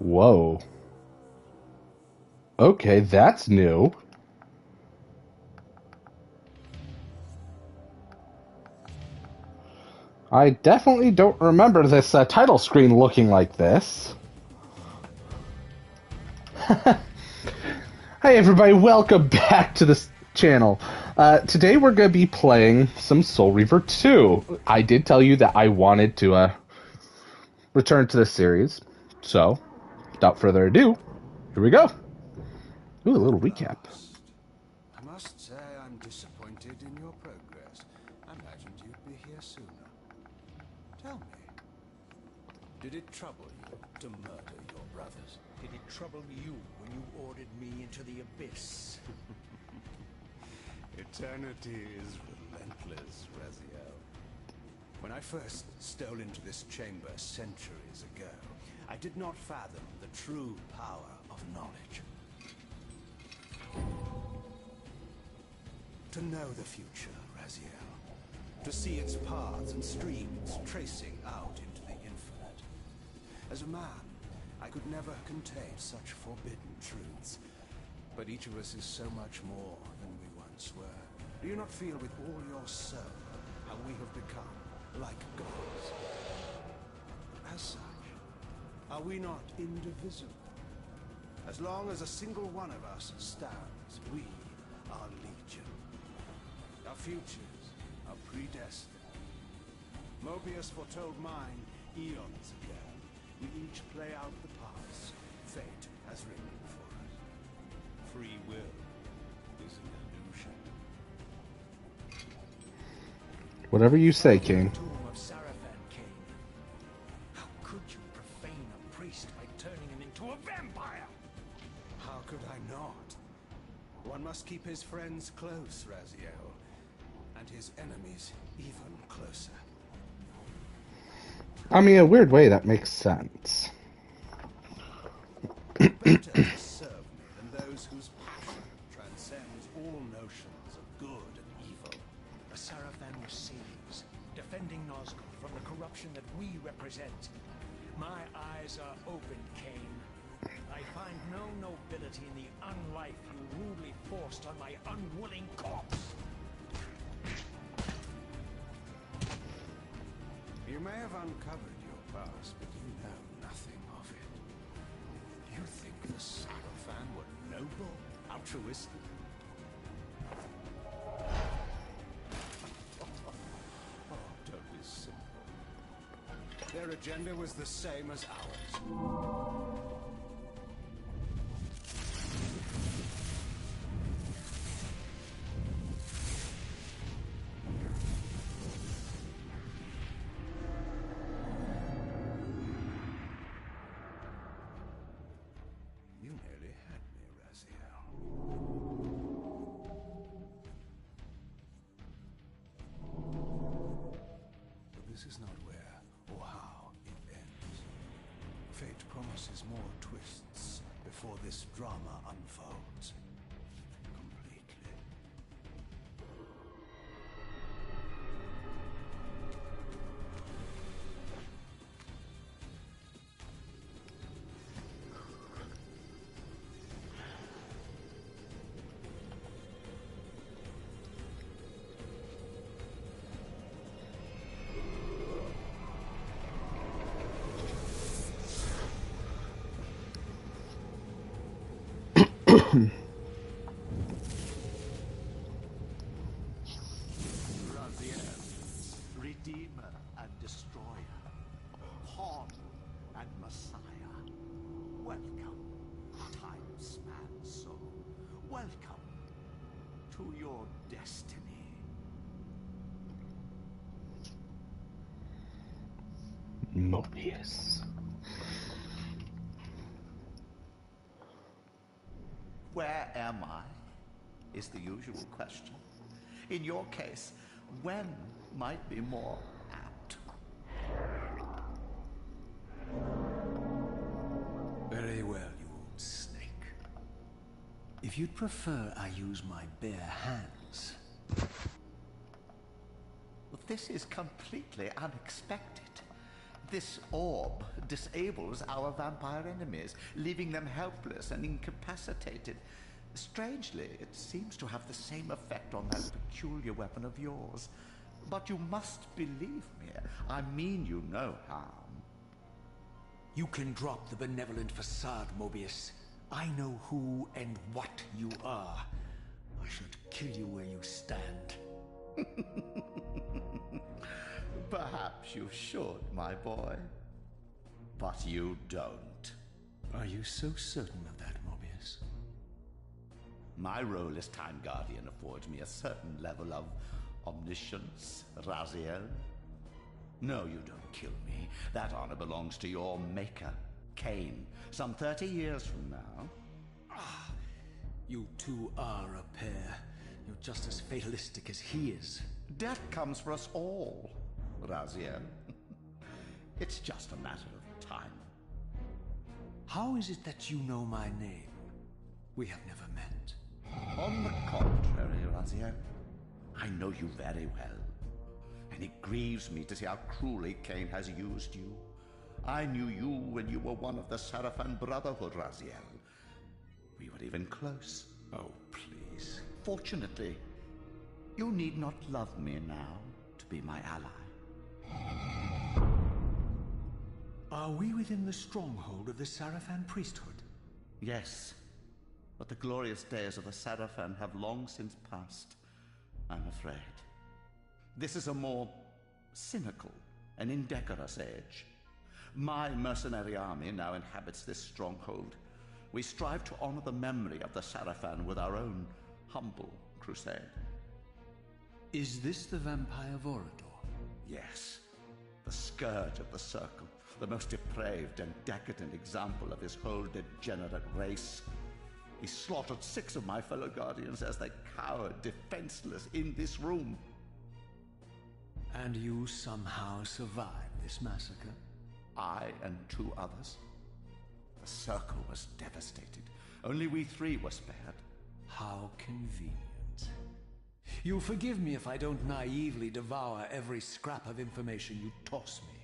Whoa. Okay, that's new. I definitely don't remember this title screen looking like this. Hey everybody, welcome back to this channel. Today we're going to be playing some Soul Reaver 2. I did tell you that I wanted to return to this series, so without further ado, here we go. Ooh, a little recap. I must say I'm disappointed in your progress. I imagined you'd be here sooner. Tell me, did it trouble you to murder your brothers? Did it trouble you when you ordered me into the abyss? Eternity is relentless, Raziel. When I first stole into this chamber centuries ago, I did not fathom the true power of knowledge. To know the future, Raziel. To see its paths and streams tracing out into the infinite. As a man, I could never contain such forbidden truths. But each of us is so much more than we once were. Do you not feel with all your soul how we have become like gods? As such, are we not indivisible? As long as a single one of us stands, we are legion. Our futures are predestined. Mobius foretold mine eons ago. We each play out the parts fate has written for us. Free will is an illusion. Whatever you say, King. How could you profane a priest by turning him into a vampire? How could I not? One must keep his friends close, Raziel, and his enemies even closer. I mean, in a weird way, that makes sense. Better to serve me than those whose passion transcends all notions of good and evil. The Sarafan were saviors, defending Nazgûl from the corruption that we represent. My eyes are open, Cain. I find no nobility in the unlife you rudely forced on my unwilling corpse. You may have uncovered your past, but you know nothing of it. You think the Sarafan were noble, altruistic? Oh, don't be simple. Their agenda was the same as ours. You nearly had me, Raziel. But this is not where or how it ends. Fate promises more twists before this drama unfolds completely. Raziel, Redeemer and Destroyer, Pawn and Messiah. Welcome, time-span soul. Welcome to your destiny. Mobius. Where am I? Is the usual question. In your case, when might be more apt. Very well, you old snake. If you'd prefer I use my bare hands. Well, this is completely unexpected. This orb disables our vampire enemies, leaving them helpless and incapacitated. Strangely, it seems to have the same effect on that peculiar weapon of yours. But you must believe me. I mean you no harm. You can drop the benevolent facade, Mobius. I know who and what you are. I should kill you where you stand. Perhaps you should, my boy. But you don't. Are you so certain of that, Mobius? My role as Time Guardian affords me a certain level of omniscience, Raziel. No, you don't kill me. That honor belongs to your maker, Cain, some 30 years from now. Ah, you two are a pair. You're just as fatalistic as he is. Death comes for us all, Raziel. It's just a matter of time. How is it that you know my name? We have never met. On the contrary, Raziel, I know you very well. And it grieves me to see how cruelly Cain has used you. I knew you when you were one of the Sarafan Brotherhood, Raziel. We were even close. Oh, please. Fortunately, you need not love me now to be my ally. Are we within the stronghold of the Sarafan priesthood? Yes, but the glorious days of the Sarafan have long since passed, I'm afraid. This is a more cynical and indecorous age. My mercenary army now inhabits this stronghold. We strive to honor the memory of the Sarafan with our own humble crusade. Is this the vampire Vorador? Yes, the scourge of the Circle, the most depraved and decadent example of his whole degenerate race. He slaughtered 6 of my fellow Guardians as they cowered defenseless in this room. And you somehow survived this massacre? I and 2 others. The Circle was devastated. Only we 3 were spared. How convenient. You'll forgive me if I don't naively devour every scrap of information you toss me.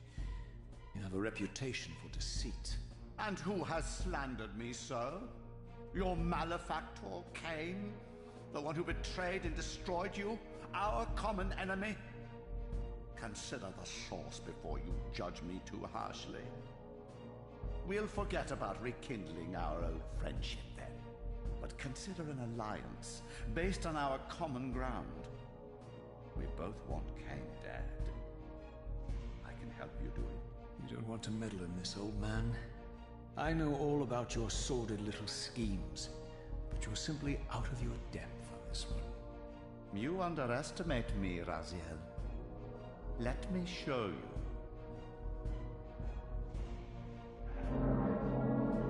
You have a reputation for deceit. And who has slandered me so? Your malefactor, Cain? The one who betrayed and destroyed you? Our common enemy? Consider the source before you judge me too harshly. We'll forget about rekindling our old friendship then. But consider an alliance based on our common ground. We both want Cain dead. I can help you do it. You don't want to meddle in this, old man. I know all about your sordid little schemes, but you're simply out of your depth on this one. You underestimate me, Raziel. Let me show you.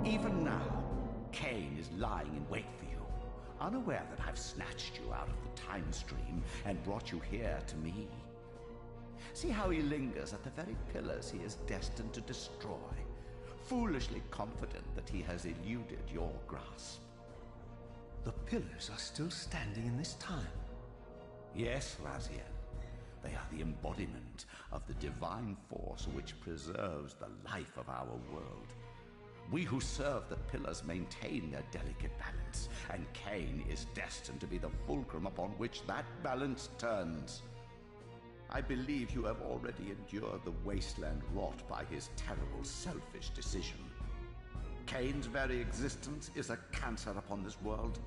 Even now, Cain is lying in wait for you, unaware that I've snatched you out of the time stream and brought you here to me. See how he lingers at the very pillars he is destined to destroy, foolishly confident that he has eluded your grasp. The pillars are still standing in this time. Yes, Raziel. They are the embodiment of the divine force which preserves the life of our world. We who serve the pillars maintain their delicate balance, and Cain is destined to be the fulcrum upon which that balance turns. I believe you have already endured the wasteland wrought by his terrible, selfish decision. Cain's very existence is a cancer upon this world.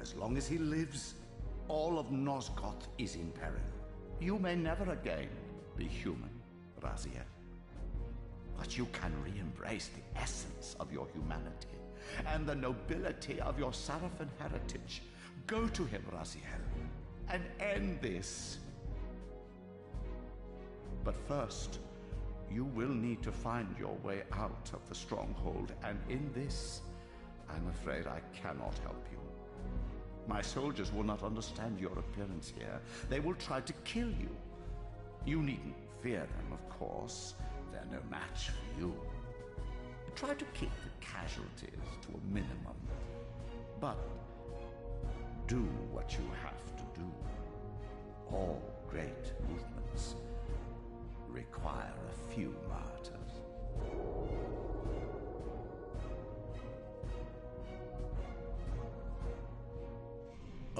As long as he lives, all of Nosgoth is in peril. You may never again be human, Raziel. But you can re-embrace the essence of your humanity and the nobility of your Sarafan heritage. Go to him, Raziel, and end this. But first, you will need to find your way out of the stronghold, and in this, I'm afraid I cannot help you. My soldiers will not understand your appearance here. They will try to kill you. You needn't fear them, of course. They're no match for you. Try to keep the casualties to a minimum. But do what you have to do. All great movements require a few martyrs.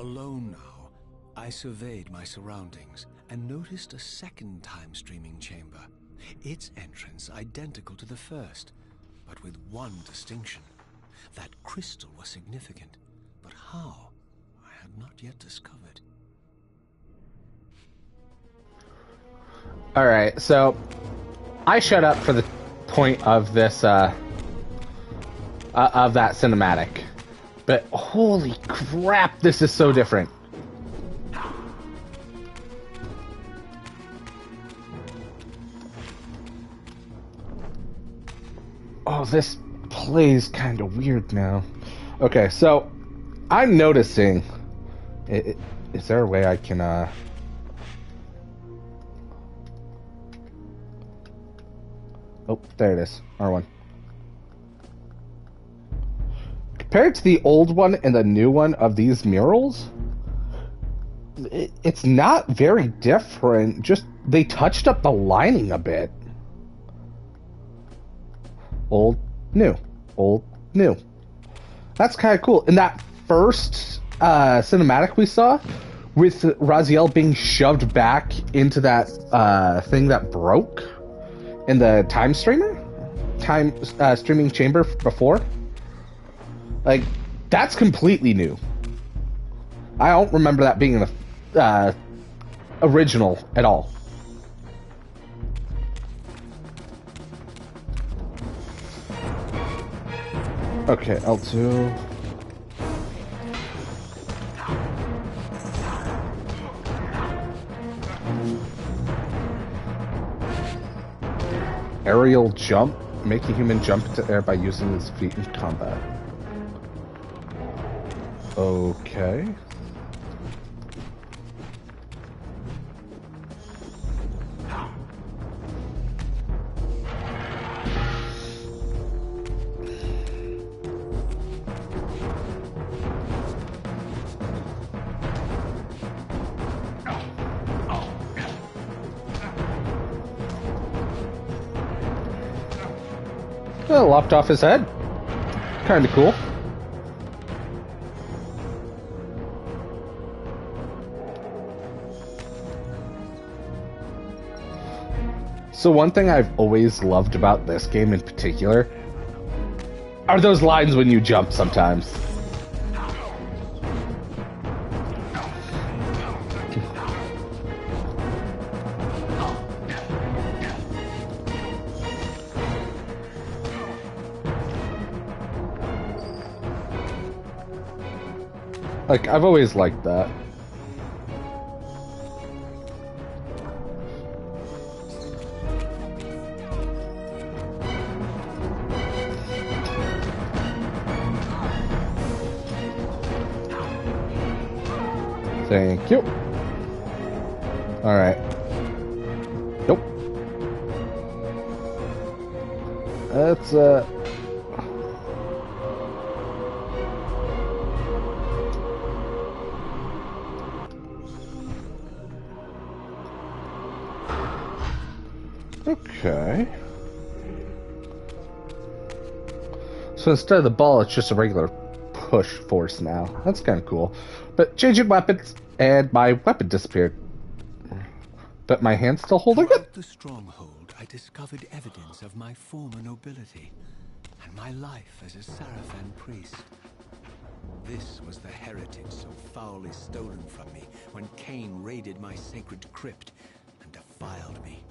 Alone now, I surveyed my surroundings and noticed a second time-streaming chamber. Its entrance identical to the first, but with one distinction. That crystal was significant, but how, I had not yet discovered. Alright, so I shut up for the point of this, of that cinematic. But holy crap, this is so different. Oh, this plays kind of weird now. Okay, so I'm noticing. Is there a way I can, Oh, there it is. R1. Compared to the old one and the new one of these murals, it's not very different. Just, they touched up the lining a bit. Old, new. Old, new. That's kind of cool. In that first cinematic we saw, with Raziel being shoved back into that thing that broke in the streaming chamber before, like, that's completely new. I don't remember that being in the original at all. Okay, L2. Aerial jump. Make a human jump into air by using his feet in combat. Okay. Lopped off his head. Kinda cool. So one thing I've always loved about this game in particular are those lines when you jump sometimes. Like, I've always liked that. Thank you. Alright. Nope. That's, okay. So instead of the ball, it's just a regular push force now. That's kind of cool. But changing weapons, and my weapon disappeared. But my hand's still holding it? Throughout the stronghold, I discovered evidence of my former nobility and my life as a Sarafan priest. This was the heritage so foully stolen from me when Cain raided my sacred crypt and defiled me.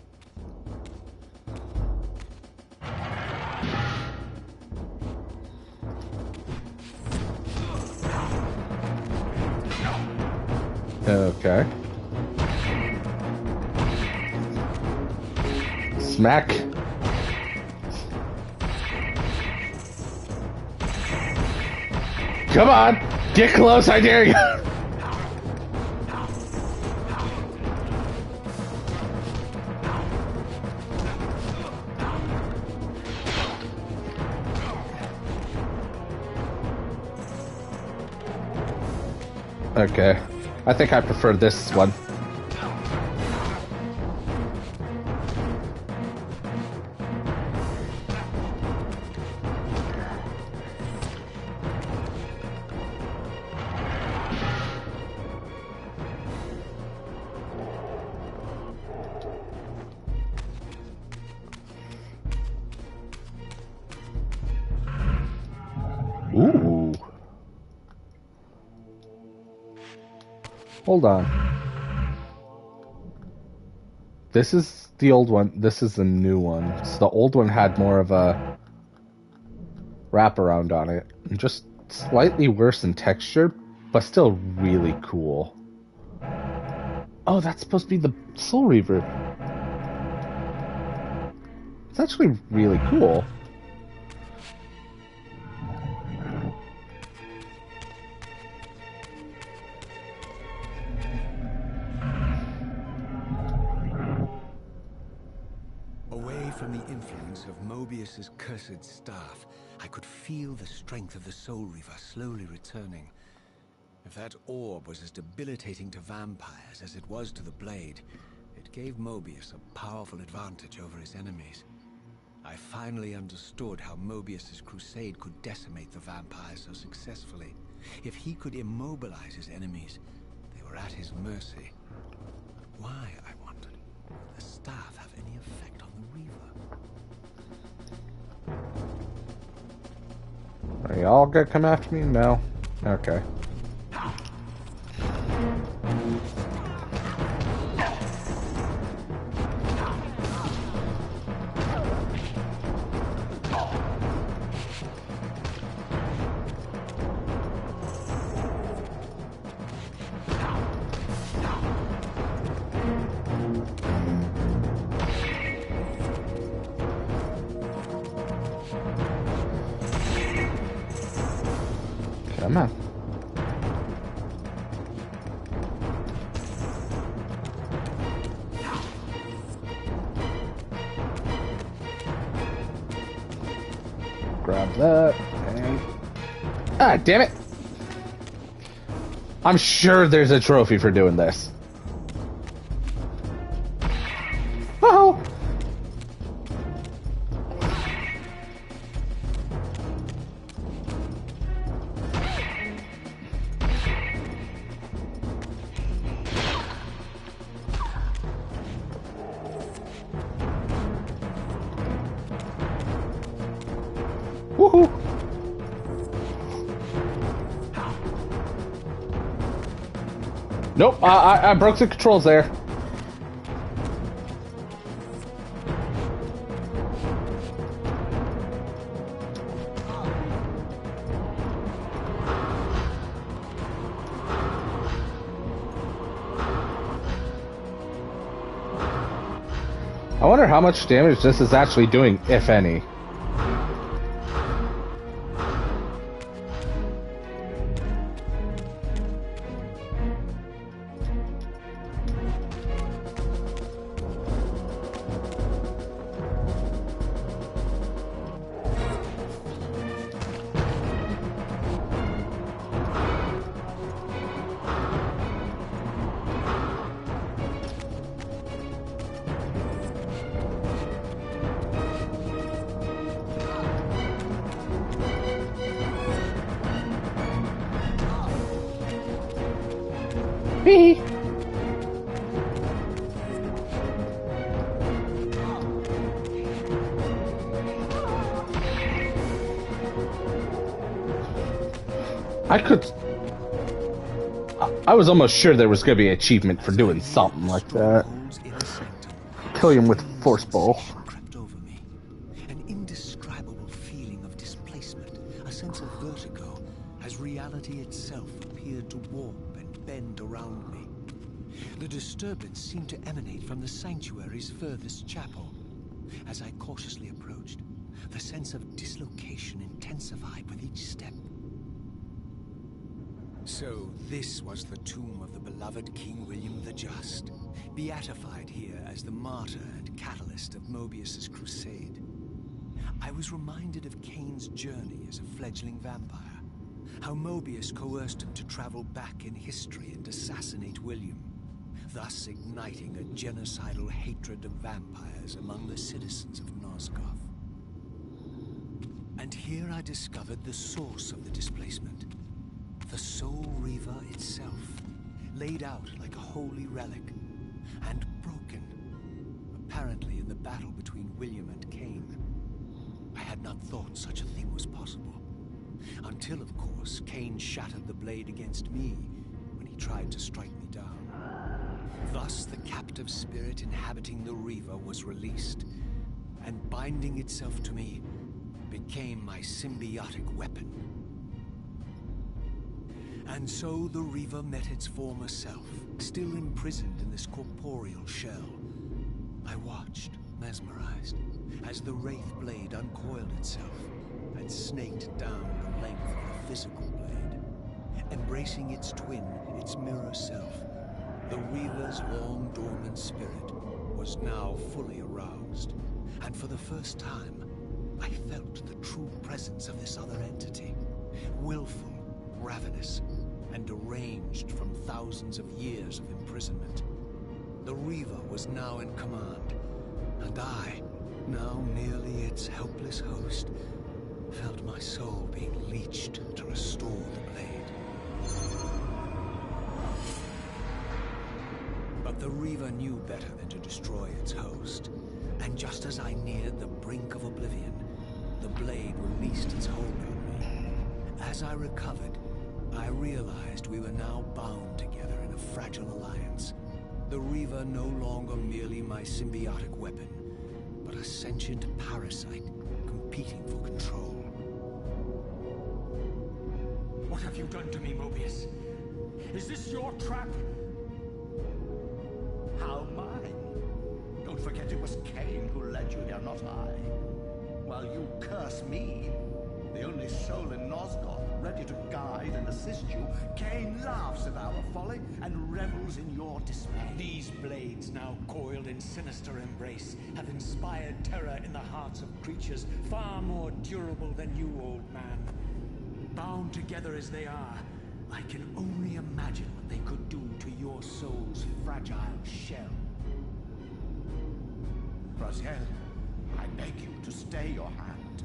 Okay. Smack. Come on! Get close, I dare you! Okay. I think I prefer this one. Ooh. Hold on. This is the old one. This is the new one. So the old one had more of a wraparound on it. Just slightly worse in texture, but still really cool. Oh, that's supposed to be the Soul Reaver. It's actually really cool. Away from the influence of Mobius's cursed staff, I could feel the strength of the Soul Reaver slowly returning. If that orb was as debilitating to vampires as it was to the blade, it gave Mobius a powerful advantage over his enemies. I finally understood how Mobius's crusade could decimate the vampires so successfully. If he could immobilize his enemies, they were at his mercy. Why, I wondered, would the staff have any effect on the Reaver? Are y'all gonna come after me? No? Okay. Come on. Grab that and... Ah, damn it! I'm sure there's a trophy for doing this. Oh! Woohoo! Nope, I broke the controls there. I wonder how much damage this is actually doing, if any. Hee. I was almost sure there was going to be an achievement for doing something like that. Kill him with force bow. Crept over me. An indescribable feeling of displacement, a sense of vertigo, as reality itself appeared to warp and bend around me. The disturbance seemed to emanate from the sanctuary's furthest chapel. As I cautiously approached, the sense of dislocation intensified with each step. So this was the tomb of the beloved King William the Just, beatified here as the martyr and catalyst of Mobius's crusade. I was reminded of Kane's journey as a fledgling vampire, how Mobius coerced him to travel back in history and assassinate William, thus igniting a genocidal hatred of vampires among the citizens of Nosgoth. And here I discovered the source of the displacement. The Soul Reaver itself, laid out like a holy relic, and broken, apparently in the battle between William and Kane. I had not thought such a thing was possible. Until, of course, Cain shattered the blade against me when he tried to strike me down. Thus, the captive spirit inhabiting the Reaver was released, and binding itself to me became my symbiotic weapon. And so the Reaver met its former self, still imprisoned in this corporeal shell. I watched, mesmerized, as the Wraith blade uncoiled itself and snaked down the length of the physical blade. Embracing its twin, its mirror self, the Reaver's long-dormant spirit was now fully aroused. And for the first time, I felt the true presence of this other entity. Willful, ravenous, and deranged from thousands of years of imprisonment. The Reaver was now in command, and I, now merely its helpless host, felt my soul being leached to restore the blade. But the Reaver knew better than to destroy its host, and just as I neared the brink of oblivion, the blade released its hold on me. As I recovered, I realized we were now bound together in a fragile alliance. The Reaver no longer merely my symbiotic weapon, but a sentient parasite competing for control. What have you done to me, Mobius? Is this your trap? How mine? Don't forget it was Cain who led you here, not I. While you curse me, the only soul in Nosgoth ready to guide and assist you, Cain laughs at our folly and revels in your dismay. These blades, now coiled in sinister embrace, have inspired terror in the hearts of creatures far more durable than you, old man. Bound together as they are, I can only imagine what they could do to your soul's fragile shell. Raziel, I beg you to stay your hand.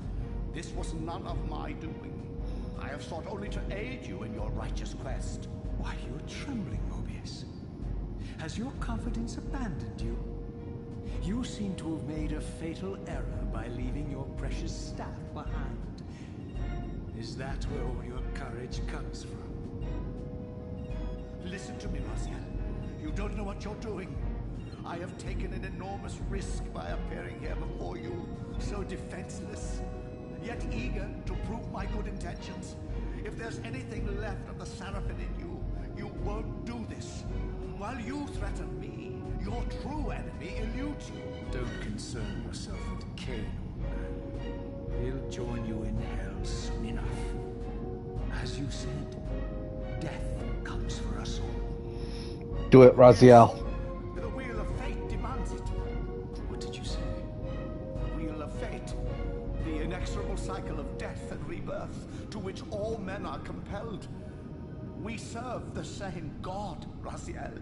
This was none of my doing. I have sought only to aid you in your righteous quest. Why, you're trembling, Mobius. Has your confidence abandoned you? You seem to have made a fatal error by leaving your precious staff behind. Is that where all your courage comes from? Listen to me, Raziel. You don't know what you're doing. I have taken an enormous risk by appearing here before you, so defenseless, yet eager to prove my good intentions. If there's anything left of the Seraphim in you, you won't do this. While you threaten me, your true enemy eludes you. Don't concern yourself with Cain, old man. He'll join you in hell soon enough. As you said, death comes for us all. Do it, Raziel. The wheel of fate demands it. What did you say? The wheel of fate. The inexorable cycle of death and rebirth to which all men are compelled. We serve the same God, Raziel.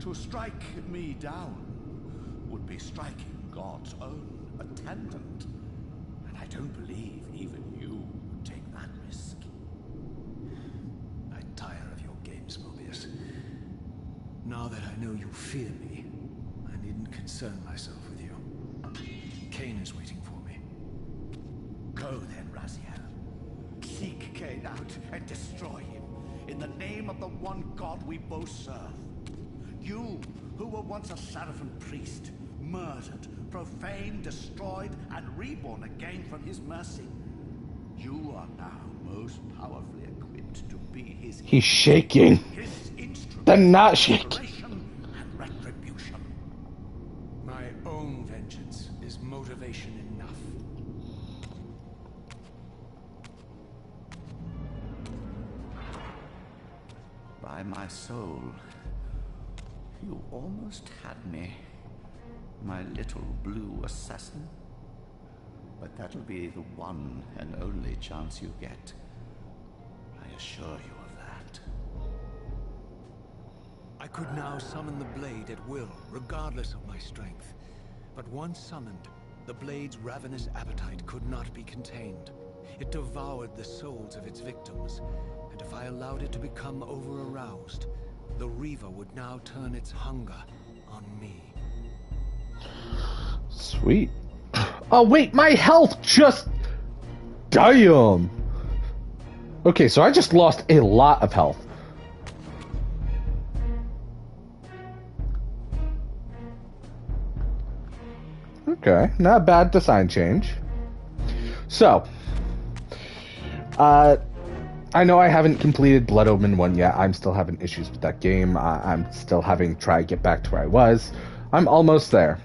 To strike me down would be striking God's own attendant. And I don't believe even you would take that risk. I tire of your games, Mobius. Now that I know you fear me, I needn't concern myself with you. Cain is waiting for me. Go then, Raziel. Seek Cain out and destroy him in the name of the one God we both serve. You, who were once a Seraphim priest, murdered, profaned, destroyed, and reborn again from his mercy. You are now most powerfully equipped to be his... He's shaking. His instrument Then not of shaking. liberation and retribution. My own vengeance is motivation enough. By my soul, you almost had me, my little blue assassin. But that'll be the one and only chance you get. I assure you of that. I could now summon the blade at will, regardless of my strength. But once summoned, the blade's ravenous appetite could not be contained. It devoured the souls of its victims, and if I allowed it to become over-aroused, the Reaver would now turn its hunger on me. Sweet. Oh wait, my health just... Damn! Okay, so I just lost a lot of health. Okay, not a bad design change. So, I know I haven't completed Blood Omen 1 yet. I'm still having issues with that game. I'm still having to try to get back to where I was. I'm almost there.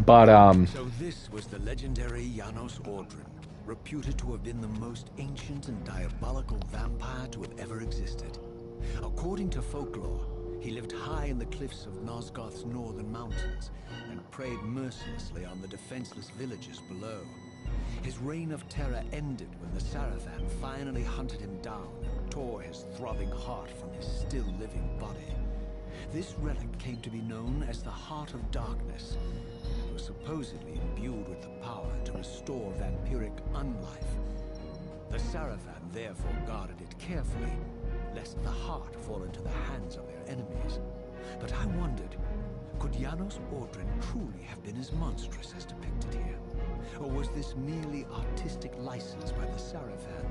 But, So this was the legendary Janos Ordrin, reputed to have been the most ancient and diabolical vampire to have ever existed. According to folklore, he lived high in the cliffs of Nosgoth's northern mountains and preyed mercilessly on the defenseless villagers below. His reign of terror ended when the Sarafan finally hunted him down and tore his throbbing heart from his still-living body. This relic came to be known as the Heart of Darkness. It was supposedly imbued with the power to restore vampiric unlife. The Sarafan therefore guarded it carefully, lest the heart fall into the hands of their enemies. But I wondered, could Janos Ordrin truly have been as monstrous as depicted here? Or was this merely artistic license by the Sarafan,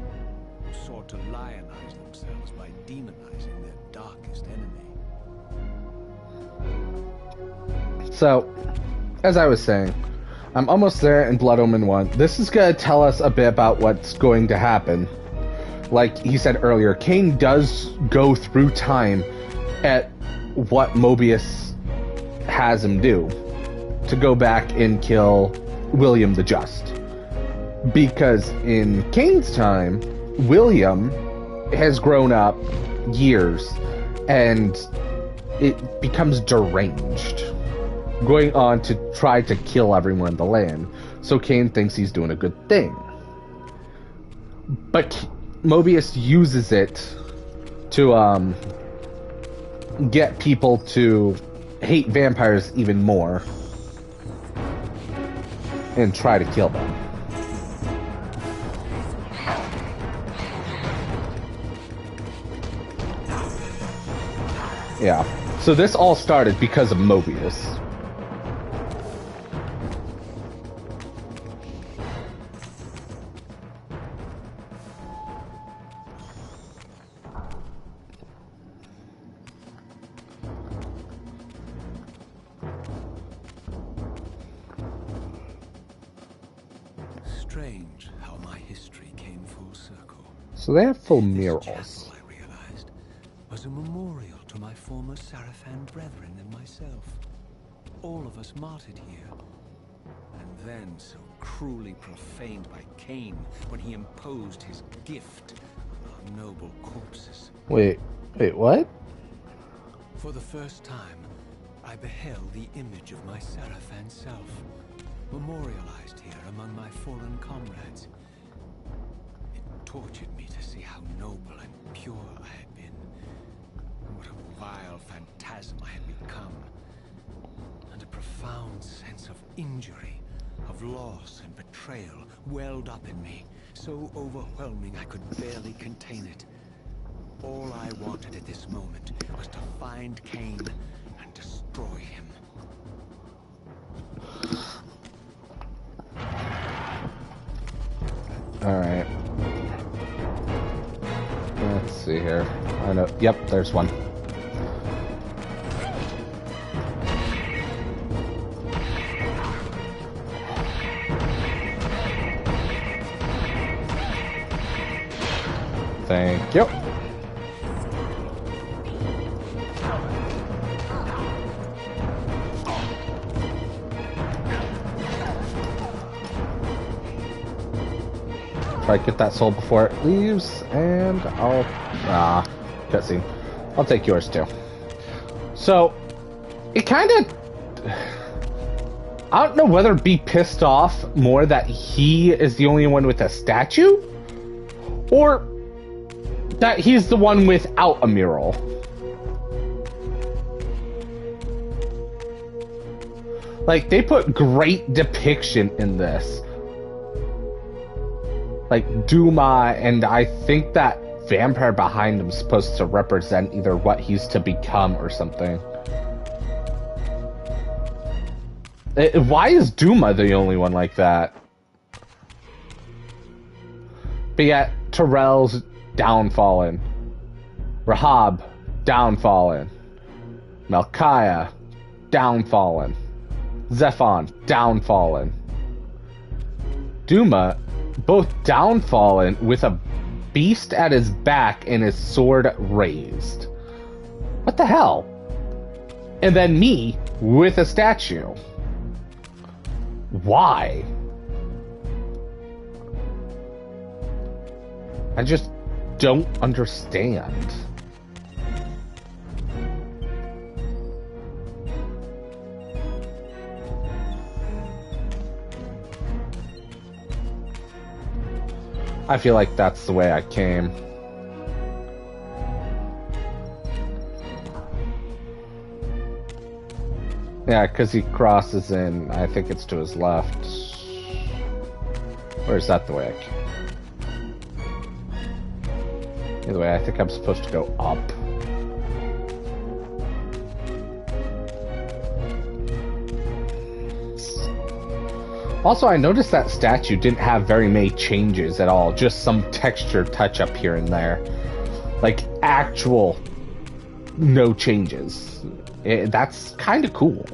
who sought to lionize themselves by demonizing their darkest enemy? so, as I was saying, I'm almost there in Blood Omen 1. This is going to tell us a bit about what's going to happen. Like he said earlier, Cain does go through time at what Mobius has him do, to go back and kill William the Just. Because in Cain's time, William has grown up years and it becomes deranged, going on to try to kill everyone in the land. So Cain thinks he's doing a good thing. But Mobius uses it to get people to hate vampires even more and try to kill them. Yeah. So this all started because of Mobius. Strange how my history came full circle. So they have full This murals. chapel, I realized, was a memorial to my former Sarafan brethren and myself. All of us martyred here. And then so cruelly profaned by Cain when he imposed his gift on our noble corpses. Wait, what? For the first time, I beheld the image of my Sarafan self, memorialized here among my fallen comrades. It tortured me to see how noble and pure I had been, and what a vile phantasm I had become. And a profound sense of injury, of loss and betrayal welled up in me, so overwhelming I could barely contain it. All I wanted at this moment was to find Cain and destroy him. Alright. Let's see here. I know. Yep, there's one. Thank you. Try to get that soul before it leaves, and I'll... cutscene. I'll take yours too. So, it kind of... I don't know whether to be pissed off more that he is the only one with a statue, or that he's the one without a mural. Like, they put great depiction in this. Like, Duma, and I think that vampire behind him is supposed to represent either what he's to become or something. Why is Duma the only one like that? But yet, Tyrell's downfallen. Rahab, downfallen. Melchiah, downfallen. Zephon, downfallen. Duma, both downfallen with a beast at his back and his sword raised. What the hell? And then me with a statue. Why? I just don't understand. I feel like that's the way I came. Yeah, because he crosses in, I think it's to his left. Or is that the way I came? Either way, I think I'm supposed to go up. Also, I noticed that statue didn't have very many changes at all. Just some texture touch up here and there. Like, actual no changes. That's kind of cool.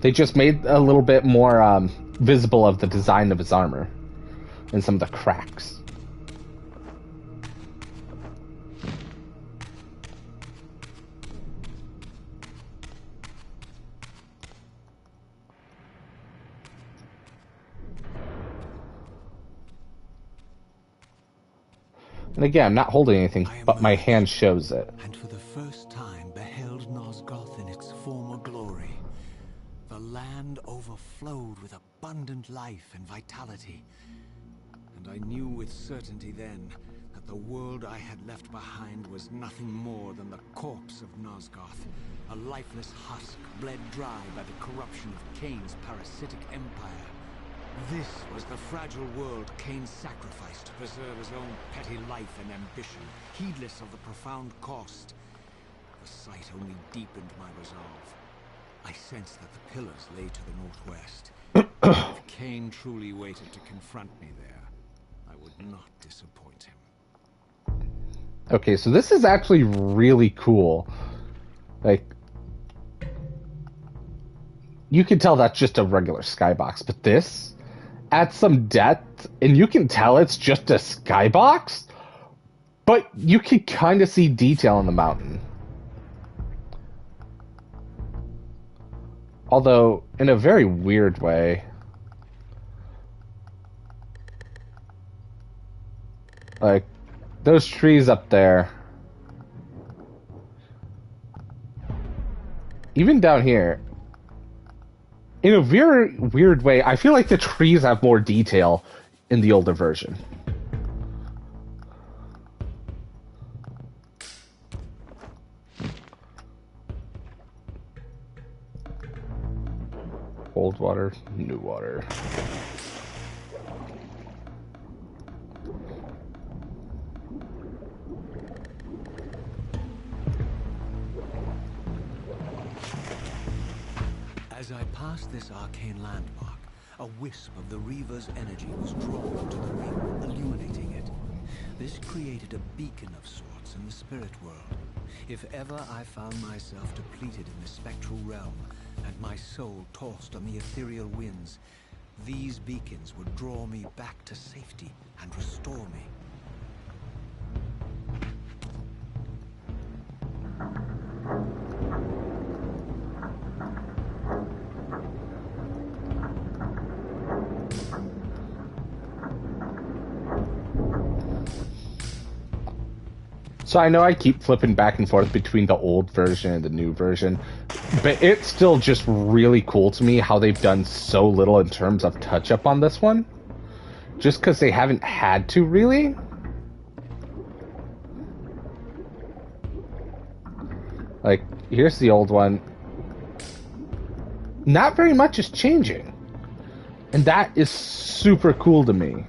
They just made a little bit more visible of the design of his armor. And some of the cracks. And again, I'm not holding anything, but my hand shows it. And for the first time beheld Nosgoth in its former glory. The land overflowed with abundant life and vitality. And I knew with certainty then that the world I had left behind was nothing more than the corpse of Nosgoth, a lifeless husk bled dry by the corruption of Cain's parasitic empire. This was the fragile world Cain sacrificed to preserve his own petty life and ambition, heedless of the profound cost. The sight only deepened my resolve. I sensed that the pillars lay to the northwest. If Cain truly waited to confront me there, I would not disappoint him. Okay, so this is actually really cool. Like, you can tell that's just a regular skybox, but this adds some depth, and you can tell it's just a skybox, but you can kind of see detail in the mountain. Although, in a very weird way. Like, those trees up there. Even down here. In a very weird way, I feel like the trees have more detail in the older version. Old water, new water. As I passed this arcane landmark, a wisp of the Reaver's energy was drawn to the ring, illuminating it. This created a beacon of sorts in the spirit world. If ever I found myself depleted in the spectral realm, and my soul tossed on the ethereal winds, these beacons would draw me back to safety and restore me. So I know I keep flipping back and forth between the old version and the new version, but it's still just really cool to me how they've done so little in terms of touch-up on this one. Just because they haven't had to, really. Like, here's the old one. Not very much is changing. And that is super cool to me.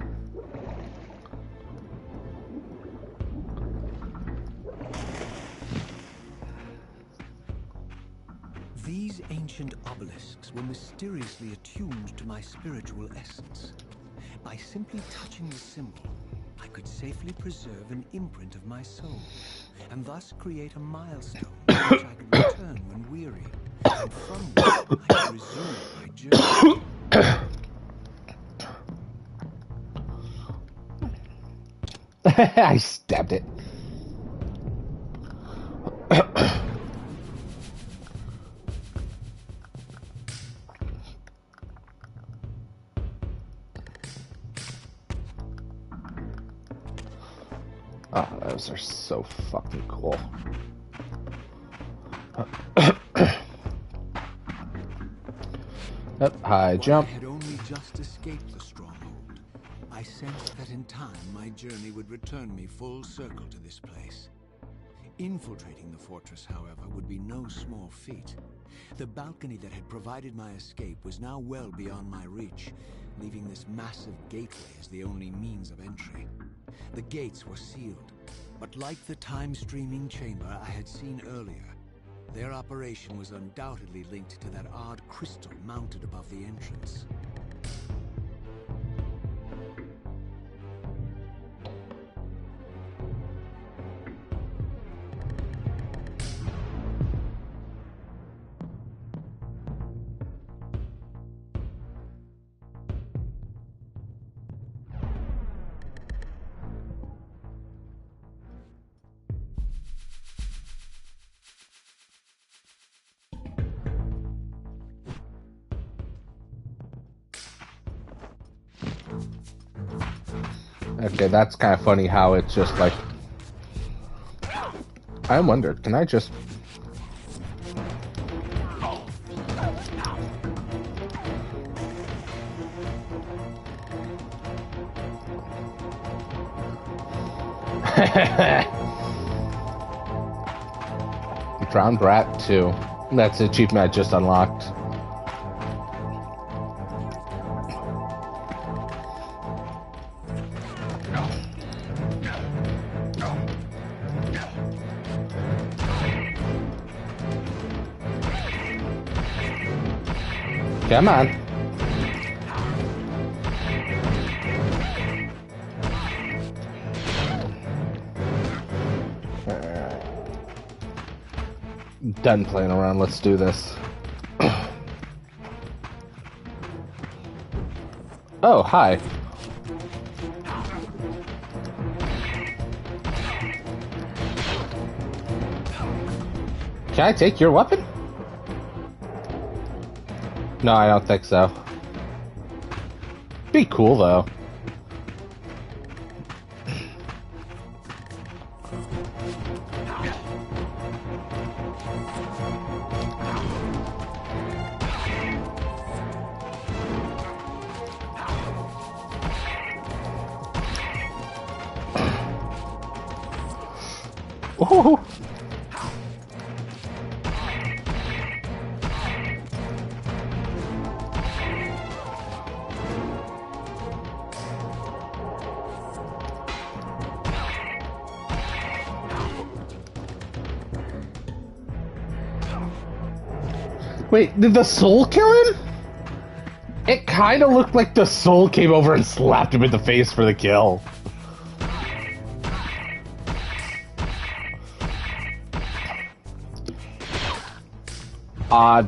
These ancient obelisks were mysteriously attuned to my spiritual essence. By simply touching the symbol, I could safely preserve an imprint of my soul, and thus create a milestone to which I could return when weary, and from which I could resume my journey. I stabbed it. Oh, those are so fucking cool. Yep, high jump. I had only just escaped the stronghold. I sensed that in time my journey would return me full circle to this place. Infiltrating the fortress, however, would be no small feat. The balcony that had provided my escape was now well beyond my reach, leaving this massive gateway as the only means of entry. The gates were sealed, but like the time-streaming chamber I had seen earlier, their operation was undoubtedly linked to that odd crystal mounted above the entrance. Okay, that's kind of funny how it's just like... I wonder, can I just... Drowned Rat 2. That's the achievement I just unlocked. Come on. Done playing around, let's do this. Oh, hi. Can I take your weapon? No, I don't think so. Be cool, though. Ooh. Wait, did the soul kill him? It kind of looked like the soul came over and slapped him in the face for the kill.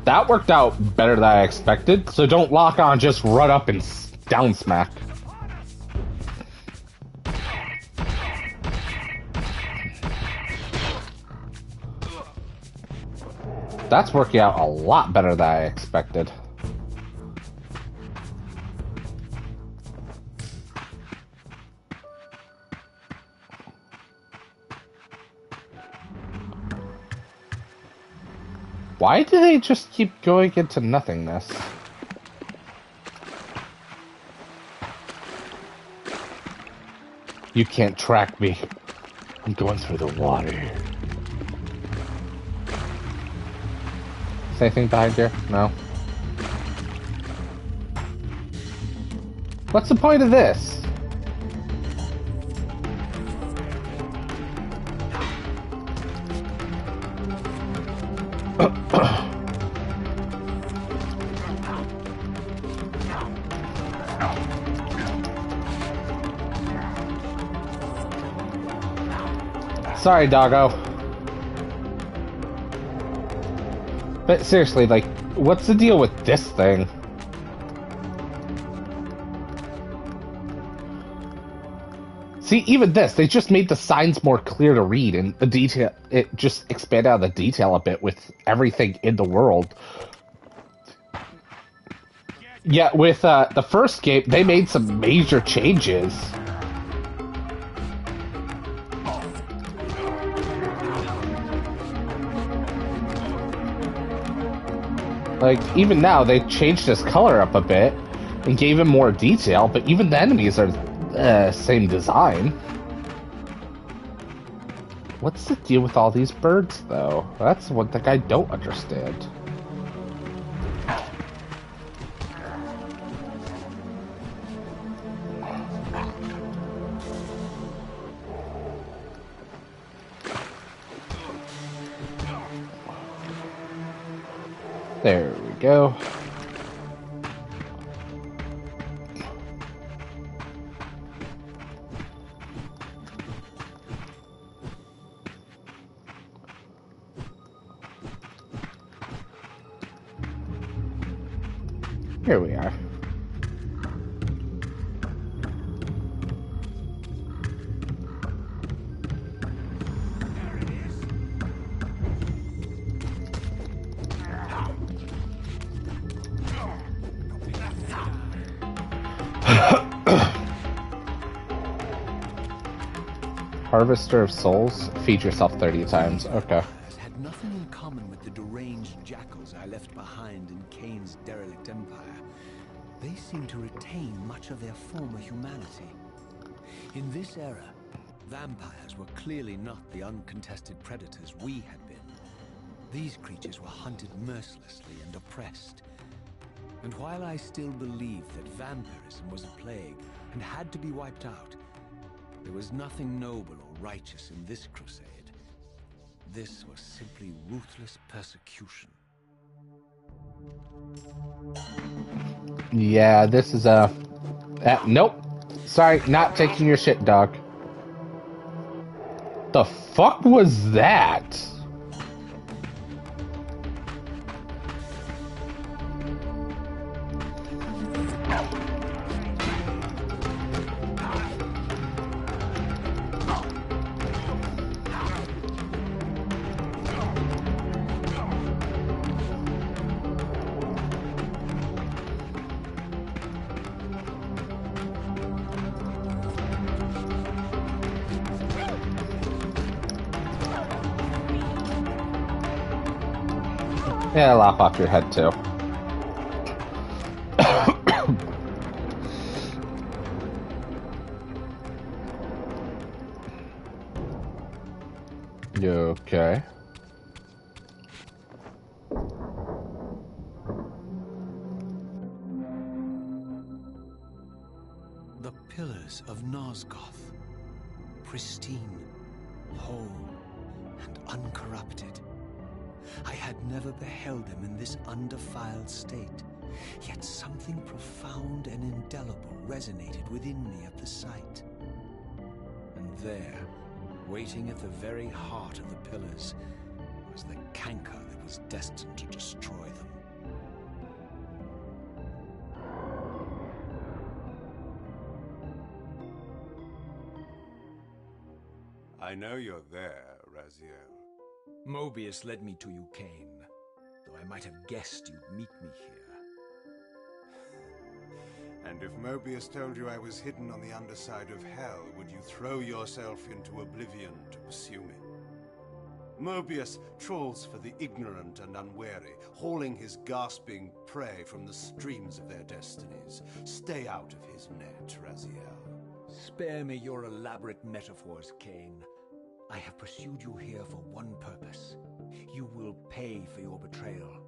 That worked out better than I expected, so don't lock on, just run up and down smack. That's working out a lot better than I expected. Why do they just keep going into nothingness? You can't track me. I'm going through the water. Is anything behind here? No. What's the point of this? Sorry, doggo. But seriously, like, what's the deal with this thing? See, even this, they just made the signs more clear to read, and the detail, it just expanded out the detail a bit with everything in the world. Yeah, with the first game, they made some major changes. Like, even now, they changed his color up a bit and gave him more detail, but even the enemies are same design. What's the deal with all these birds, though? That's one thing I don't understand. There we go. Here we are. Harvester of Souls? Feed yourself 30 times. Okay. Had nothing in common with the deranged jackals I left behind in Kane's derelict empire. They seem to retain much of their former humanity. In this era, vampires were clearly not the uncontested predators we had been. These creatures were hunted mercilessly and oppressed. And while I still believed that vampirism was a plague and had to be wiped out, there was nothing noble or righteous in this crusade. This was simply ruthless persecution. Yeah, this is a... nope. Sorry, not taking your shit, dog. The fuck was that? Yeah, lop off your head too. You okay? The pillars of Nosgoth, pristine, whole, and uncorrupted. I had never beheld them in this undefiled state, yet something profound and indelible resonated within me at the sight. And there, waiting at the very heart of the pillars, was the canker that was destined to destroy them. I know you're there, Raziel. Mobius led me to you, Kane, though I might have guessed you'd meet me here. And if Mobius told you I was hidden on the underside of hell, would you throw yourself into oblivion to pursue me? Mobius trawls for the ignorant and unwary, hauling his gasping prey from the streams of their destinies. Stay out of his net, Raziel. Spare me your elaborate metaphors, Kane. I have pursued you here for one purpose. You will pay for your betrayal,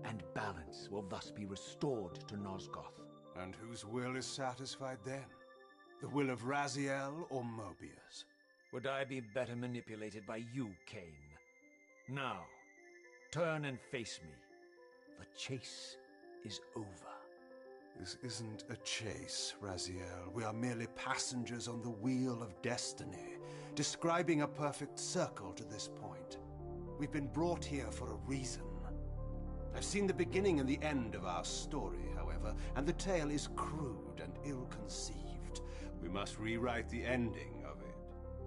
and balance will thus be restored to Nosgoth. And whose will is satisfied then? The will of Raziel or Mobius? Would I be better manipulated by you, Kane? Now, turn and face me. The chase is over. This isn't a chase, Raziel. We are merely passengers on the wheel of destiny, describing a perfect circle to this point. We've been brought here for a reason. I've seen the beginning and the end of our story, however, and the tale is crude and ill-conceived. We must rewrite the ending of it.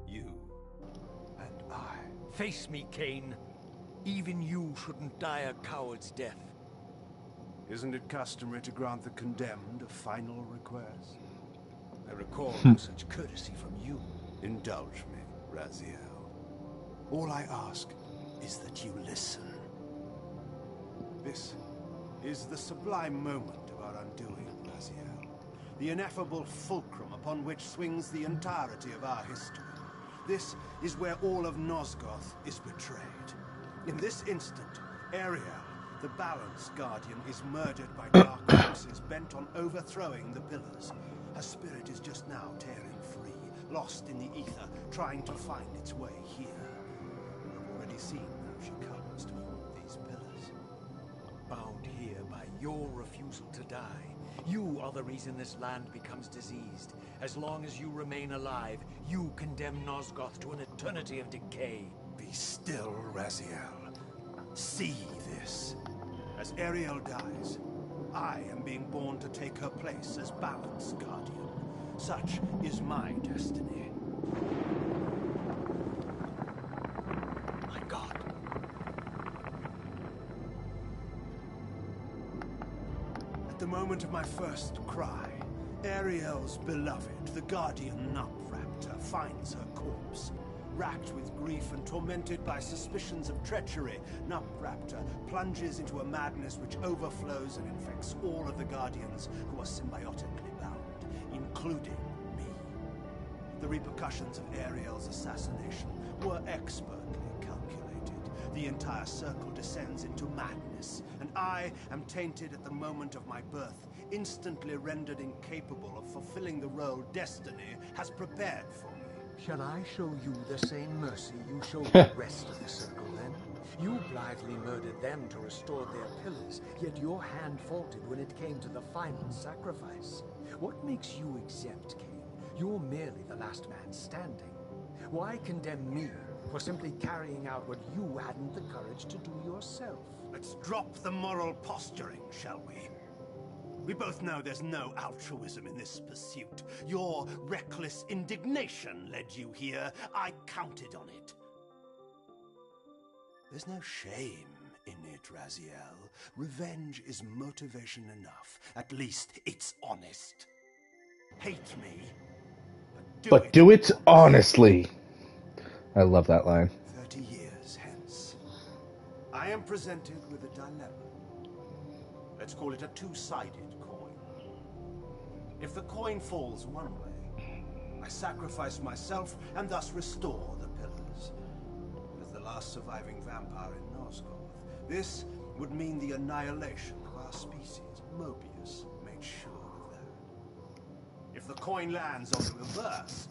You and I. Face me, Kane. Even you shouldn't die a coward's death. Isn't it customary to grant the condemned a final request? I recall no such courtesy from you. Indulge me, Raziel. All I ask is that you listen. This is the sublime moment of our undoing, Raziel. The ineffable fulcrum upon which swings the entirety of our history. This is where all of Nosgoth is betrayed. In this instant, Ariel, the Balance Guardian, is murdered by dark forces bent on overthrowing the Pillars. Her spirit is just now tearing free, lost in the ether, trying to find its way here. I've already seen how she comes to haunt these Pillars. Bound here by your refusal to die. You are the reason this land becomes diseased. As long as you remain alive, you condemn Nosgoth to an eternity of decay. Be still, Raziel. See this. As Ariel dies, I am being born to take her place as Balance Guardian. Such is my destiny. My God. At the moment of my first cry, Ariel's beloved, the Guardian Nupraptor, finds her corpse. Racked with grief and tormented by suspicions of treachery, Nupraptor plunges into a madness which overflows and infects all of the Guardians who are symbiotically bound, including me. The repercussions of Ariel's assassination were expertly calculated. The entire circle descends into madness, and I am tainted at the moment of my birth, instantly rendered incapable of fulfilling the role destiny has prepared for me. Shall I show you the same mercy you showed the rest of the circle, then? You blithely murdered them to restore their pillars, yet your hand faltered when it came to the final sacrifice. What makes you exempt, Kane? You're merely the last man standing. Why condemn me for simply carrying out what you hadn't the courage to do yourself? Let's drop the moral posturing, shall we? We both know there's no altruism in this pursuit. Your reckless indignation led you here. I counted on it. There's no shame in it, Raziel. Revenge is motivation enough. At least it's honest. Hate me, But do it honestly. I love that line. 30 years hence, I am presented with a dilemma. Let's call it a two-sided coin. If the coin falls one way, I sacrifice myself and thus restore the pillars. As the last surviving vampire in Nosgoth, this would mean the annihilation of our species. Mobius made sure of that. If the coin lands on the reverse,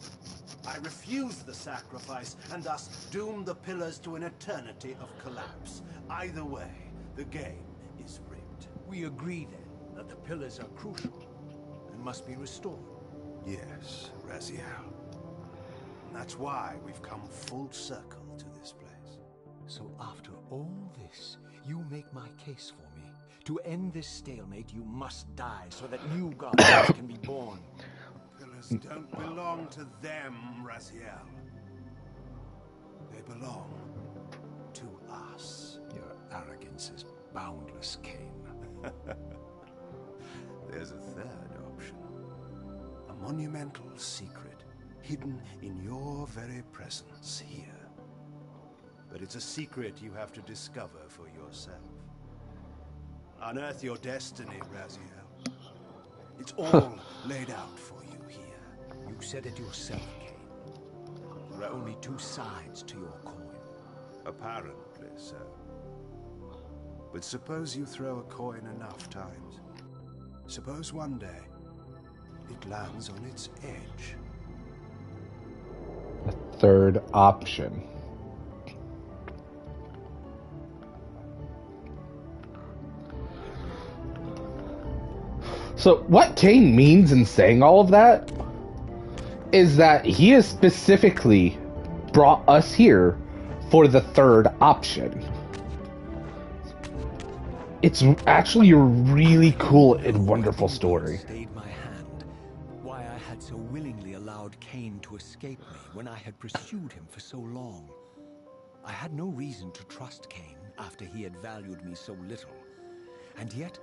I refuse the sacrifice and thus doom the pillars to an eternity of collapse. Either way, the game is rigged. We agree, then, that the pillars are crucial and must be restored. Yes, Raziel. And that's why we've come full circle to this place. So after all this, you make my case for me. To end this stalemate, you must die so that new gods can be born. Pillars don't belong to them, Raziel. They belong to us. Your arrogance is boundless, Kane. There's a third option. A monumental secret hidden in your very presence here. But it's a secret you have to discover for yourself. Unearth your destiny, Raziel. It's all laid out for you here. You said it yourself, Kane. There are only two sides to your coin. Apparently so. But suppose you throw a coin enough times. Suppose one day it lands on its edge. A third option. So what Kane means in saying all of that is that he is specifically brought us here for the third option. It's actually a really cool and wonderful story. Stayed my hand. Why I had so willingly allowed Cain to escape me when I had pursued him for so long. I had no reason to trust Cain after he had valued me so little. And yet,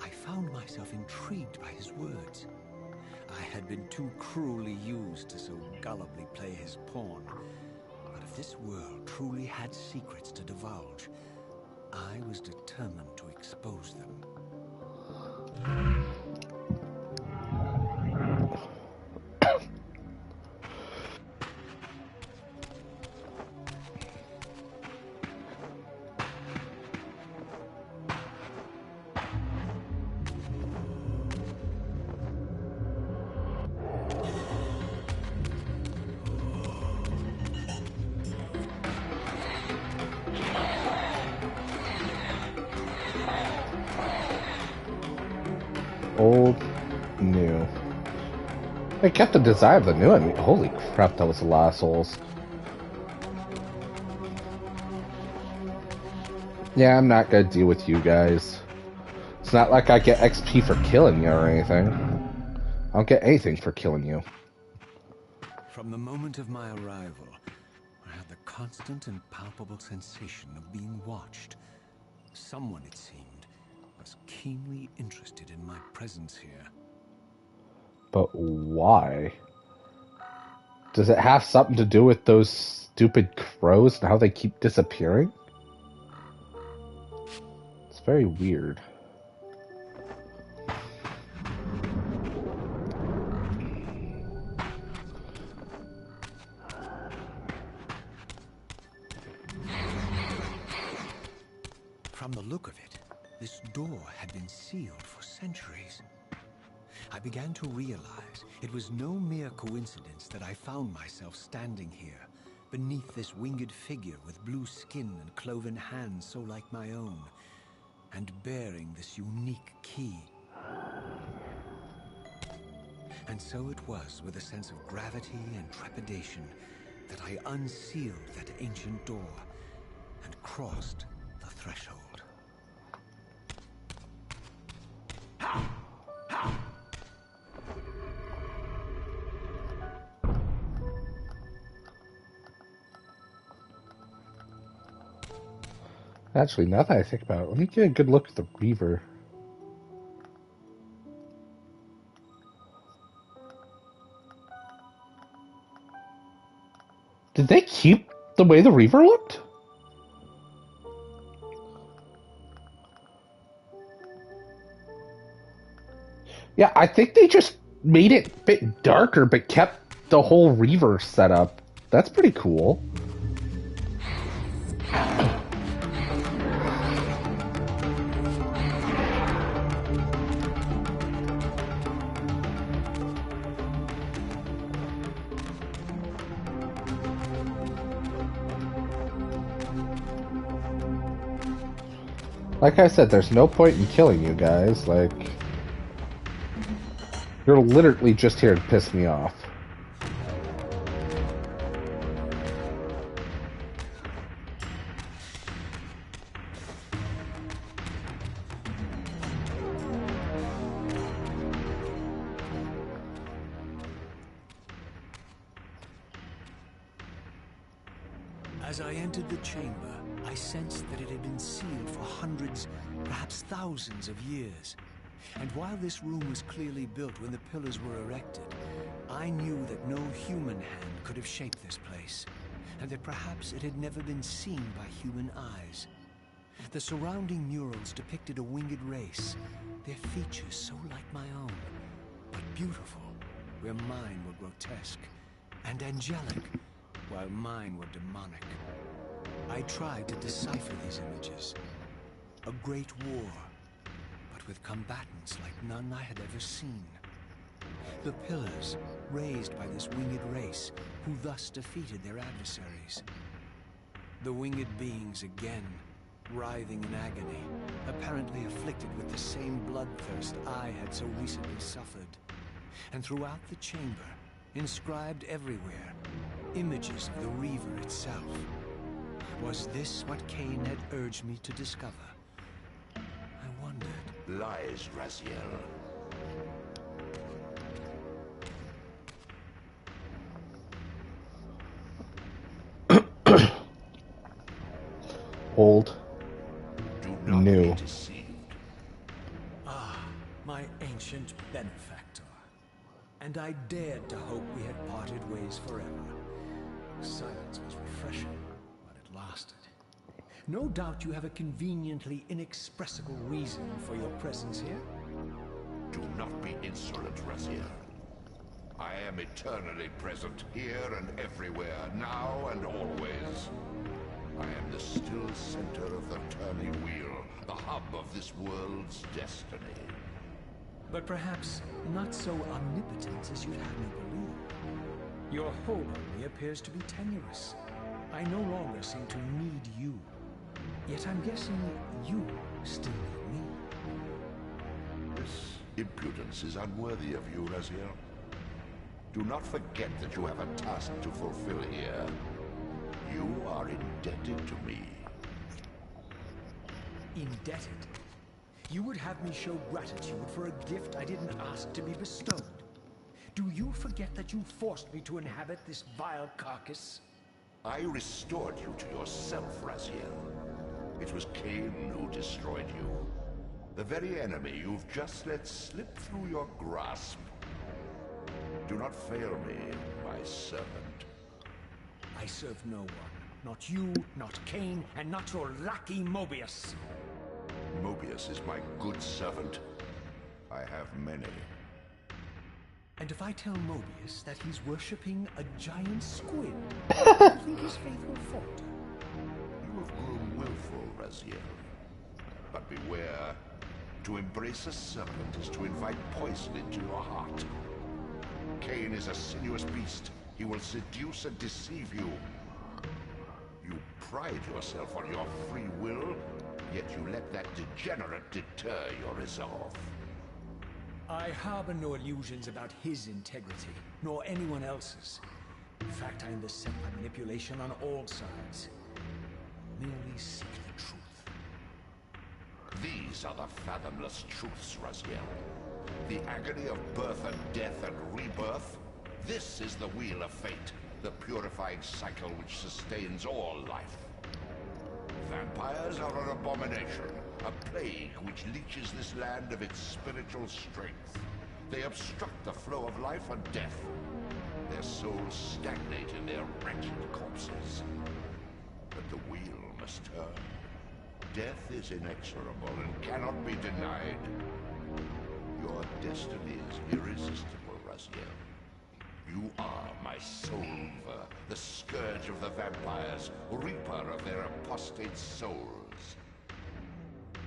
I found myself intrigued by his words. I had been too cruelly used to so gullibly play his pawn. But if this world truly had secrets to divulge, I was determined to expose them. Old, new. They kept the design of the new one. Holy crap, that was a lot of souls. Yeah, I'm not gonna deal with you guys. It's not like I get XP for killing you or anything. I don't get anything for killing you. From the moment of my arrival, I had the constant and palpable sensation of being watched. Someone, it seemed, was keenly interested in my presence here. But why? Does it have something to do with those stupid crows and how they keep disappearing? It's very weird. From the look of it, this door had been sealed for centuries. I began to realize it was no mere coincidence that I found myself standing here, beneath this winged figure with blue skin and cloven hands so like my own, and bearing this unique key. And so it was with a sense of gravity and trepidation that I unsealed that ancient door and crossed the threshold. Actually, now that I think about it, let me get a good look at the Reaver. Did they keep the way the Reaver looked? Yeah, I think they just made it a bit darker, but kept the whole Reaver setup. That's pretty cool. Like I said, there's no point in killing you guys. Like, you're literally just here to piss me off. As I entered the chamber, I sensed that it had been sealed for hundreds, perhaps thousands of years. And while this room was clearly built when the pillars were erected, I knew that no human hand could have shaped this place, and that perhaps it had never been seen by human eyes. The surrounding murals depicted a winged race, their features so like my own, but beautiful, where mine were grotesque, and angelic, while mine were demonic. I tried to decipher these images. A great war, but with combatants like none I had ever seen. The pillars, raised by this winged race, who thus defeated their adversaries. The winged beings again, writhing in agony, apparently afflicted with the same bloodthirst I had so recently suffered. And throughout the chamber, inscribed everywhere, Images of the Reaver itself. Was this what Cain had urged me to discover? I wondered. Lies, Raziel. Old. Do not New. be deceived. Ah, my ancient benefactor. And I dared to hope we had parted ways forever. Silence was refreshing, but it lasted. No doubt you have a conveniently inexpressible reason for your presence here. Do not be insolent, Raziel. I am eternally present, here and everywhere, now and always. I am the still center of the turning wheel, the hub of this world's destiny. But perhaps not so omnipotent as you'd have me believe. Your hold on me appears to be tenuous. I no longer seem to need you. Yet I'm guessing you still need me. This impudence is unworthy of you, Raziel. Do not forget that you have a task to fulfill here. You are indebted to me. Indebted? You would have me show gratitude for a gift I didn't ask to be bestowed. Do you forget that you forced me to inhabit this vile carcass? I restored you to yourself, Raziel. It was Cain who destroyed you. The very enemy you've just let slip through your grasp. Do not fail me, my servant. I serve no one. Not you, not Cain, and not your lackey Mobius. Mobius is my good servant. I have many. And if I tell Mobius that he's worshipping a giant squid, do you think his faith will falter? You have grown willful, Raziel. But beware. To embrace a serpent is to invite poison into your heart. Cain is a sinuous beast. He will seduce and deceive you. You pride yourself on your free will, yet you let that degenerate deter your resolve. I harbor no illusions about his integrity, nor anyone else's. In fact, I am beset by manipulation on all sides. Merely seek the truth. These are the fathomless truths, Raziel. The agony of birth and death and rebirth. This is the wheel of fate, the purifying cycle which sustains all life. Vampires are an abomination, a plague which leeches this land of its spiritual strength. They obstruct the flow of life and death. Their souls stagnate in their wretched corpses. But the wheel must turn. Death is inexorable and cannot be denied. Your destiny is irresistible, Raziel. You are my soul weaver, the scourge of the vampires, reaper of their apostate souls.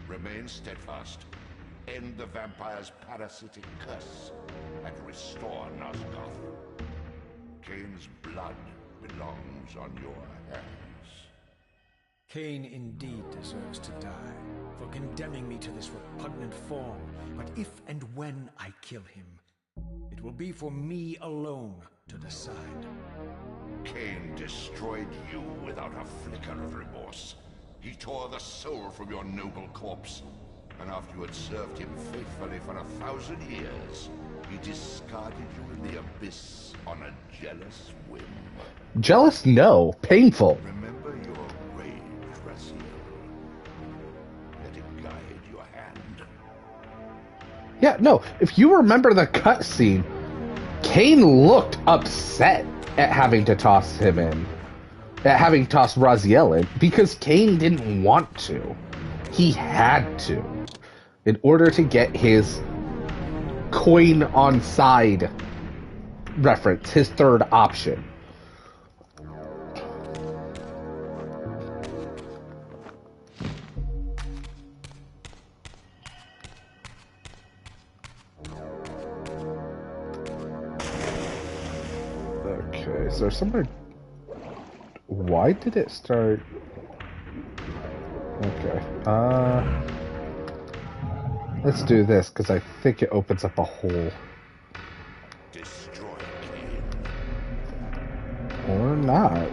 Remain steadfast, end the vampire's parasitic curse, and restore Nosgoth. Cain's blood belongs on your hands. Cain indeed deserves to die for condemning me to this repugnant form. But if and when I kill him, it will be for me alone to decide. Cain destroyed you without a flicker of remorse. He tore the soul from your noble corpse. And after you had served him faithfully for 1,000 years, he discarded you in the abyss on a jealous whim. Jealous? No. Painful. Remember your rage, Raziel. Let it guide your hand. Yeah, no. If you remember the cutscene, Cain looked upset at having to toss him in. At having tossed Raziel in. Because Cain didn't want to. He had to. In order to get his coin on side reference. His third option. Okay, is there somewhere... Why did it start... Okay, let's do this, because I think it opens up a hole. Destroy Cain. Or not.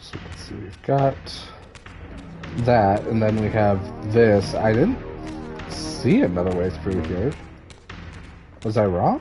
So let's see, we've got that, and then we have this. I didn't see another way through here. Was I wrong?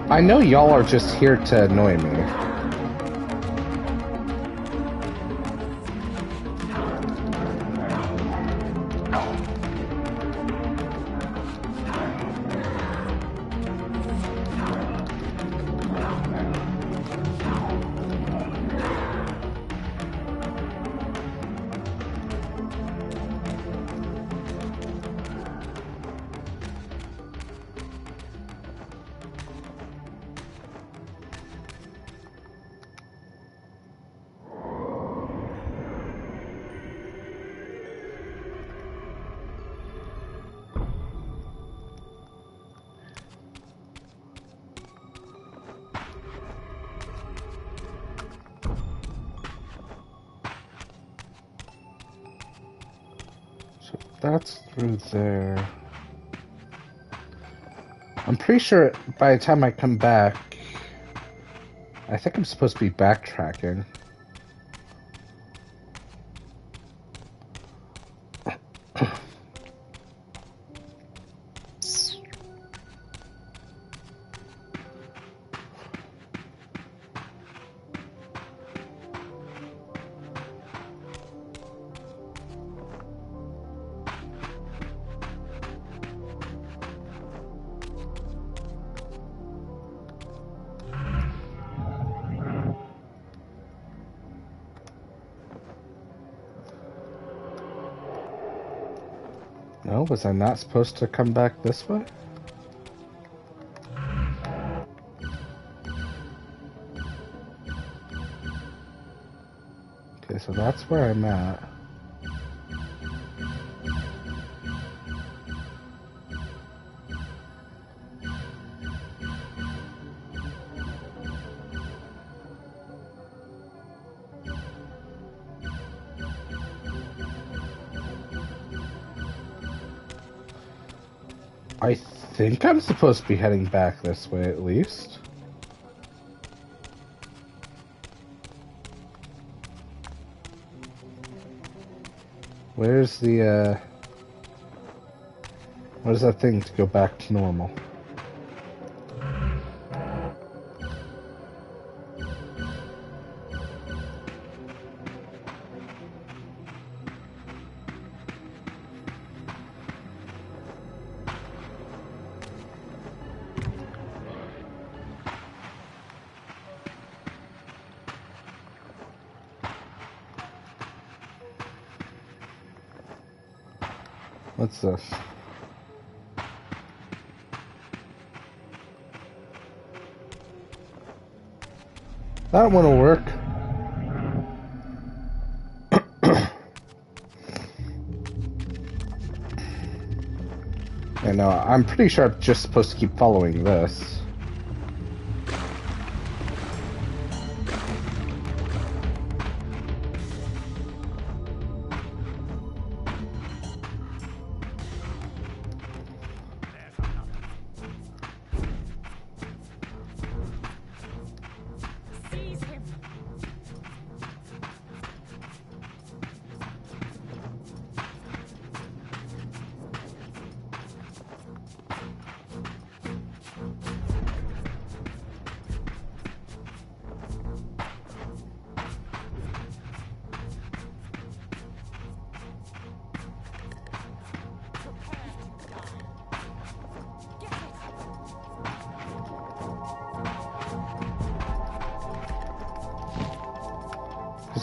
I know y'all are just here to annoy me. So that's through there. I'm pretty sure by the time I come back, I think I'm supposed to be backtracking. No, was I not supposed to come back this way? Okay, so that's where I'm at. I think I'm supposed to be heading back this way at least. Where's the, what is that thing to go back to normal? What's this? That one will work. I know, I'm pretty sure I'm just supposed to keep following this.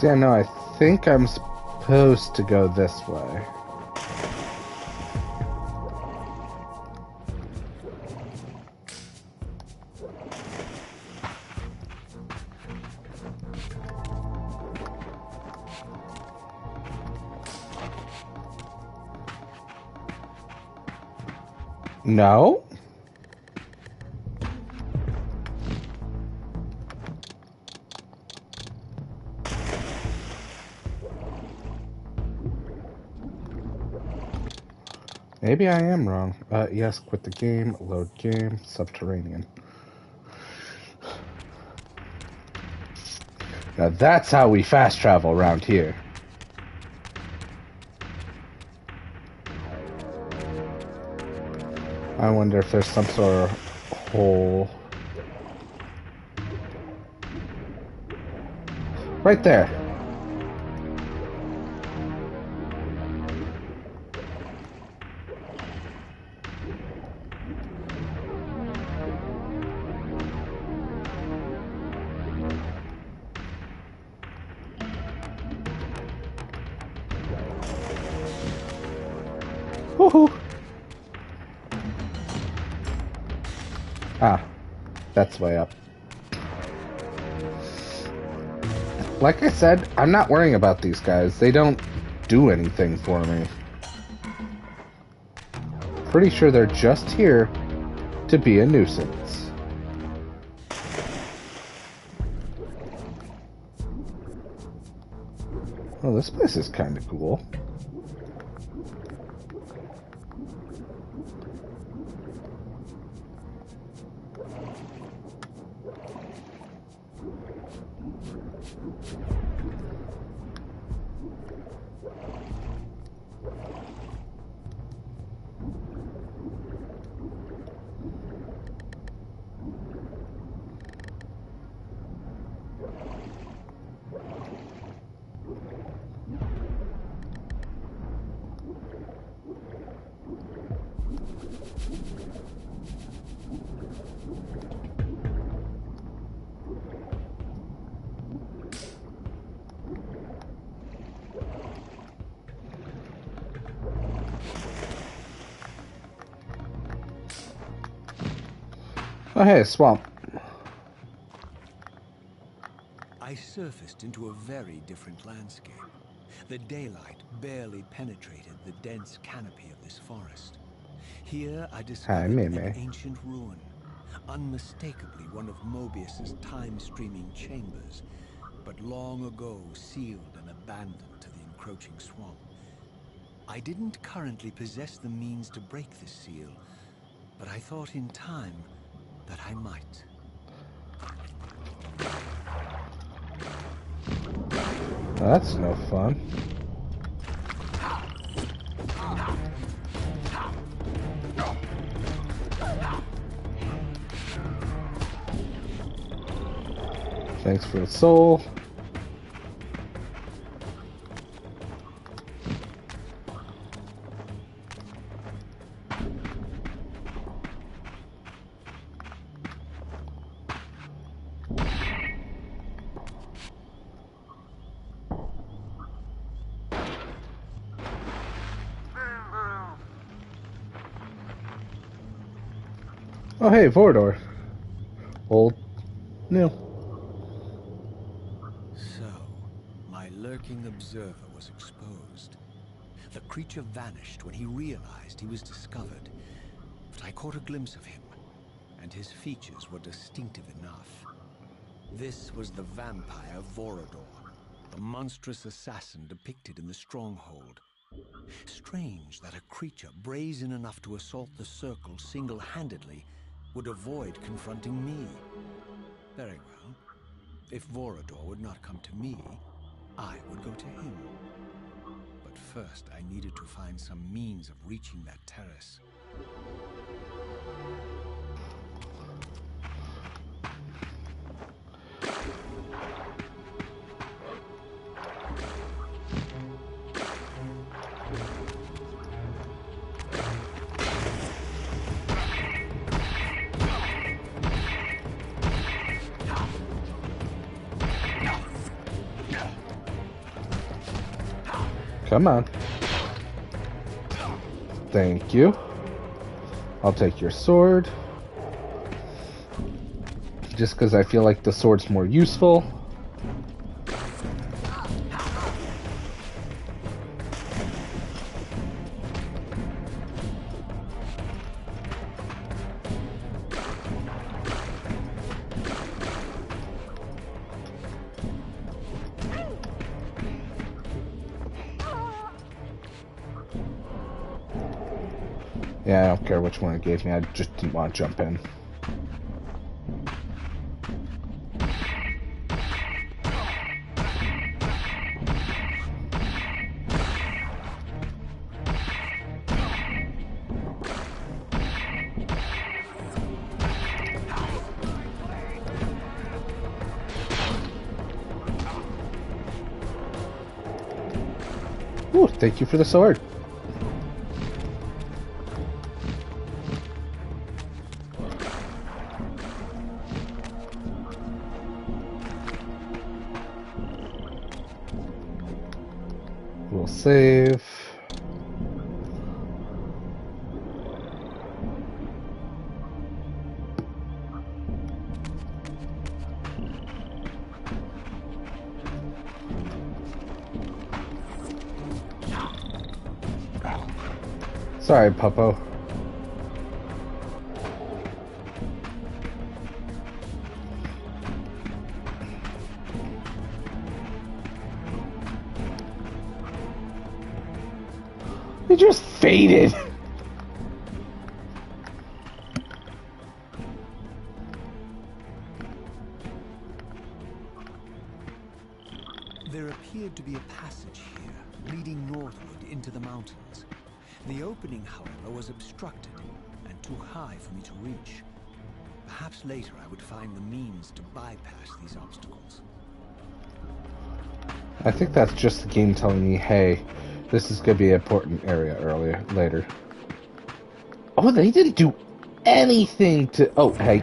Yeah, no, I think I'm supposed to go this way. No? Maybe I am wrong. Yes, quit the game, load game, subterranean. Now that's how we fast travel around here. I wonder if there's some sort of hole. Right there. Woohoo! Ah, that's way up. Like I said, I'm not worrying about these guys. They don't do anything for me. Pretty sure they're just here to be a nuisance. Oh, this place is kind of cool. Oh, hey, a swamp. I surfaced into a very different landscape. The daylight barely penetrated the dense canopy of this forest. Here I discovered an ancient ruin, unmistakably one of Mobius's time-streaming chambers, but long ago sealed and abandoned to the encroaching swamp. I didn't currently possess the means to break this seal, but I thought in time that I might. That's no fun. Thanks for the soul. Oh, hey, Vorador. Old, new. So, my lurking observer was exposed. The creature vanished when he realized he was discovered, but I caught a glimpse of him, and his features were distinctive enough. This was the vampire Vorador, the monstrous assassin depicted in the stronghold. Strange that a creature brazen enough to assault the circle single-handedly would avoid confronting me. Very well. If Vorador would not come to me, I would go to him. But first, I needed to find some means of reaching that terrace. Come on. Thank you. I'll take your sword. Just because I feel like the sword's more useful. Yeah, I don't care which one it gave me. I just didn't want to jump in. Ooh, thank you for the sword. We'll save. Sorry, Puppo. It just faded. There appeared to be a passage here, leading northward into the mountains. The opening, however, was obstructed and too high for me to reach. Perhaps later I would find the means to bypass these obstacles. I think that's just the game telling me, hey, this is going to be an important area later. Oh, they didn't do anything to... Oh, hey.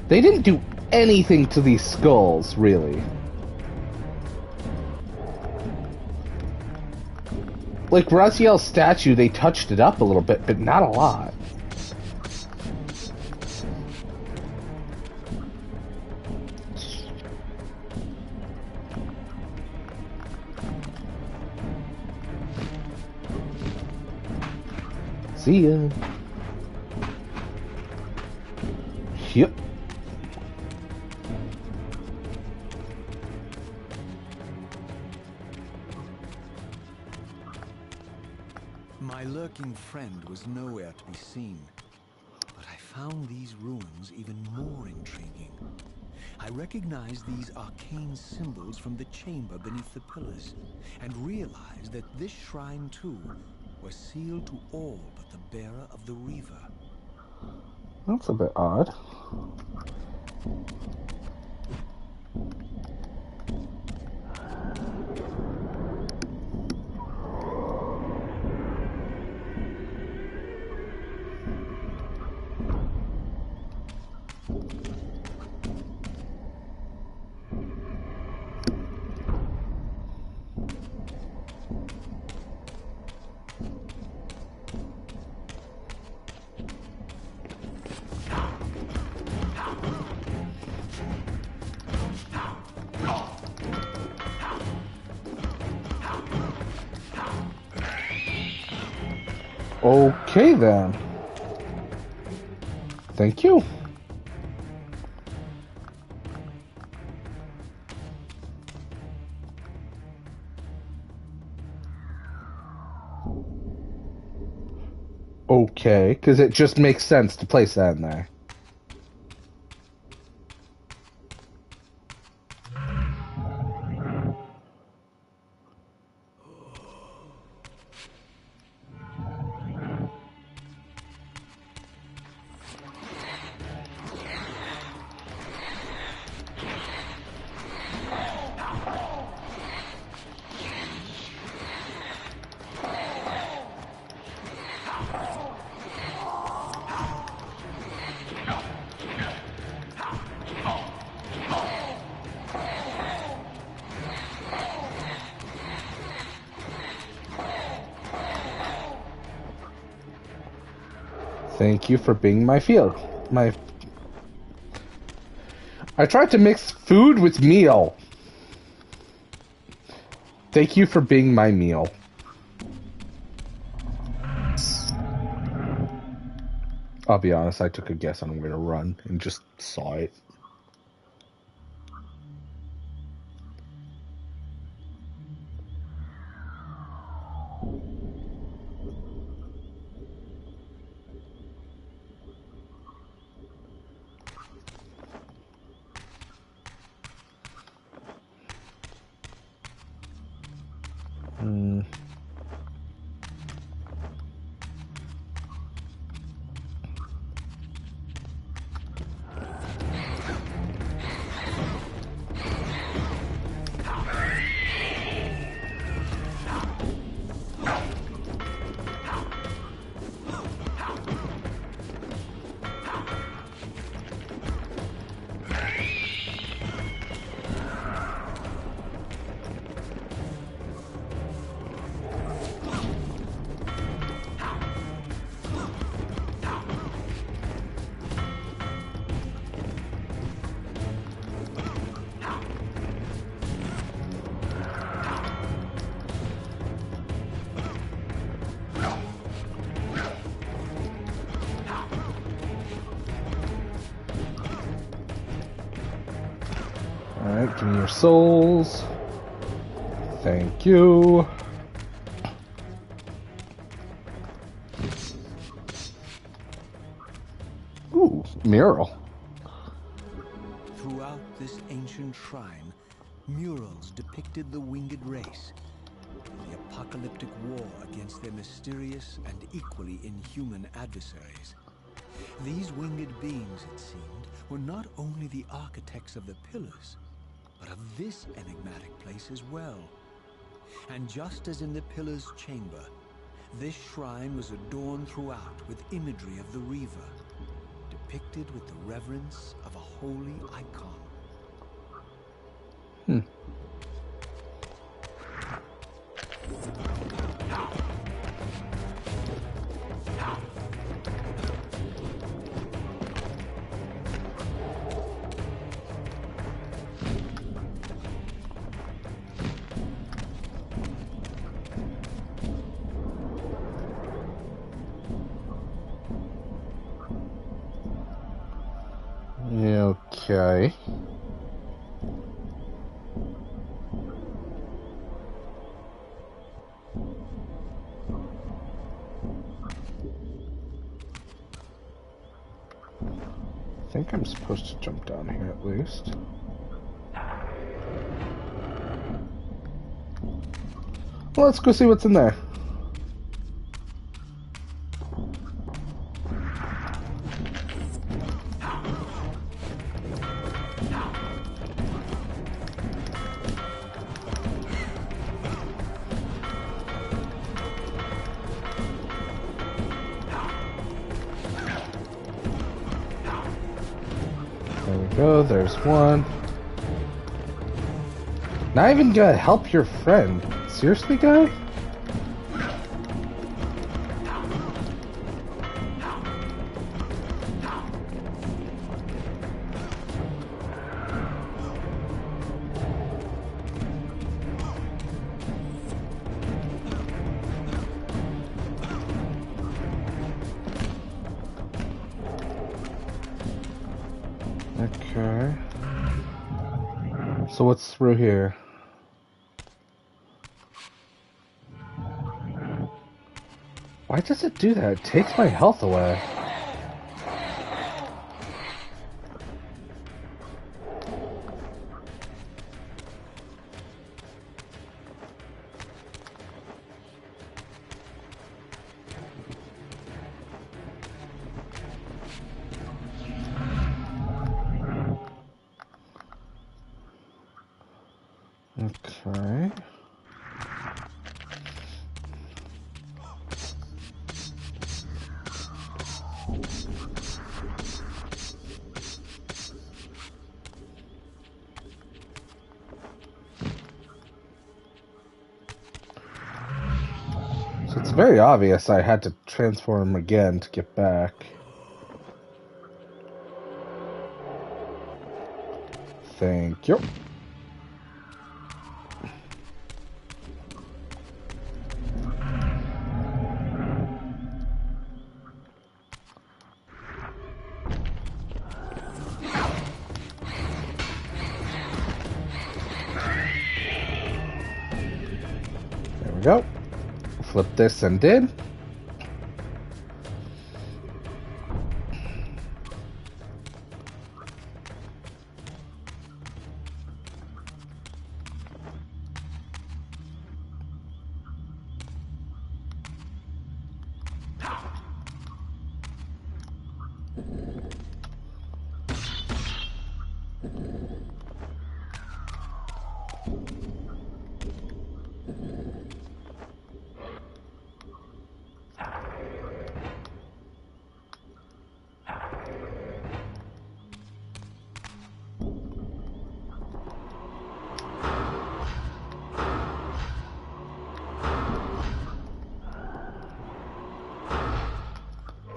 They didn't do anything to these skulls, really. Like, Raziel's statue, they touched it up a little bit, but not a lot. See ya. Yep. My lurking friend was nowhere to be seen, but I found these ruins even more intriguing. I recognized these arcane symbols from the chamber beneath the pillars, and realized that this shrine too was sealed to all but the bearer of the Reaver. That's a bit odd. Okay, then. Thank you. Okay, because it just makes sense to place that in there. Thank you for being my field. I tried to mix food with meal. Thank you for being my meal. I'll be honest, I took a guess on where to run and just saw it. Alright, give me your souls. Thank you. Ooh, mural. Throughout this ancient shrine, murals depicted the winged race, the apocalyptic war against their mysterious and equally inhuman adversaries. These winged beings, it seemed, were not only the architects of the pillars, but of this enigmatic place as well. And just as in the pillar's chamber, this shrine was adorned throughout with imagery of the Reaver, depicted with the reverence of a holy icon. Okay. I think I'm supposed to jump down here at least. Well, let's go see what's in there. There we go, there's one. Not even gonna help your friend. Seriously, guy? Okay. So what's through here? Why does it do that? It takes my health away. Okay. So it's It's very obvious I had to transform again to get back. Thank you. There we go. Flip this and did.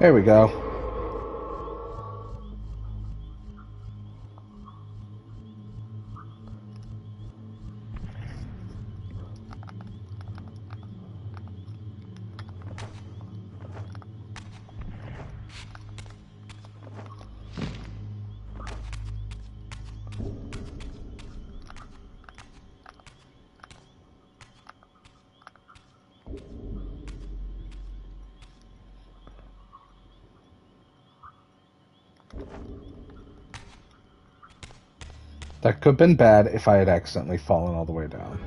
There we go. That could have been bad if I had accidentally fallen all the way down.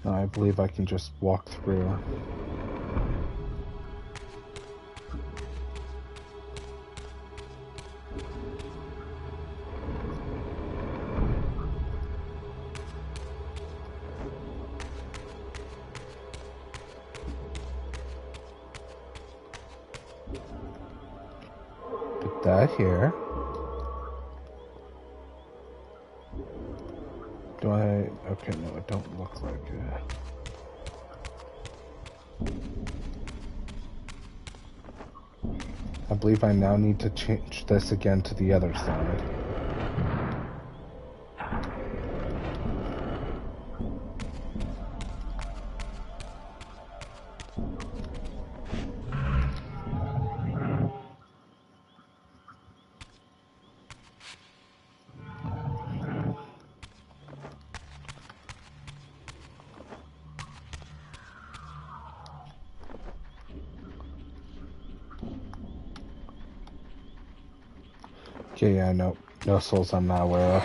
I believe I can just walk through. Put that here. Do I? Okay, no, it don't look like it. I believe I now need to change this again to the other side. Okay, yeah, no souls I'm not aware of.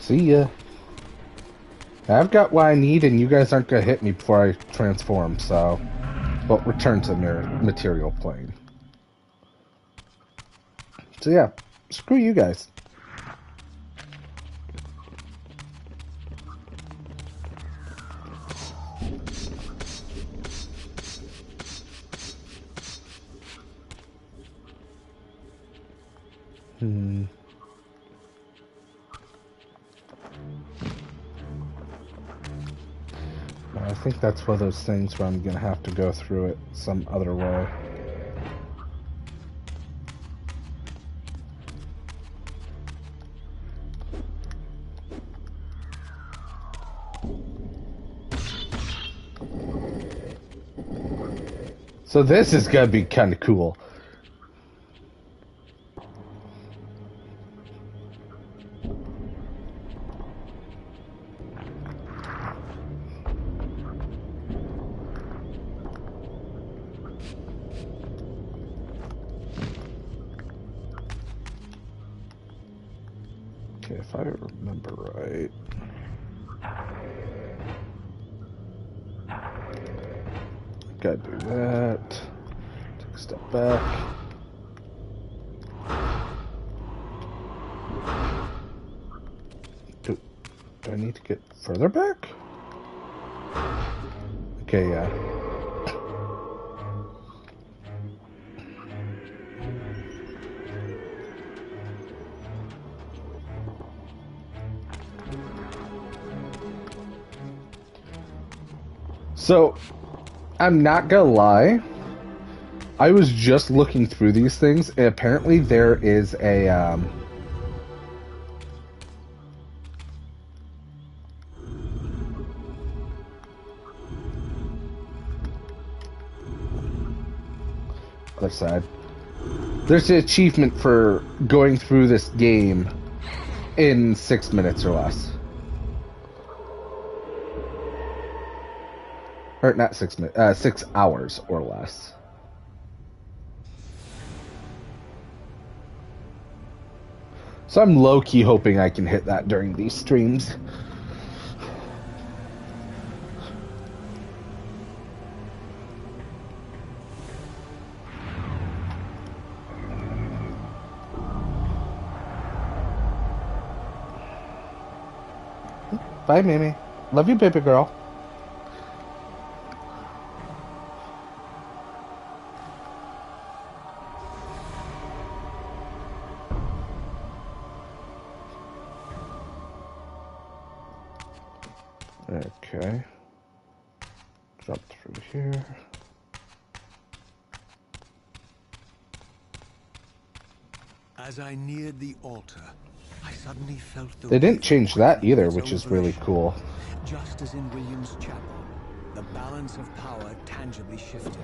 See ya. I've got what I need, and you guys aren't gonna hit me before I transform, so... Well, return to the material plane. So yeah, screw you guys. I think that's one of those things where I'm gonna have to go through it some other way. So this is gonna be kind of cool. Okay, if I remember remember right. Gotta do that. Take a step back. Do I need to get further back? Okay, yeah. So, I'm not gonna lie. I was just looking through these things, and apparently there is a, other side. There's an achievement for going through this game in 6 minutes or less. Or not 6 minutes, 6 hours or less. So I'm low-key hoping I can hit that during these streams. Bye, Mimi. Love you, baby girl. Okay. Jump through here. As I neared the altar, I suddenly felt the They didn't Reaver change that quicken either, its which own is really volition. cool. Just as in William's chapel, the balance of power tangibly shifted.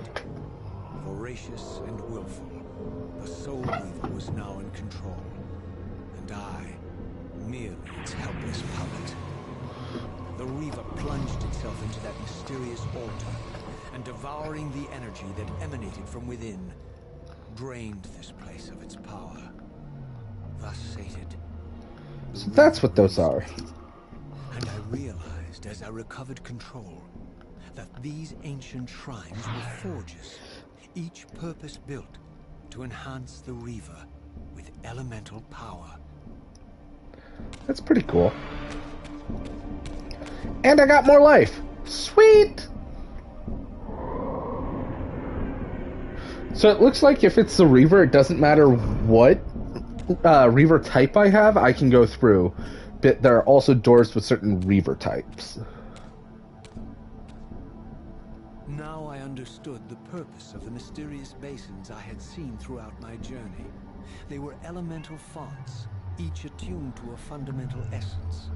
Voracious and willful, the Soul Reaver was now in control, and I, merely its helpless puppet. The Reaver plunged itself into that mysterious altar, and devouring the energy that emanated from within, drained this place of its power. Thus sated, So that's what those are. and I realized as I recovered control that these ancient shrines were forges, each purpose-built to enhance the Reaver with elemental power. That's pretty cool. And I got more life. Sweet! So it looks like if it's the Reaver, it doesn't matter what Reaver type I have, I can go through. But there are also doors with certain Reaver types. Now I understood the purpose of the mysterious basins I had seen throughout my journey. They were elemental fonts, each attuned to a fundamental essence.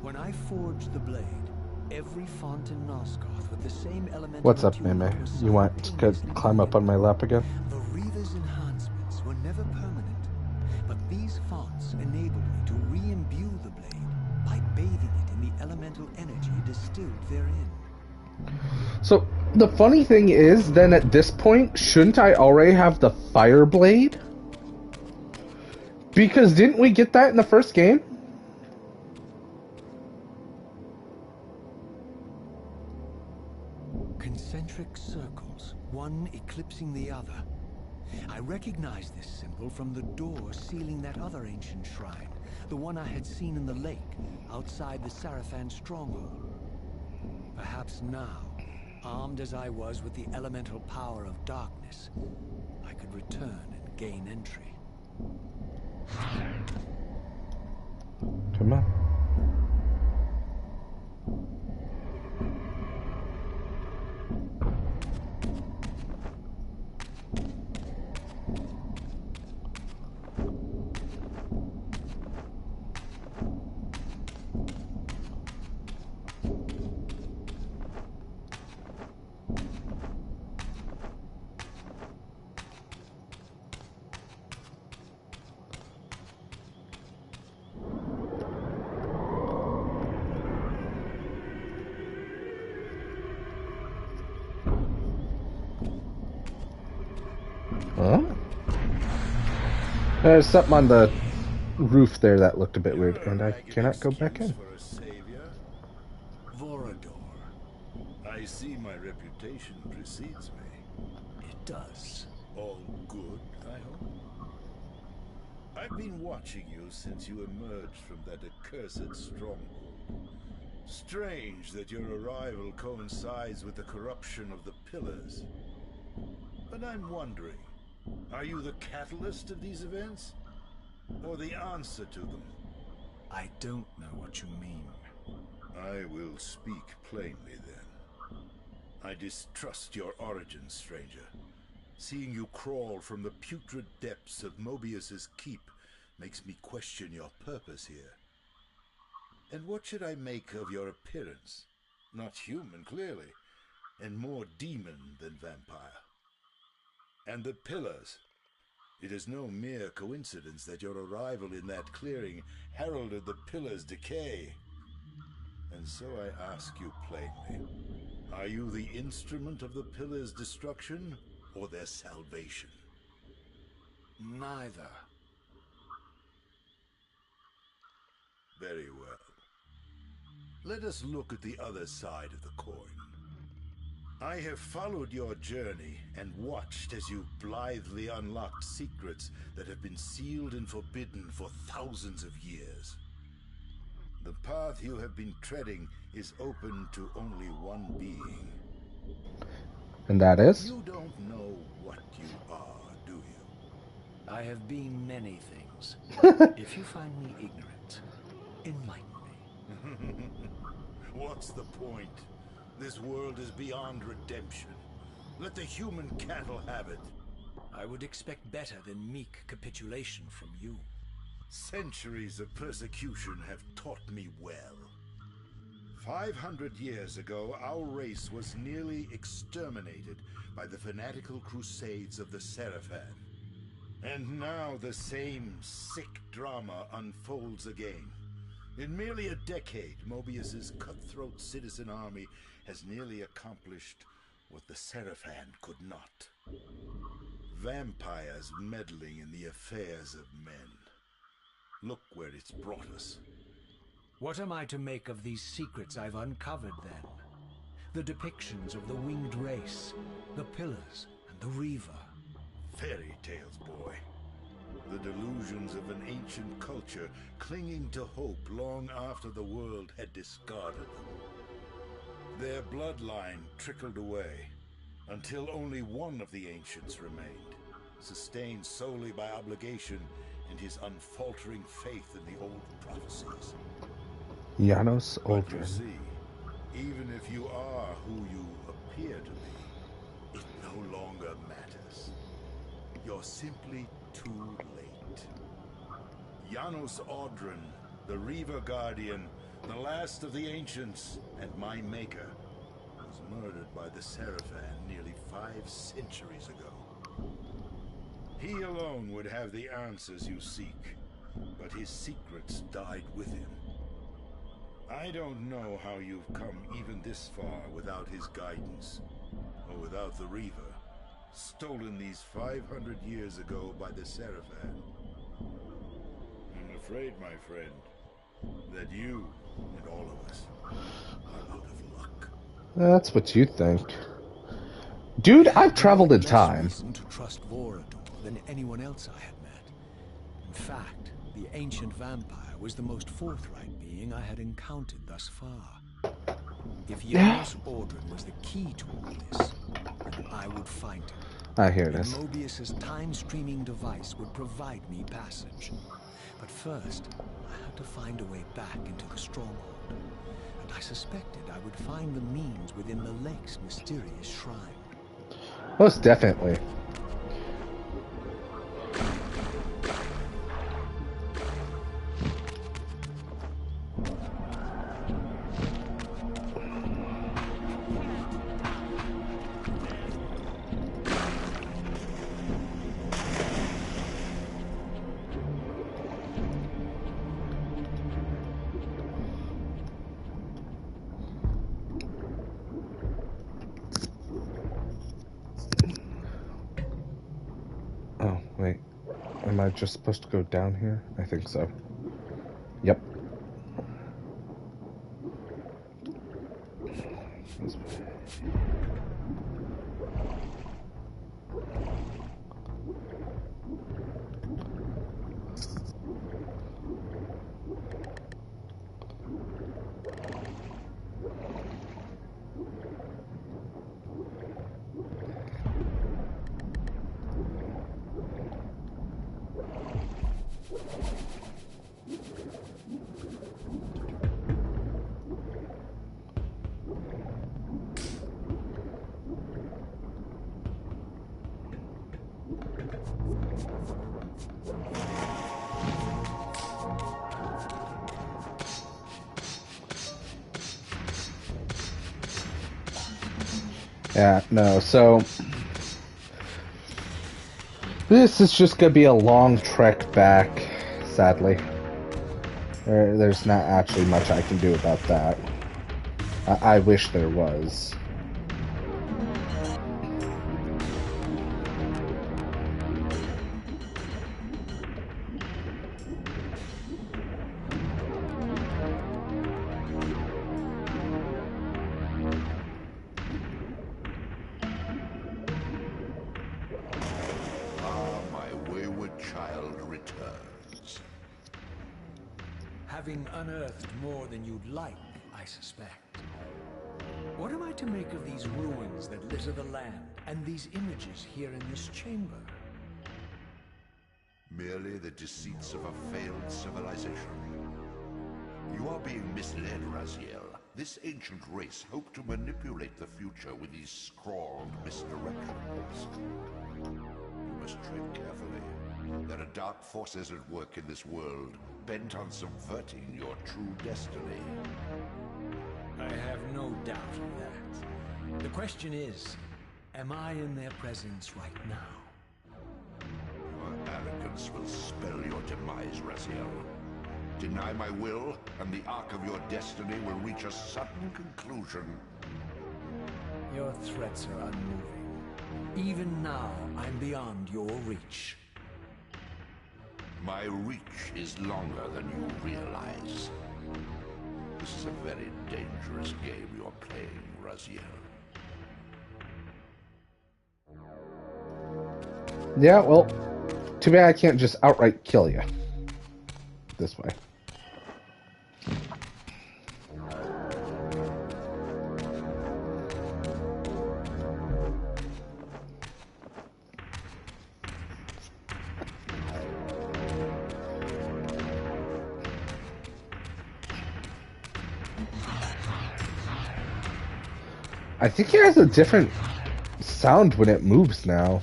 When I forged the blade, every font in Nosgoth with the same elemental What's up, attunement Meme? was You want to simultaneously climb up on my lap again? The Reaver's enhancements were never permanent, but these fonts enabled me to re-imbue the blade by bathing it in the elemental energy distilled therein. So the funny thing is, then at this point, shouldn't I already have the Fire Blade? Because didn't we get that in the first game? Concentric circles, one eclipsing the other. I recognized this symbol from the door sealing that other ancient shrine, the one I had seen in the lake outside the Sarafan stronghold. Perhaps now, armed as I was with the elemental power of darkness, I could return and gain entry. Come on. Huh? There's something on the roof there that looked a bit You're weird, a and I ragged cannot go back excuse in. for a savior. Vorador. I see my reputation precedes me. It does. All good, I hope? I've been watching you since you emerged from that accursed stronghold. Strange that your arrival coincides with the corruption of the Pillars. But I'm wondering, are you the catalyst of these events? Or the answer to them? I don't know what you mean. I will speak plainly then. I distrust your origins, stranger. Seeing you crawl from the putrid depths of Mobius's keep makes me question your purpose here. And what should I make of your appearance? Not human, clearly, and more demon than vampire. And the Pillars. It is no mere coincidence that your arrival in that clearing heralded the Pillars' decay. And so I ask you plainly, are you the instrument of the Pillars' destruction or their salvation? Neither. Very well. Let us look at the other side of the coin. I have followed your journey and watched as you blithely unlocked secrets that have been sealed and forbidden for thousands of years. The path you have been treading is open to only one being. And that is? You don't know what you are, do you? I have been many things. If you find me ignorant, enlighten me. What's the point? This world is beyond redemption. Let the human cattle have it. I would expect better than meek capitulation from you. Centuries of persecution have taught me well. 500 years ago, our race was nearly exterminated by the fanatical crusades of the Seraphan. And now the same sick drama unfolds again. In merely a decade, Mobius's cutthroat citizen army has nearly accomplished what the Seraphan could not. Vampires meddling in the affairs of men. Look where it's brought us. What am I to make of these secrets I've uncovered, then? The depictions of the winged race, the Pillars, and the Reaver. Fairy tales, boy. The delusions of an ancient culture clinging to hope long after the world had discarded them. Their bloodline trickled away, until only one of the ancients remained, sustained solely by obligation and his unfaltering faith in the old prophecies. Janos But you Aldrin. see, even if you are who you appear to be, it no longer matters. You're simply too late. Janos Aldrin, the Reaver Guardian, the last of the ancients, and my maker, was murdered by the Seraphan nearly 5 centuries ago. He alone would have the answers you seek, but his secrets died with him. I don't know how you've come even this far without his guidance, or without the Reaver, stolen these 500 years ago by the Seraphan. I'm afraid, my friend, that you and all of us are out of luck. That's what you think. Dude, I've traveled in Less time. reason to trust Vorador than anyone else I had met. In fact, the ancient vampire was the most forthright being I had encountered thus far. If Janos Aldrin was the key to all this, then I would find him. I hear And this. Mobius's time-streaming device would provide me passage. But first, I had to find a way back into the stronghold. And I suspected I would find the means within the lake's mysterious shrine. Most definitely. I just supposed to go down here? I think so. Yep. Yeah, no, so this is just gonna be a long trek back, sadly. There's not actually much I can do about that. I wish there was. Having unearthed more than you'd like, I suspect. What am I to make of these ruins that litter the land, and these images here in this chamber? Merely the deceits of a failed civilization. You are being misled, Raziel. This ancient race hoped to manipulate the future with these scrawled misdirections. You must tread carefully. There are dark forces at work in this world, bent on subverting your true destiny. I have no doubt of that. The question is, am I in their presence right now? Your arrogance will spell your demise, Raziel. Deny my will, and the arc of your destiny will reach a sudden conclusion. Your threats are unmoving. Even now, I'm beyond your reach. My reach is longer than you realize. This is a very dangerous game you're playing, Raziel. Yeah, well, too bad I can't just outright kill you. This way. I think it has a different sound when it moves now.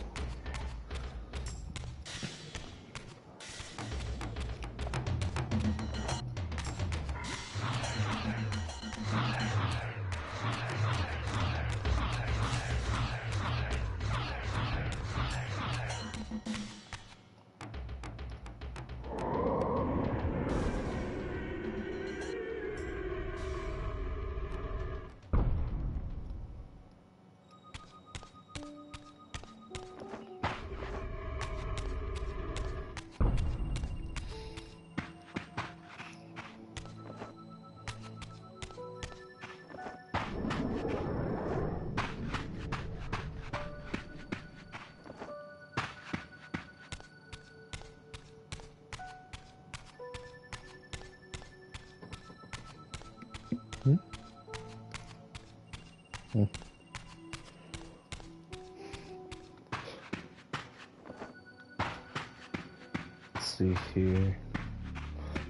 Let's see here.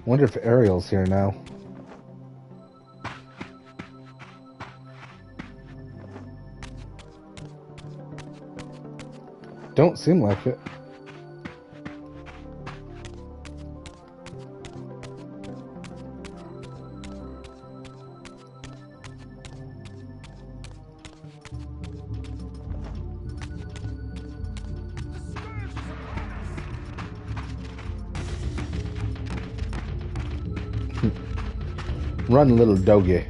Wonder if Ariel's here now. Don't seem like it. Run, little doggy.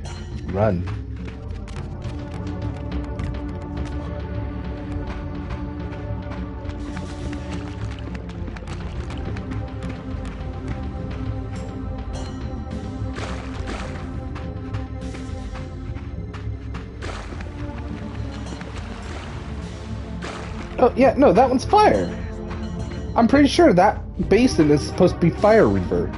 Run. Oh, yeah, no, that one's fire. I'm pretty sure that basin is supposed to be Fire Reaver.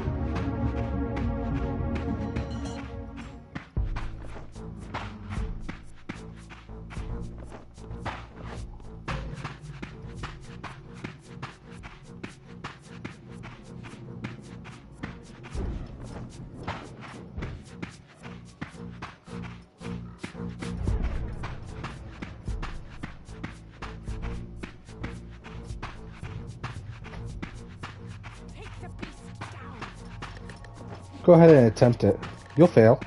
Go ahead and attempt it. You'll fail.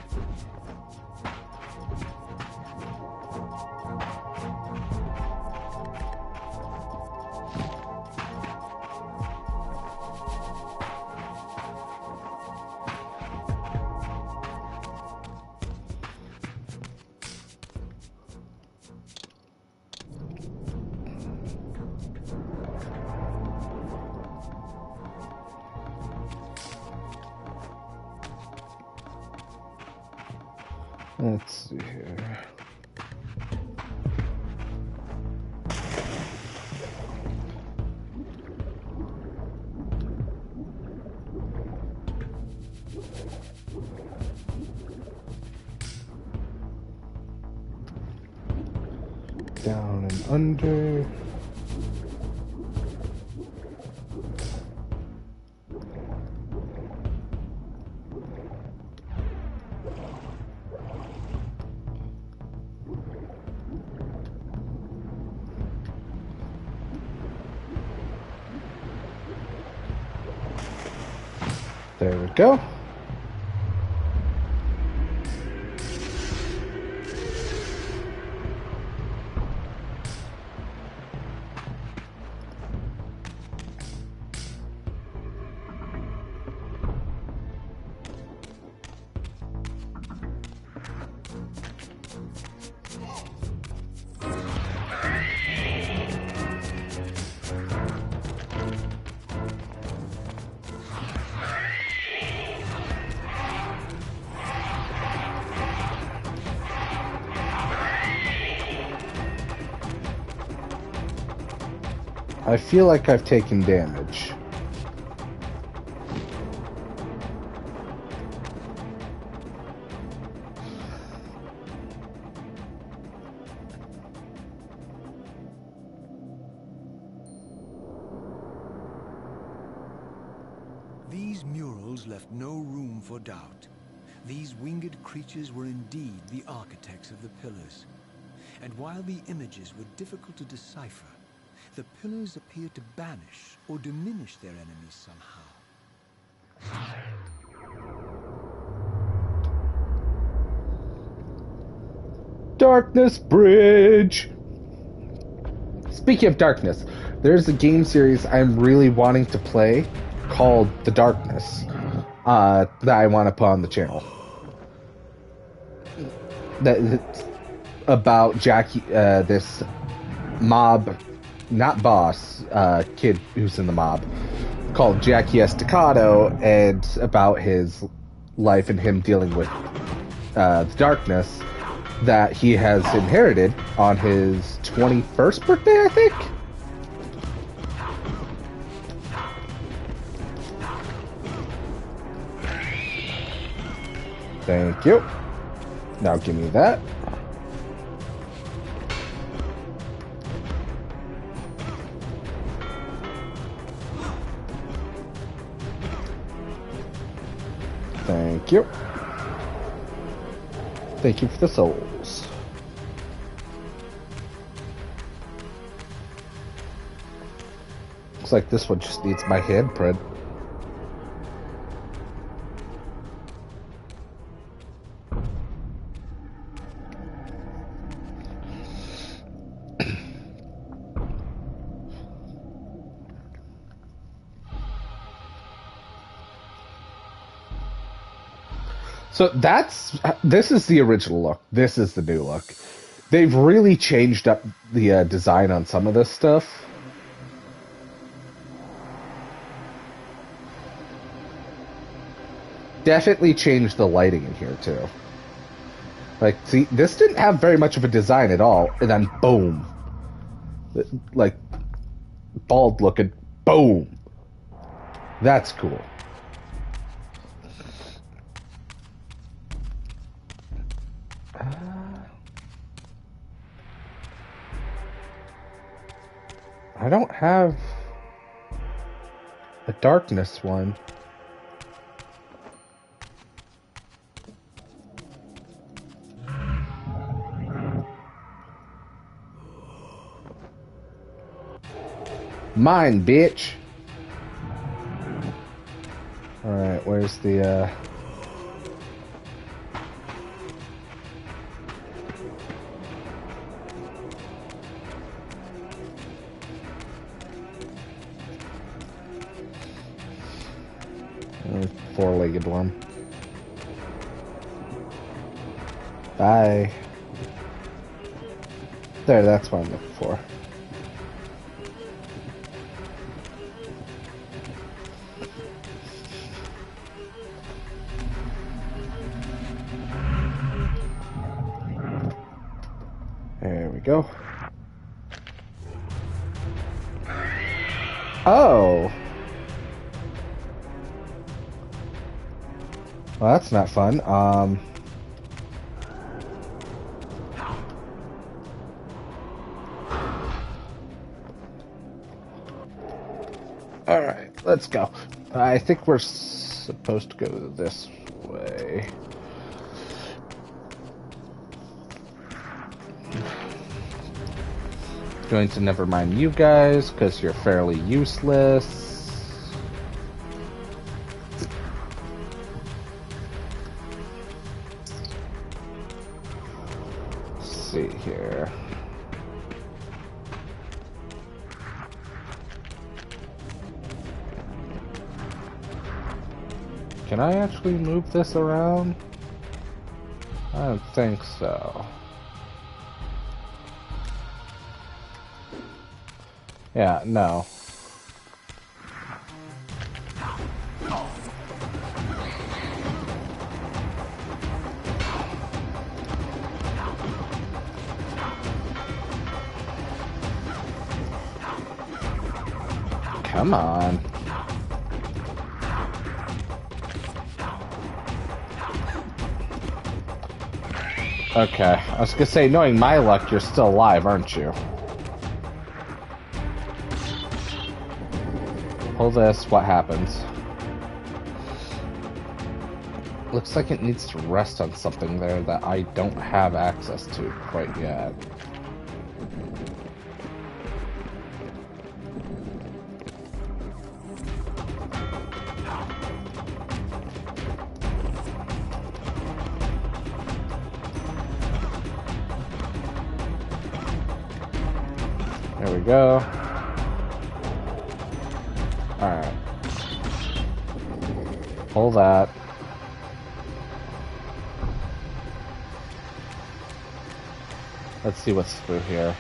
Let's see here. Down and under. There we go. I feel like I've taken damage. These murals left no room for doubt. These winged creatures were indeed the architects of the pillars. And while the images were difficult to decipher, the pillars appeared to banish or diminish their enemies somehow. Darkness Bridge! Speaking of darkness, there's a game series I'm really wanting to play called The Darkness that I want to put on the channel. It's about Jackie, this mob, not boss, kid who's in the mob, called Jackie Estacado, and about his life and him dealing with the darkness that he has inherited on his 21st birthday, I think? Thank you. Now give me that. Thank you. Thank you for the souls. Looks like this one just needs my handprint. So this is the original look. This is the new look. They've really changed up the design on some of this stuff. Definitely changed the lighting in here too. Like, see, this didn't have very much of a design at all, and then boom. Like, bald looking. Boom. That's cool. I don't have a darkness one. Mine, bitch. Alright, where's the, four-legged one. Bye. There, that's what I'm looking for. There we go. Oh! Well, that's not fun. Alright, let's go. I think we're supposed to go this way. Going to never mind you guys, because you're fairly useless. Let's see here. Can I actually move this around? I don't think so. Yeah, no. Come on. Okay, I was gonna say, knowing my luck, you're still alive, aren't you? Pull this, what happens? Looks like it needs to rest on something there that I don't have access to quite yet. There we go. Alright. Pull that. Let's see what's through here.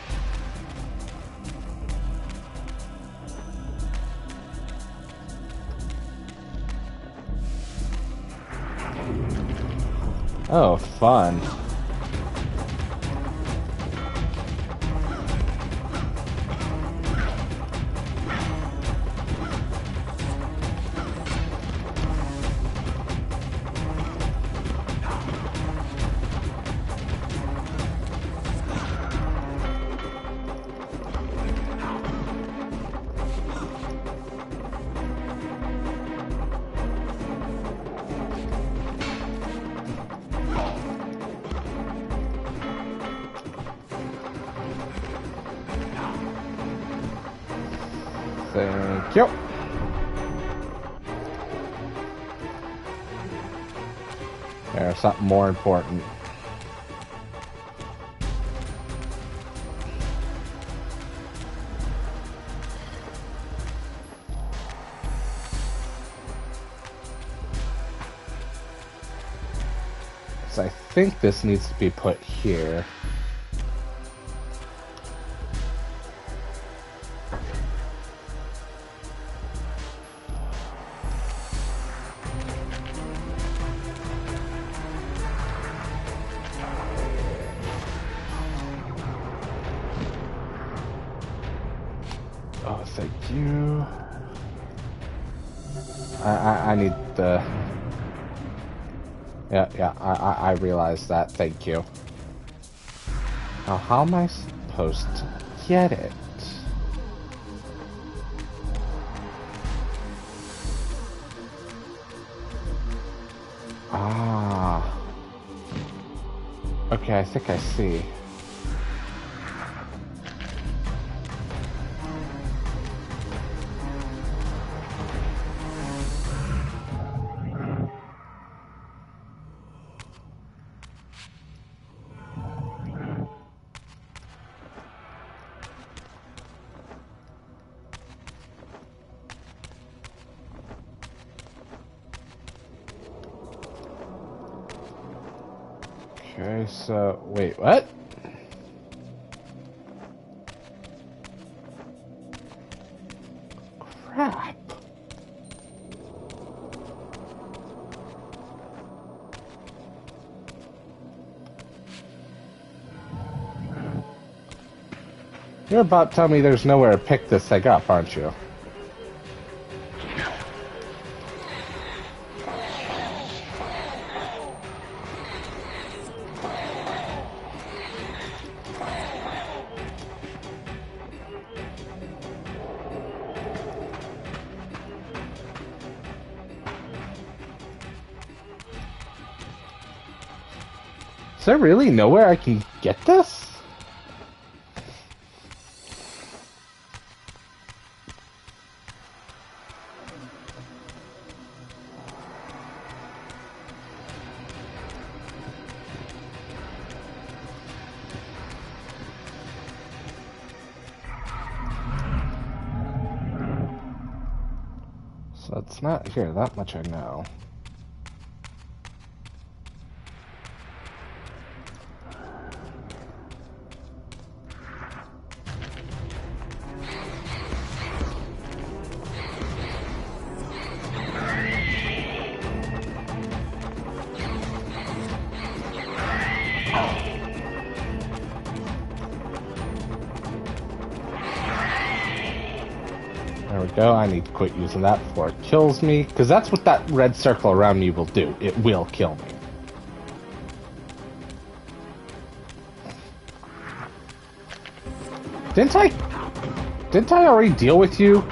Oh, fun. Thank you. There's something more important. So I think this needs to be put here. thank you. I need the... Yeah, I realize that. Thank you. Now, how am I supposed to get it? Ah. Okay, I think I see. Okay, so... Wait, what? Crap. You're about to tell me there's nowhere to pick this thing up, aren't you? Is there really nowhere I can get this? So it's not here, that much I know. There we go, I need to quit using that before it kills me, because that's what that red circle around me will do. It will kill me. Didn't I already deal with you?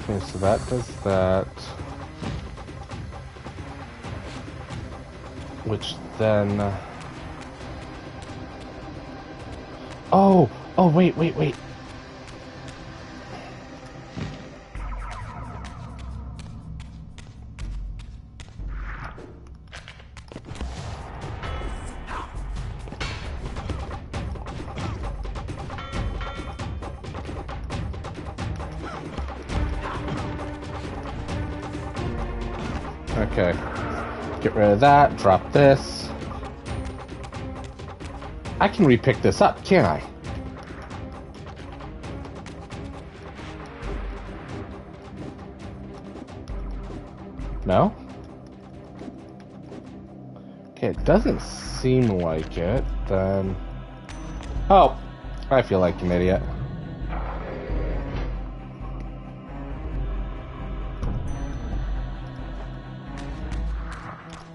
Okay, so that does that. Which then... Oh, wait. Okay. Get rid of that, drop this. I can repick this up, can't I? No? Okay, it doesn't seem like it, then... Oh, I feel like an idiot.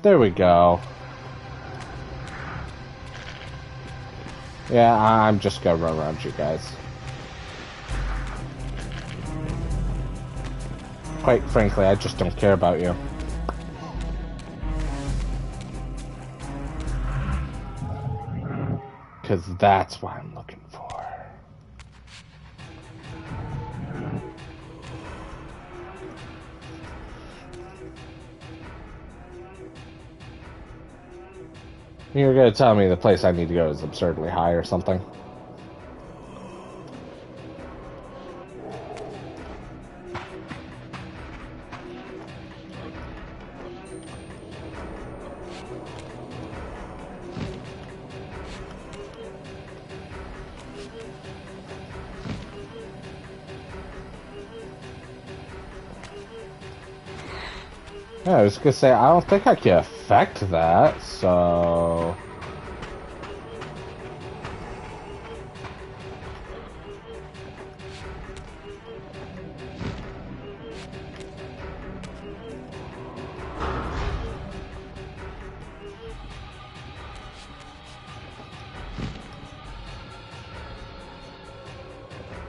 There we go. Yeah, I'm just gonna run around you guys. Quite frankly, I just don't care about you. Because that's what I'm looking for. You're gonna tell me the place I need to go is absurdly high or something? Yeah, I was gonna say, I don't think I can affect that, so...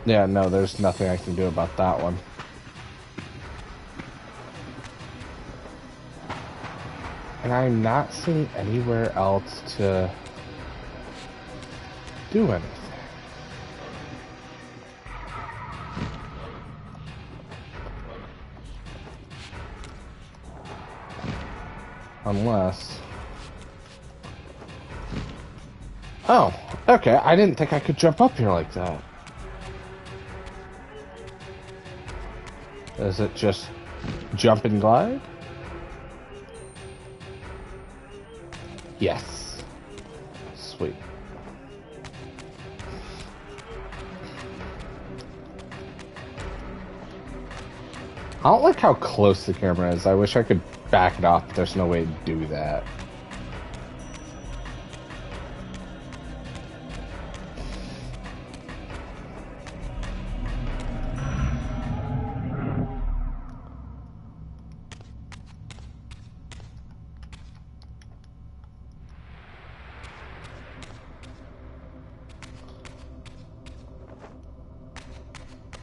Yeah, no, there's nothing I can do about that one. And I'm not seeing anywhere else to do anything. Unless... Oh, okay, I didn't think I could jump up here like that. Is it just jump and glide? Yes. Sweet. I don't like how close the camera is. I wish I could back it off, but there's no way to do that.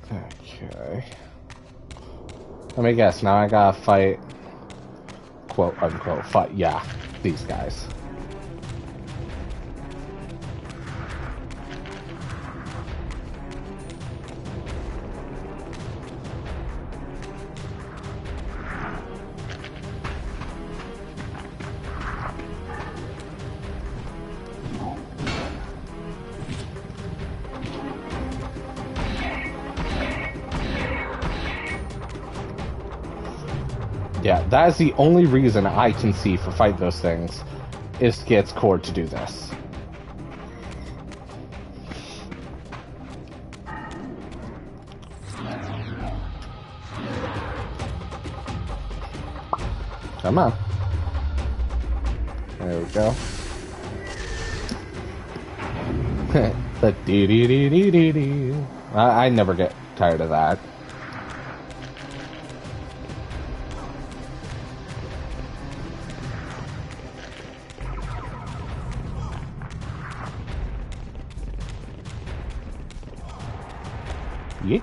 Okay. Let me guess, now I gotta fight, quote unquote, fight, yeah, these guys. Yeah, that is the only reason I can see for fight those things, is to get its core to do this. Come on. There we go. The dee dee dee dee dee dee. I never get tired of that. Yeet.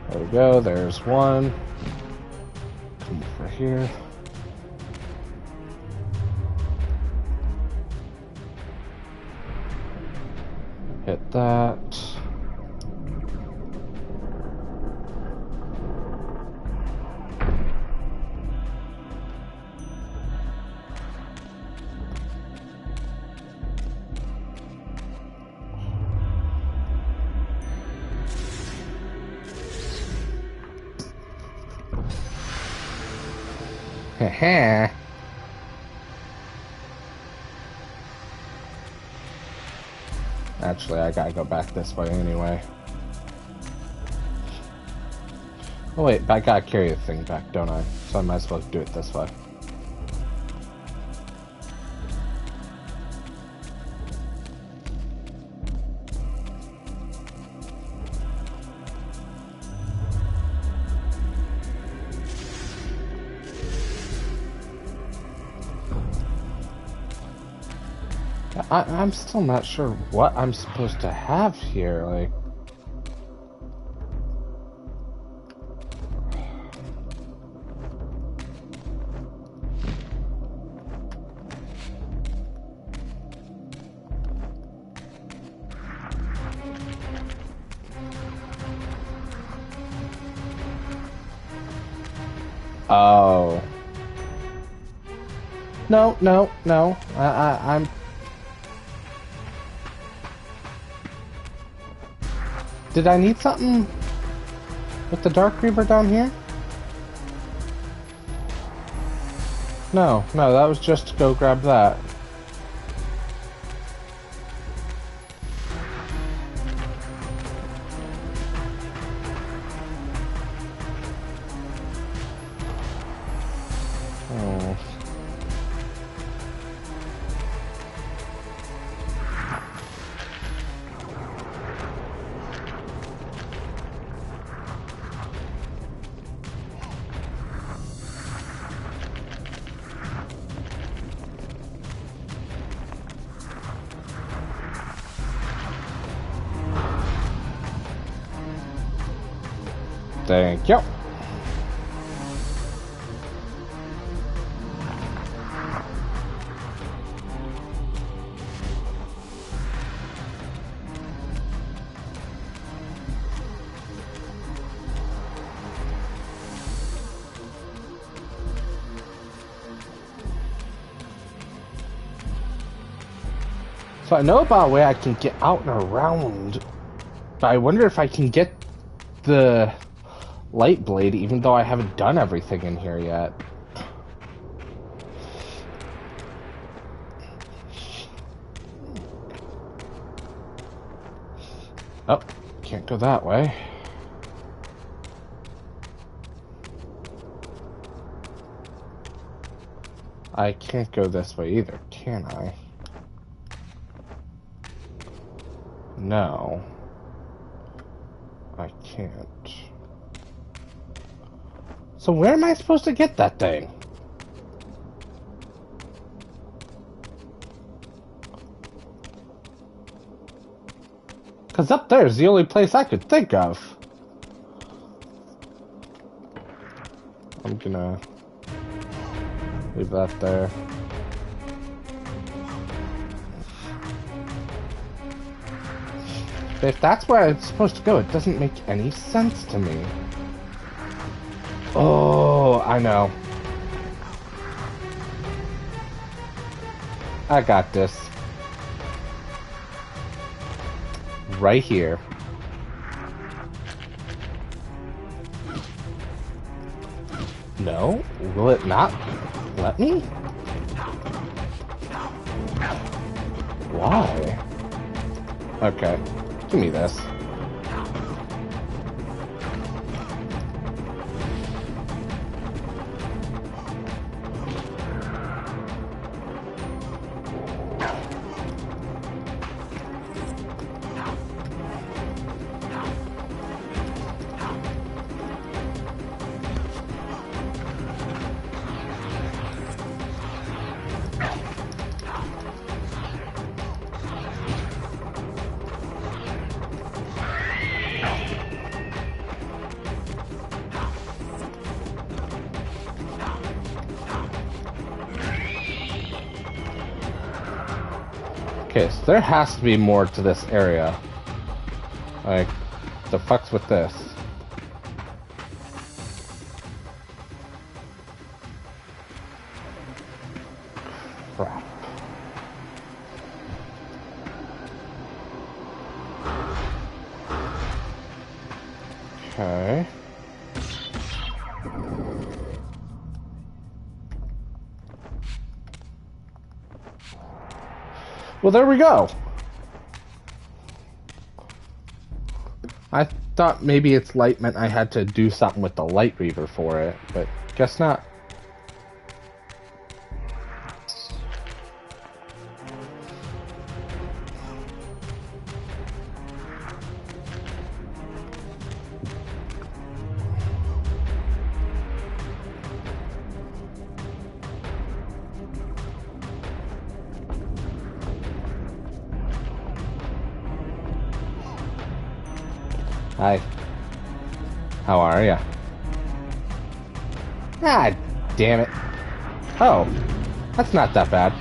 There we go, there's one. Come over here. Hit that. Heh. Actually, I gotta go back this way anyway. Oh wait, I gotta carry the thing back, don't I? So I might as well do it this way. I'm still not sure what I'm supposed to have here, like... Oh. No, no, no. I'm... Did I need something with the Dark Reaver down here? No, no, that was just to go grab that. Thank you. So I know about a way I can get out and around, but I wonder if I can get the light blade even though I haven't done everything in here yet. Oh, can't go that way. I can't go this way either, can I? No. I can't. So where am I supposed to get that thing? Because up there is the only place I could think of. I'm gonna leave that there. If that's where I'm supposed to go, it doesn't make any sense to me. Oh, I know. I got this. Right here. No? Will it not let me? Why? Okay. Give me this. Okay, so there has to be more to this area. Like, the fuck's with this? Crap. Okay. Well, there we go. I thought maybe its light meant I had to do something with the light Reaver for it, but guess not. Hi. How are ya? Ah, damn it. Oh, that's not that bad.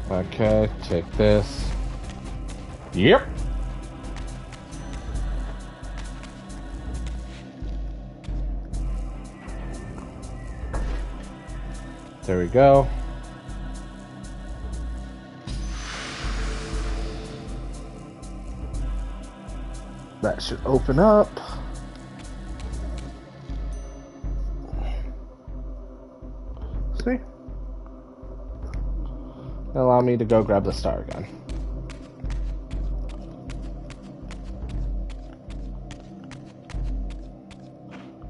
Okay, take this. Yep. There we go. That should open up. See? Allow me to go grab the star gun.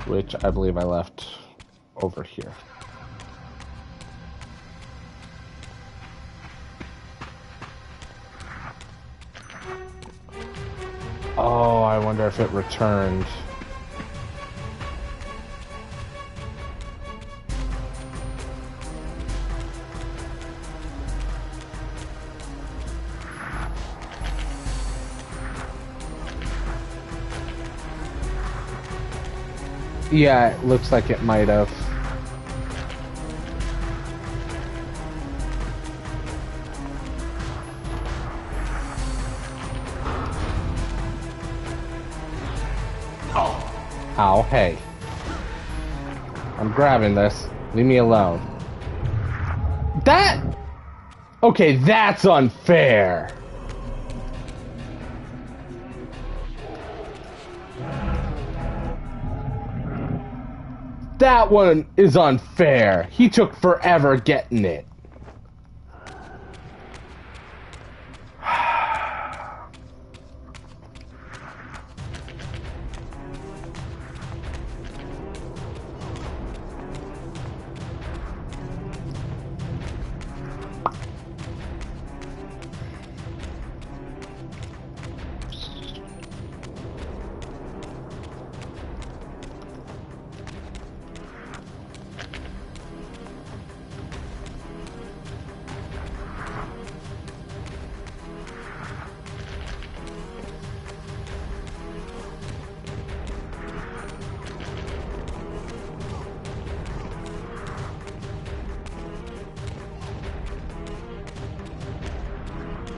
Which I believe I left over here. Oh, I wonder if it returned. Yeah, it looks like it might have. Ow, hey. I'm grabbing this. Leave me alone. That... Okay, that's unfair. That one is unfair. He took forever getting it.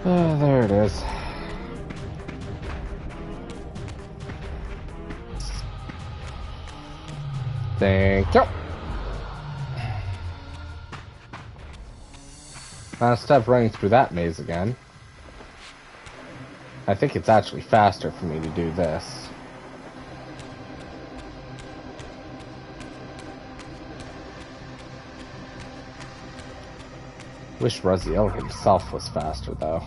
There it is. Thank you. Now instead of running through that maze again, I think it's actually faster for me to do this. Wish Raziel himself was faster, though.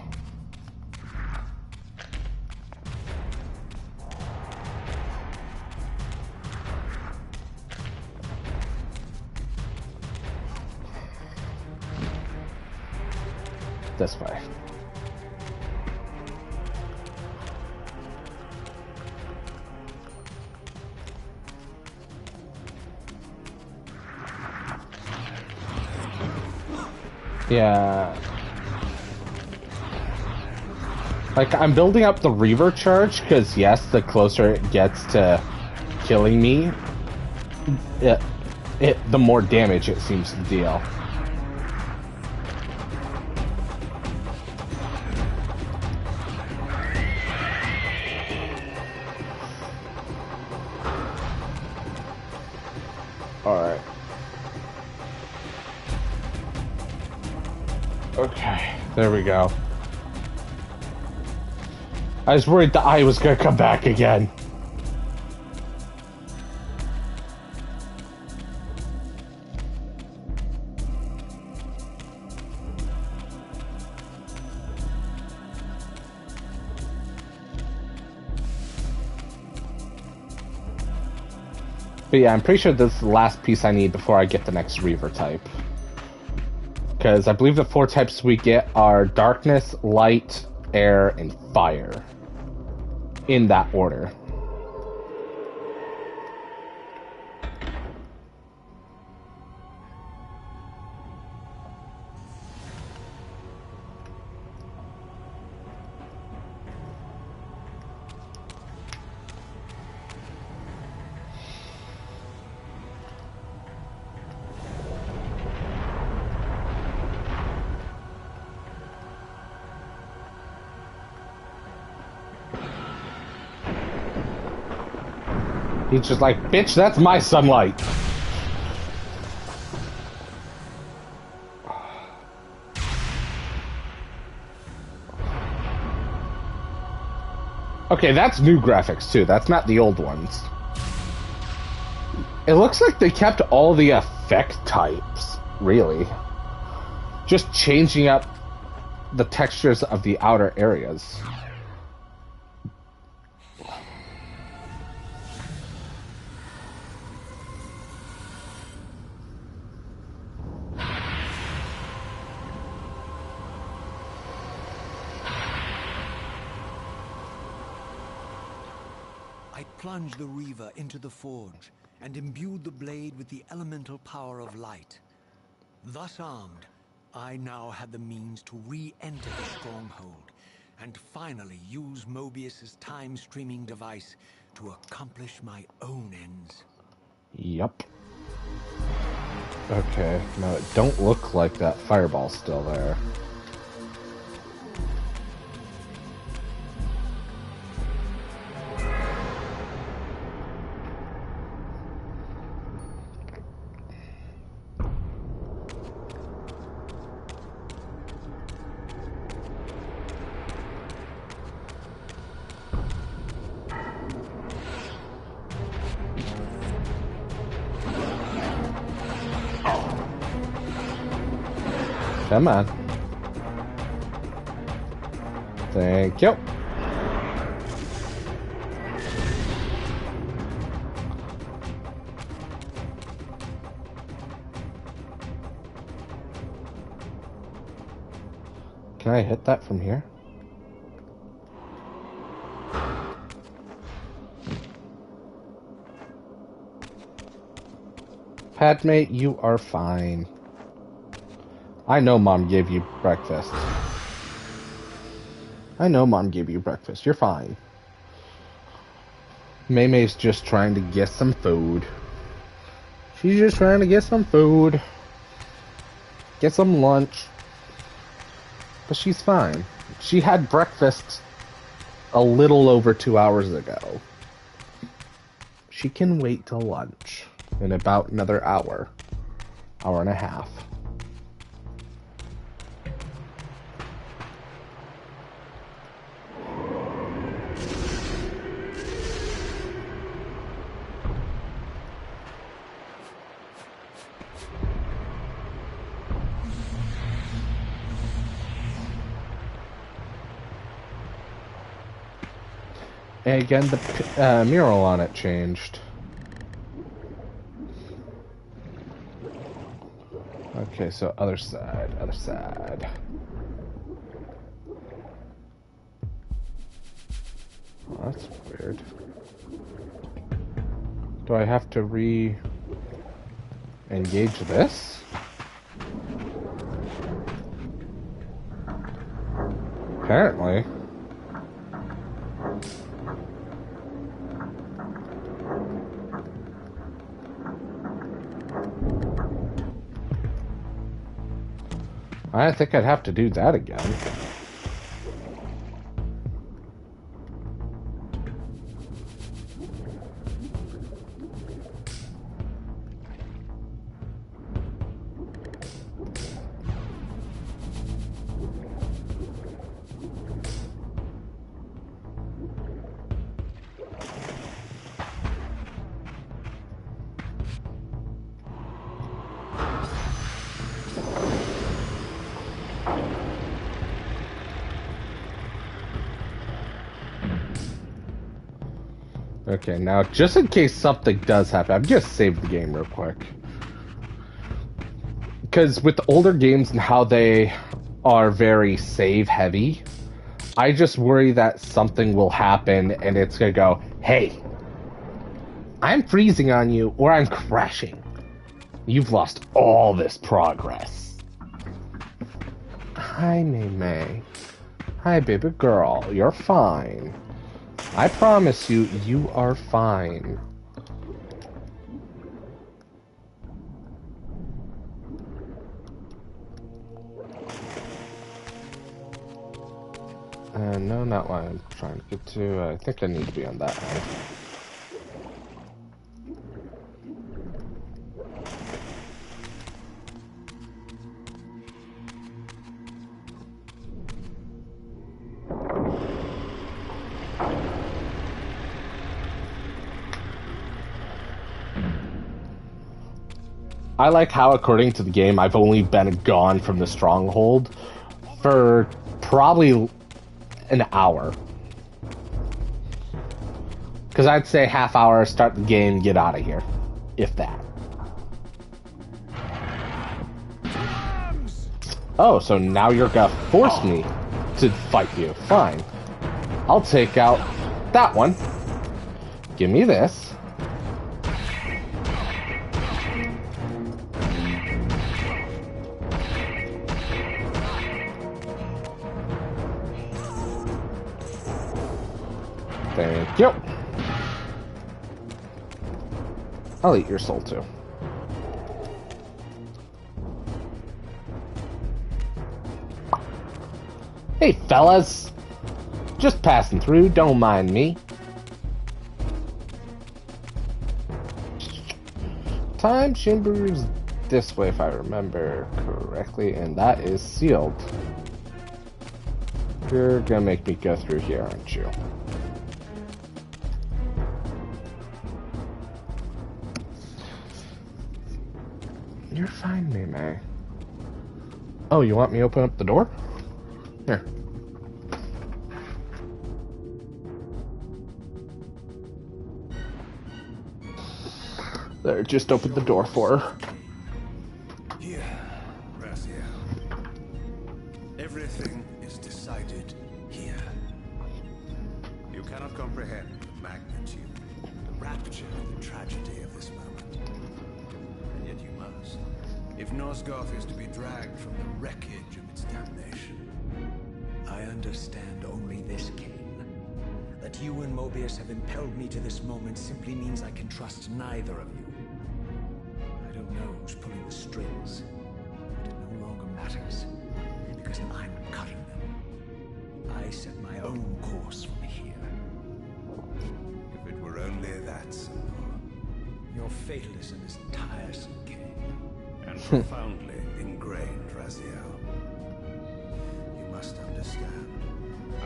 This way. Yeah. Like, I'm building up the Reaver charge, because yes, the closer it gets to killing me, the more damage it seems to deal. Alright. Okay, there we go. I was worried the eye was gonna come back again. But yeah, I'm pretty sure this is the last piece I need before I get the next Reaver type. Because I believe the 4 types we get are darkness, light, air, and fire. In that order. He's just like, bitch, that's my sunlight. Okay, that's new graphics too. That's not the old ones. It looks like they kept all the effect types, really. Just changing up the textures of the outer areas. I plunged the Reaver into the forge and imbued the blade with the elemental power of light. Thus armed, I now had the means to re-enter the stronghold and finally use Mobius's time-streaming device to accomplish my own ends. Yup. Okay, no, it don't look like that fireball's still there. Come on. Thank you. Can I hit that from here? Padme, you are fine. I know Mom gave you breakfast. I know Mom gave you breakfast. You're fine. Maymay's just trying to get some food. She's just trying to get some food. Get some lunch. But she's fine. She had breakfast a little over 2 hours ago. She can wait till lunch in about another hour. Hour and a half. And again, the mural on it changed. Okay, so other side, other side. Oh, that's weird. Do I have to re-engage this? Apparently. I think I'd have to do that again. Okay, now just in case something does happen, I'm just save the game real quick. Because with the older games and how they are very save heavy, I just worry that something will happen and it's gonna go, hey, I'm freezing on you or I'm crashing. You've lost all this progress. Hi, May. Hi, baby girl. You're fine. I promise you, you are fine. No, not what I'm trying to get to. I think I need to be on that one. I like how, according to the game, I've only been gone from the stronghold for probably an hour. Because I'd say half hour, start the game, get out of here. If that. Oh, so now you're gonna force me to fight you. Fine. I'll take out that one. Give me this. Thank you. I'll eat your soul too. Hey fellas! Just passing through, don't mind me. Time chamber's this way if I remember correctly, and that is sealed. You're gonna make me go through here, aren't you? You're fine, May. Oh, you want me to open up the door? Here. There, just opened the door for her. Here, Raziel. Everything is decided here. You cannot comprehend the magnitude, the rapture, the tragedy of this moment. And yet you must. If Nosgoth is to be dragged from the wreckage of its damnation. I understand only this, Kane. That you and Mobius have impelled me to this moment simply means I can trust neither of you. I don't know who's pulling the strings, but it no longer matters, because I'm cutting them. I set my own course from here. If it were only that simple. Your fatalism is tiresome, Kane. And profoundly ingrained, Raziel. You must understand,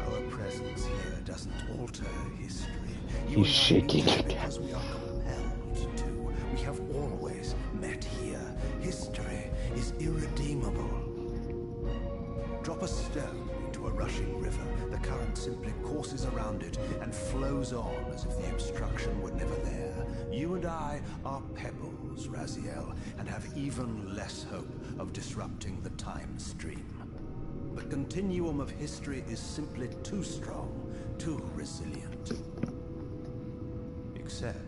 our presence here doesn't alter history. He's shaking again. Because we are compelled to. We have always met here. History is irredeemable. Drop a stone into a rushing river. The current simply courses around it and flows on as if the obstruction were never there. You and I are pebbles, Raziel, and have even less hope of disrupting the time stream. The continuum of history is simply too strong, too resilient. Except,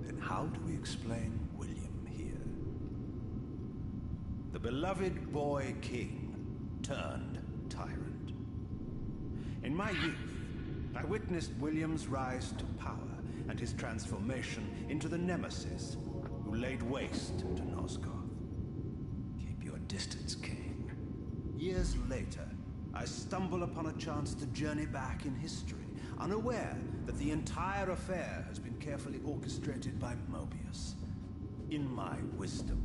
then how do we explain William here? The beloved boy king turned tyrant. In my youth, I witnessed William's rise to power and his transformation into the nemesis who laid waste to Nosgoth. Keep your distance, Kane. Years later, I stumble upon a chance to journey back in history, unaware that the entire affair has been carefully orchestrated by Mobius. In my wisdom,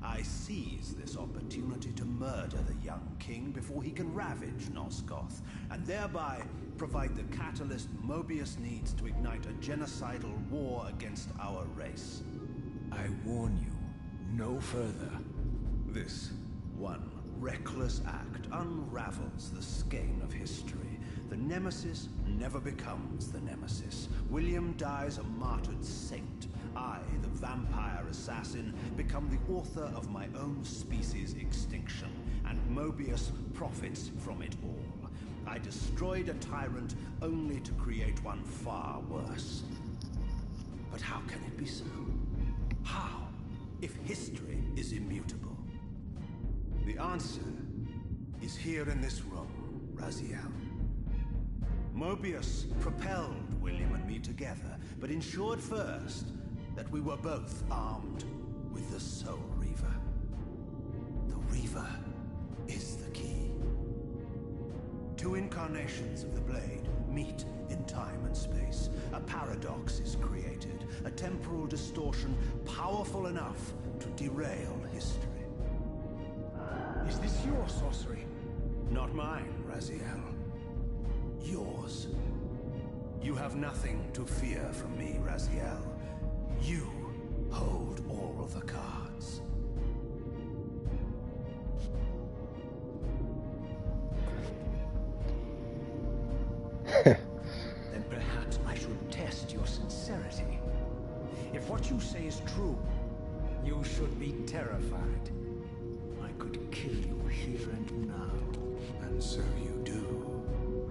I seize this opportunity to murder the young king before he can ravage Nosgoth, and thereby provide the catalyst Mobius needs to ignite a genocidal war against our race. I warn you, no further. This one reckless act unravels the skein of history. The nemesis never becomes the nemesis. William dies a martyred saint. I, the vampire assassin, become the author of my own species' extinction, and Mobius profits from it all. I destroyed a tyrant only to create one far worse. But how can it be so? How, if history is immutable? The answer is here in this room, Raziel. Mobius propelled William and me together, but ensured first that we were both armed with the Soul Reaver. The Reaver is the key. Two incarnations of the blade meet in time and space. A paradox is created, a temporal distortion powerful enough to derail history. Is this your sorcery? Not mine, Raziel. Yours. You have nothing to fear from me, Raziel. You hold all the cards. Then perhaps I should test your sincerity. If what you say is true, you should be terrified. I could kill you here and now. And so you do,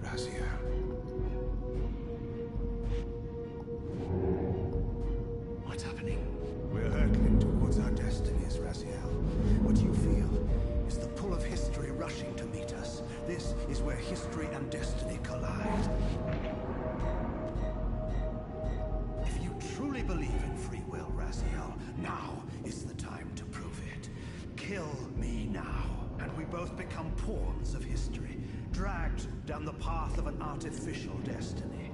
Raziel. What's happening? We're hurtling towards our destinies, Raziel. What you feel is the pull of history rushing to meet us. This is where history and destiny collide. If you truly believe in free will, Raziel. Now is the time to prove it. Kill me now, and we both become pawns of history, dragged down the path of an artificial destiny.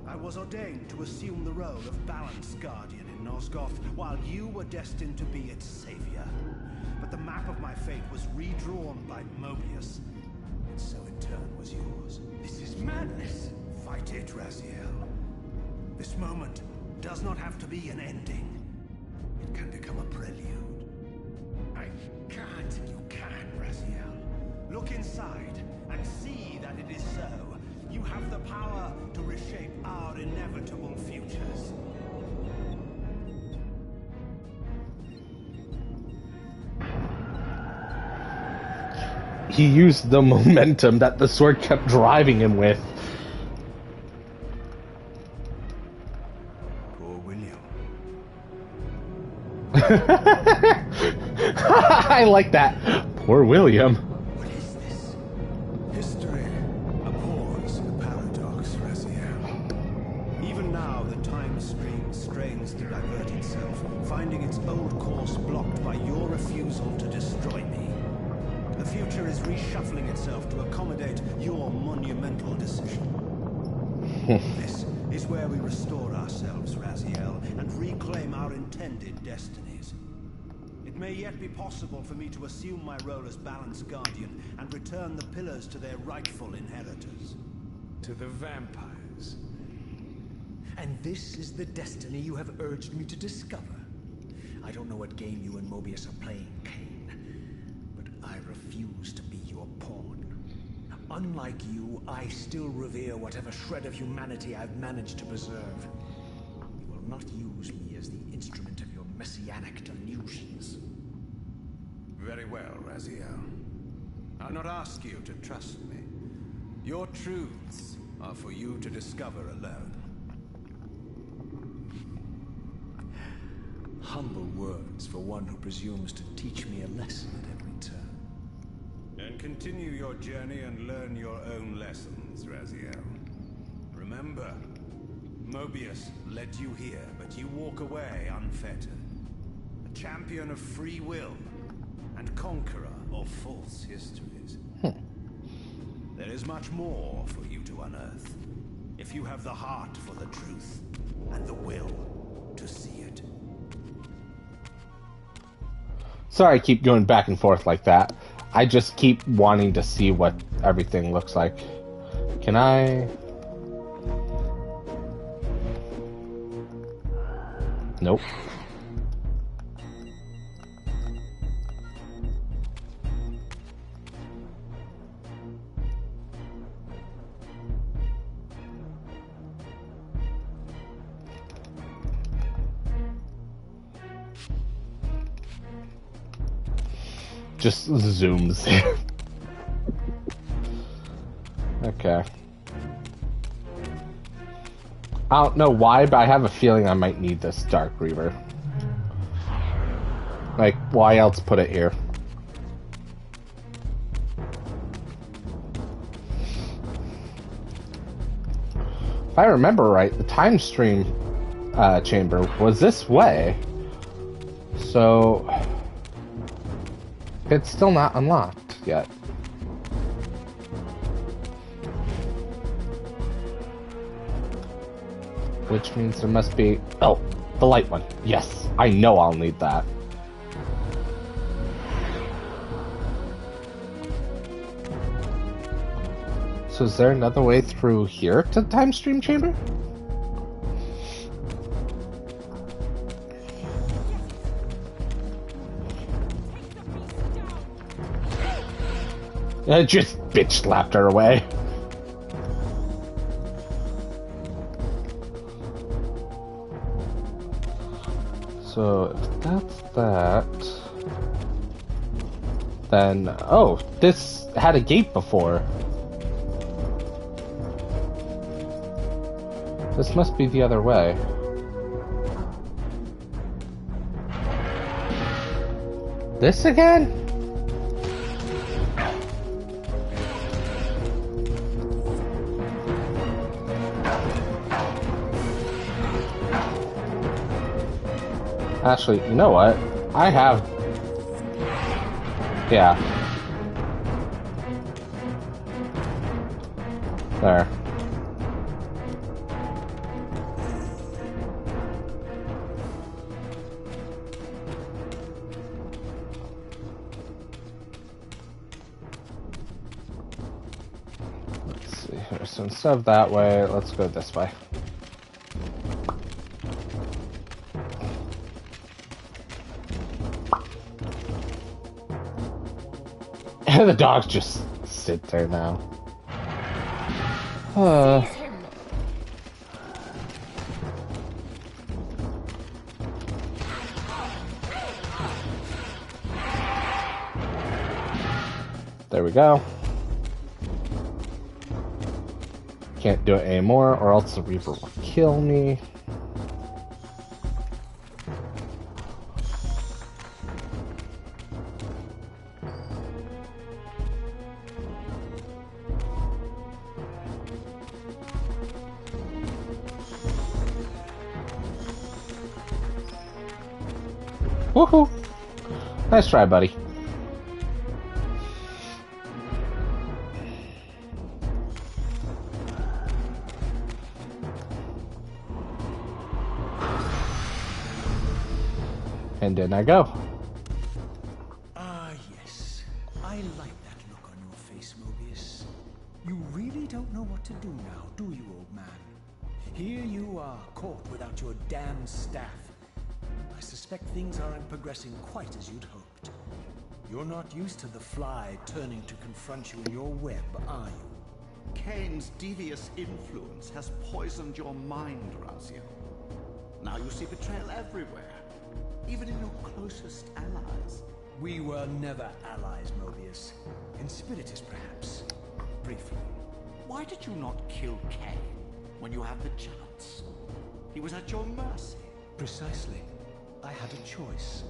I was ordained to assume the role of Balance Guardian in Nosgoth, while you were destined to be its savior. But the map of my fate was redrawn by Mobius, and so in turn was yours. This is madness! Fight it, Raziel. This moment does not have to be an ending. It can become a prelude. I can't. You can, Raziel. Look inside and see that it is so. You have the power to reshape our inevitable futures. He used the momentum that the sword kept driving him with. Poor William. I like that. Poor William. What is this? History. A pause, a paradox, Raziel. Even now, the time stream strains to divert itself, finding its old course blocked by your refusal to destroy me. The future is reshuffling itself to accommodate your monumental decision. This is where we restore ourselves, Raziel, and reclaim our intended destinies. It may yet be possible for me to assume my role as Balance Guardian and return the pillars to their rightful inheritors. To the vampires. And this is the destiny you have urged me to discover. I don't know what game you and Mobius are playing, Kane. I refuse to be your pawn. Unlike you, I still revere whatever shred of humanity I've managed to preserve. You will not use me as the instrument of your messianic delusions. Very well, Raziel. I'll not ask you to trust me. Your truths are for you to discover alone. Humble words for one who presumes to teach me a lesson at every turn. And continue your journey and learn your own lessons, Raziel. Remember, Mobius led you here, but you walk away unfettered. A champion of free will, and conqueror of false histories. There is much more for you to unearth, if you have the heart for the truth, and the will to see it. Sorry I keep going back and forth like that. I just keep wanting to see what everything looks like. Can I? Nope. Just zooms. Okay. I don't know why, but I have a feeling I might need this Dark Reaver. Like, why else put it here? If I remember right, the time stream chamber was this way. So it's still not unlocked yet. Which means there must be... Oh, the light one. Yes, I know I'll need that. So is there another way through here to the time stream chamber? I just bitch slapped her away. So if that's that, then oh, this had a gate before. This must be the other way. This again? Actually, you know what? I have... Yeah. There. Let's see here. So instead of that way, let's go this way. The dogs just sit there now. There we go. Can't do it anymore, or else the Reaver will kill me. Woohoo! Nice try, buddy. And then I go. Ah, yes. I like that look on your face, Mobius. You really don't know what to do now, do you, old man? Here you are, caught without your damn staff. I suspect things aren't progressing quite as you'd hoped. You're not used to the fly turning to confront you in your web, are you? Kane's devious influence has poisoned your mind, Raziel. Now you see betrayal everywhere, even in your closest allies. We were never allies, Mobius. Conspirators, perhaps. Briefly. Why did you not kill Kane when you had the chance? He was at your mercy. Precisely. I had a choice,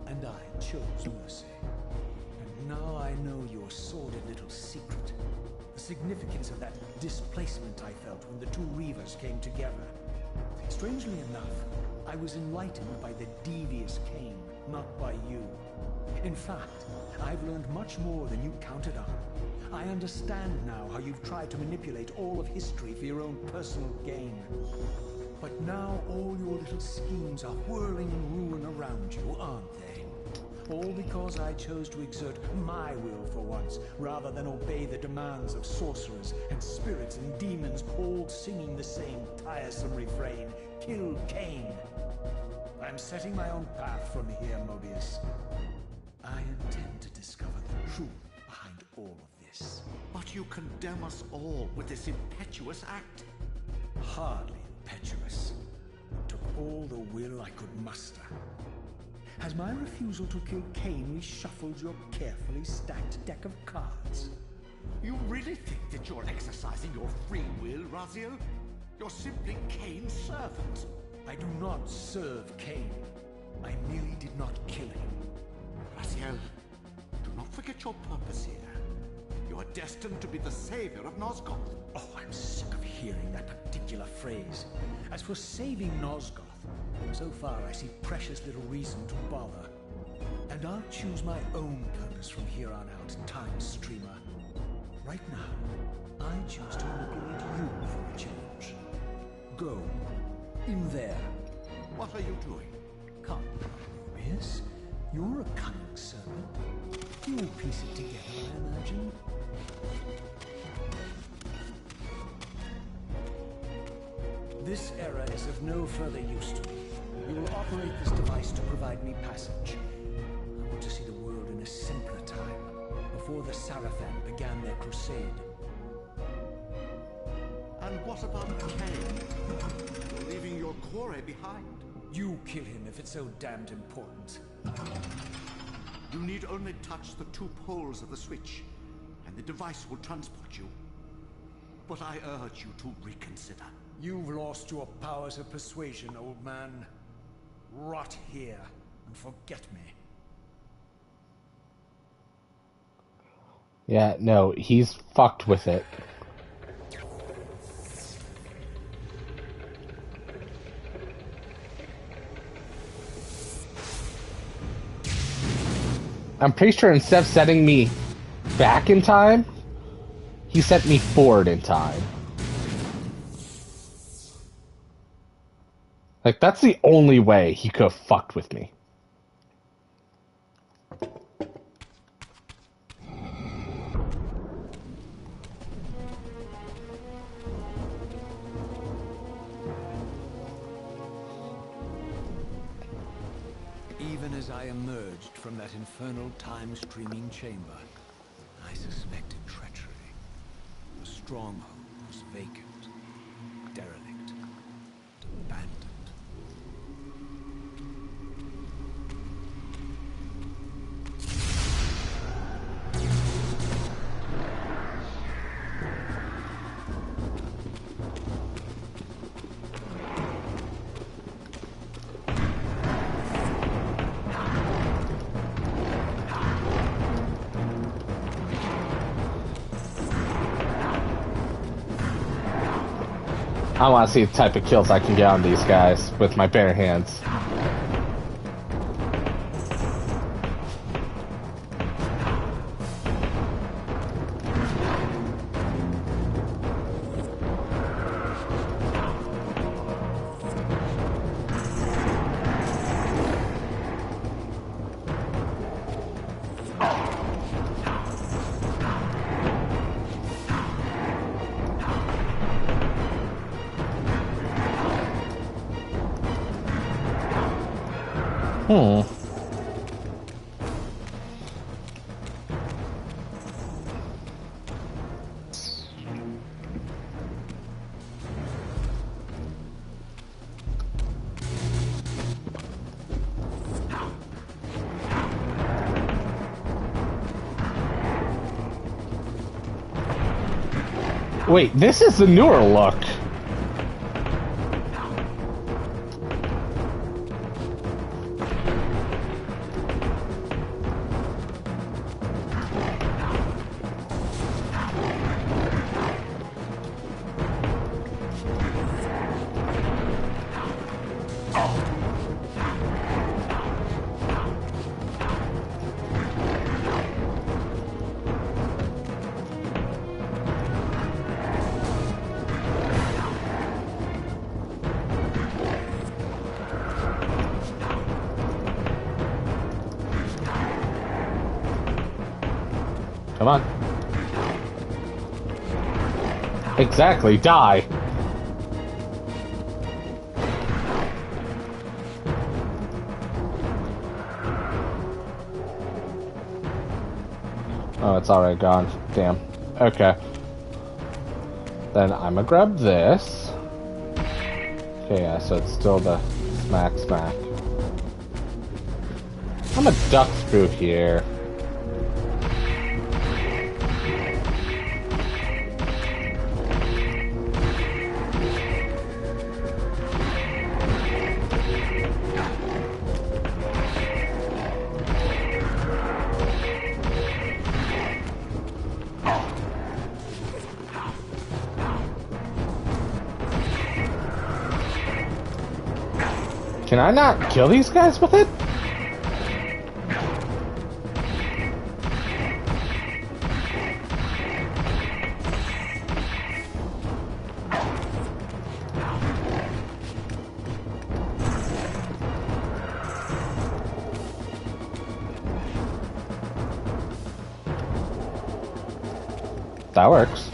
and I chose mercy. And now I know your sordid little secret. The significance of that displacement I felt when the two Reavers came together. Strangely enough, I was enlightened by the devious Kane, not by you. In fact, I've learned much more than you counted on. I understand now how you've tried to manipulate all of history for your own personal gain. But now all your little schemes are whirling in ruin around you, aren't they? All because I chose to exert my will for once, rather than obey the demands of sorcerers and spirits and demons, all singing the same tiresome refrain, "Kill Kane." I'm setting my own path from here, Mobius. I intend to discover the truth behind all of this. But you condemn us all with this impetuous act. Hardly impetuous. It took all the will I could muster. Has my refusal to kill Kane reshuffled your carefully stacked deck of cards? You really think that you're exercising your free will, Raziel? You're simply Kane's servant. I do not serve Kane. I merely did not kill him. Raziel, do not forget your purpose here. You are destined to be the savior of Nosgoth. Oh, I'm sick of hearing that particular phrase. As for saving Nosgoth, so far I see precious little reason to bother. And I'll choose my own purpose from here on out, Time Streamer. Right now, I choose to manipulate you for a change. Go. In there. What are you doing? Come, Mobius. You're a cunning servant. You'll piece it together, I imagine. This era is of no further use to me. You will operate this device to provide me passage. I want to see the world in a simpler time, before the Sarafan began their crusade. And what about Kane? You're leaving your core behind. You kill him if it's so damned important. You need only touch the two poles of the switch, and the device will transport you. But I urge you to reconsider. You've lost your powers of persuasion, old man. Rot here and forget me. Yeah, no, he's fucked with it. I'm pretty sure instead of setting me back in time, he sent me forward in time. Like, that's the only way he could have fucked with me. Even as I emerged from that infernal time-streaming chamber, I suspected treachery. The stronghold was vacant, derelict, abandoned. I want to see the type of kills I can get on these guys with my bare hands. Wait, this is the newer look. Come on. Exactly, die. Oh, it's already gone. Damn. Okay. Then I'm gonna grab this. Okay, yeah, so it's still the smack. I'm gonna duck through here. Can I not kill these guys with it? That works.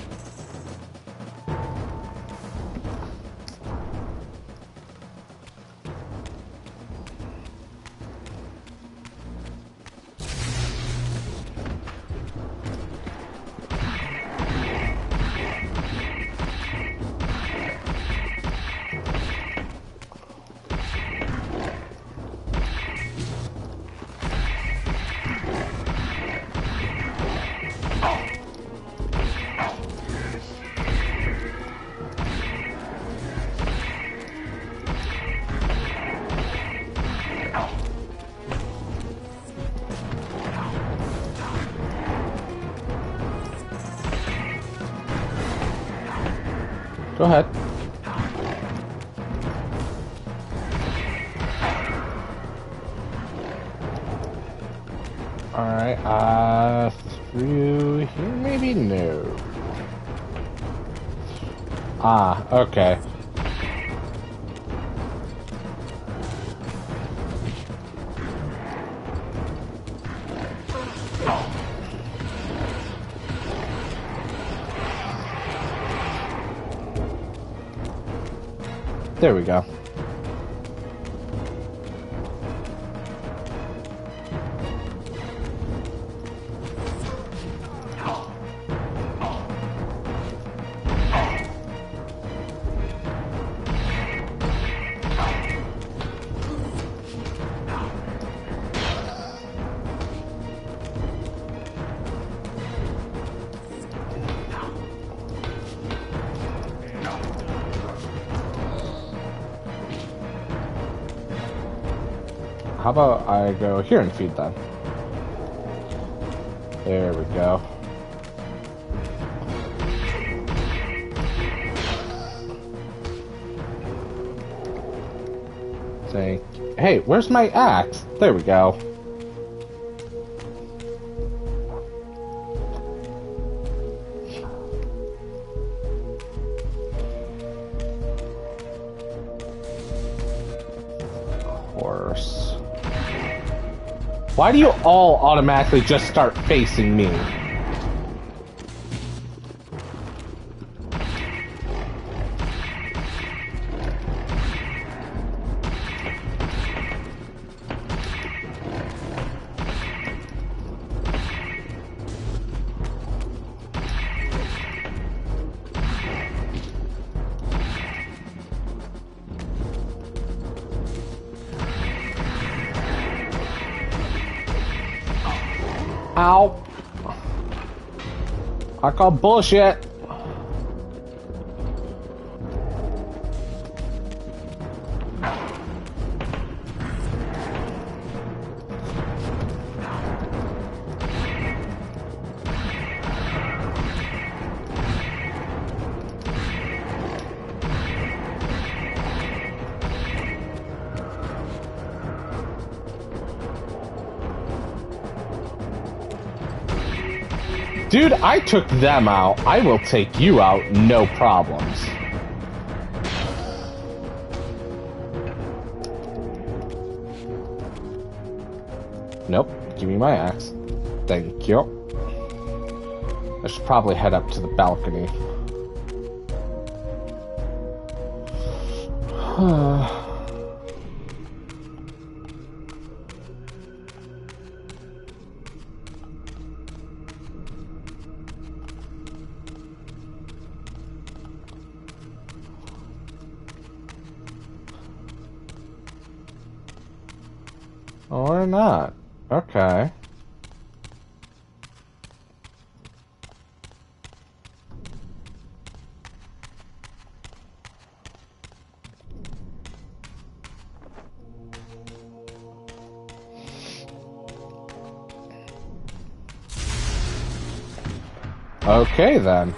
Go ahead. Alright, through here maybe? No. Ah, okay. There we go. How about I go here and feed them? There we go. Say, hey, where's my axe? There we go. Horse. Why do you all automatically just start facing me? Ow. I call bullshit. Dude, I took them out. I will take you out, no problems. Nope, give me my axe. Thank you. I should probably head up to the balcony. Or not. Okay. Okay then.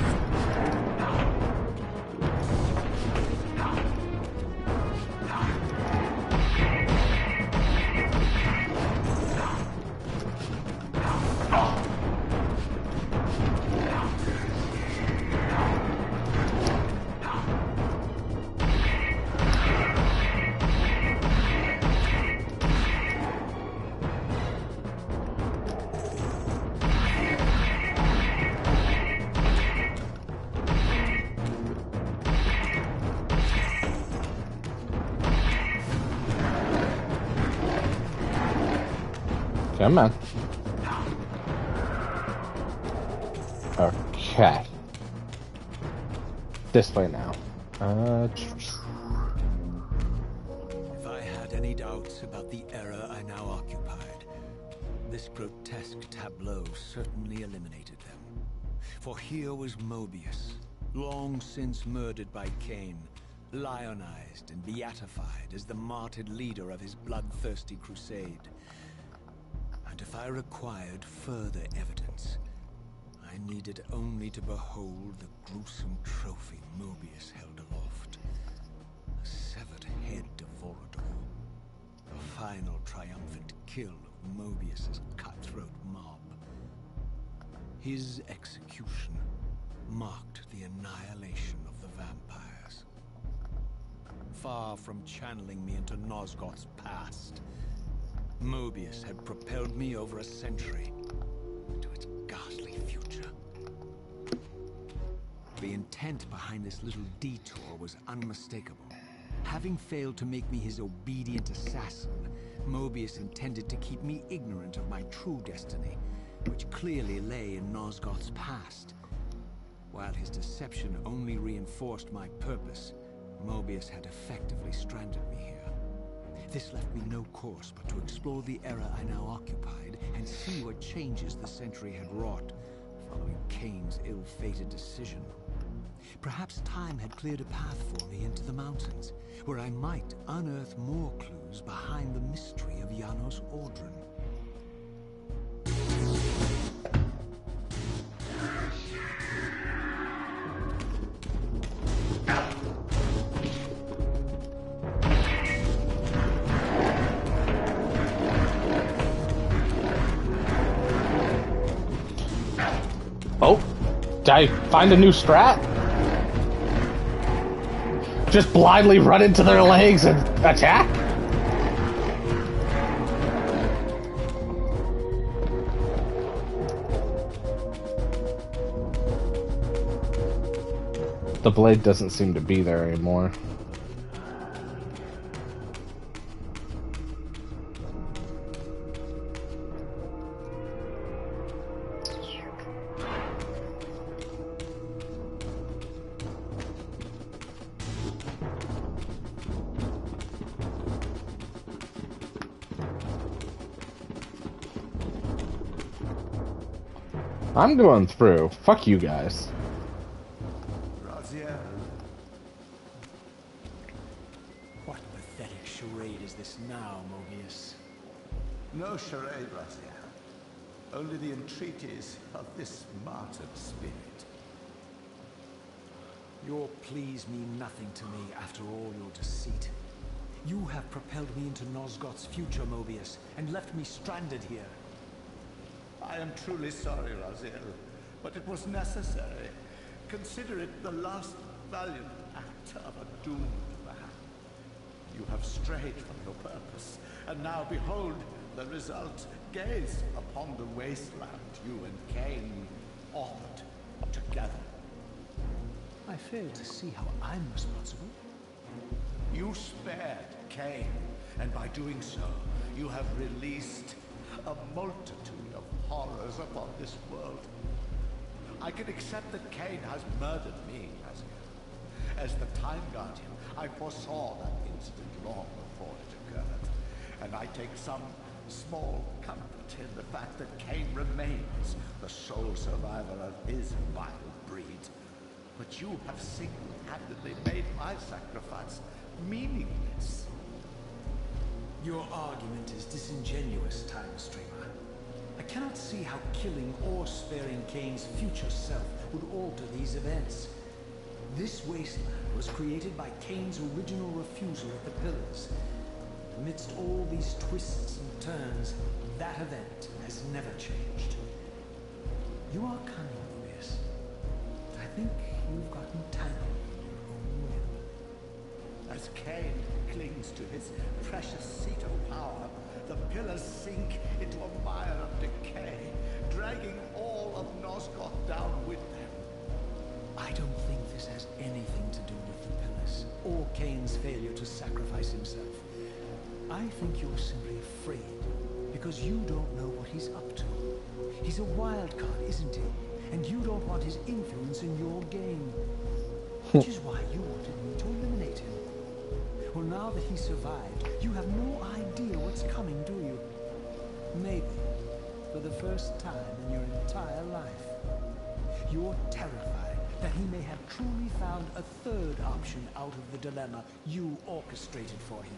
Come on. Okay. This way now. If I had any doubts about the era I now occupied, this grotesque tableau certainly eliminated them. For here was Mobius, long since murdered by Cain, lionized and beatified as the martyred leader of his bloodthirsty crusade. And if I required further evidence, I needed only to behold the gruesome trophy Mobius held aloft. A severed head of Vorador. The final triumphant kill of Mobius's cutthroat cutthroat mob. His execution marked the annihilation of the vampires. Far from channeling me into Nosgoth's past, Mobius had propelled me over a century into its ghastly future. The intent behind this little detour was unmistakable. Having failed to make me his obedient assassin, Mobius intended to keep me ignorant of my true destiny, which clearly lay in Nosgoth's past. While his deception only reinforced my purpose, Mobius had effectively stranded me here. This left me no course but to explore the era I now occupied and see what changes the century had wrought following Kain's ill-fated decision. Perhaps time had cleared a path for me into the mountains, where I might unearth more clues behind the mystery of Janos Audron. Oh, did I find a new strat? Just blindly run into their legs and attack? The blade doesn't seem to be there anymore. I'm going through. Fuck you guys. Raziel. What pathetic charade is this now, Mobius? No charade, Raziel. Only the entreaties of this martyred spirit. Your pleas mean nothing to me after all your deceit. You have propelled me into Nosgoth's future, Mobius, and left me stranded here. I am truly sorry, Raziel, but it was necessary. Consider it the last valiant act of a doomed man. You have strayed from your purpose, and now behold the result. Gaze upon the wasteland you and Kain authored together. I fail to see how I'm responsible. You spared Kain, and by doing so, you have released a multitude of horrors upon this world. I can accept that Kain has murdered me, as the Time Guardian. I foresaw that incident long before it occurred, and I take some small comfort in the fact that Kain remains the sole survivor of his vile breed. But you have single-handedly made my sacrifice meaningless. Your argument is disingenuous, Time Streamer. I cannot see how killing or sparing Kain's future self would alter these events. This wasteland was created by Kain's original refusal at the Pillars. Amidst all these twists and turns, that event has never changed. You are cunning, Mobius. I think you've gotten tangled in your own web. As Kain clings to his precious seat of power, the Pillars sink into a mire of decay, dragging all of Nosgoth down with them. I don't think this has anything to do with the Pillars, or Kain's failure to sacrifice himself. I think you're simply afraid, because you don't know what he's up to. He's a wild card, isn't he? And you don't want his influence in your game. Which is why you wanted me to eliminate him. Well, now that he survived, you have no idea what's coming, do you? Maybe, for the first time in your entire life, you're terrified that he may have truly found a third option out of the dilemma you orchestrated for him.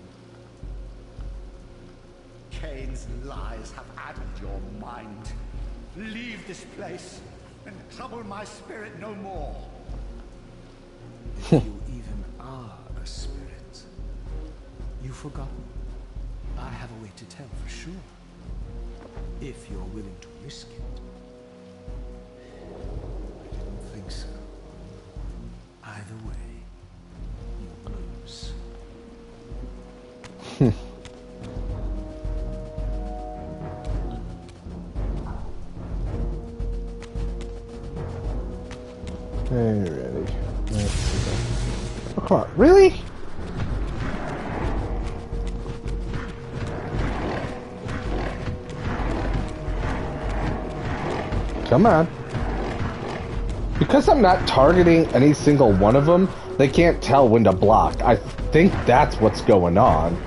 Kain's lies have addled your mind. Leave this place and trouble my spirit no more. If you even are a spirit. You've forgotten. I have a way to tell for sure. If you're willing to risk it. I didn't think so. Either way, you lose. Alrighty. Let's see. Oh, come on. Really? Come on. Because I'm not targeting any single one of them, they can't tell when to block. I think that's what's going on.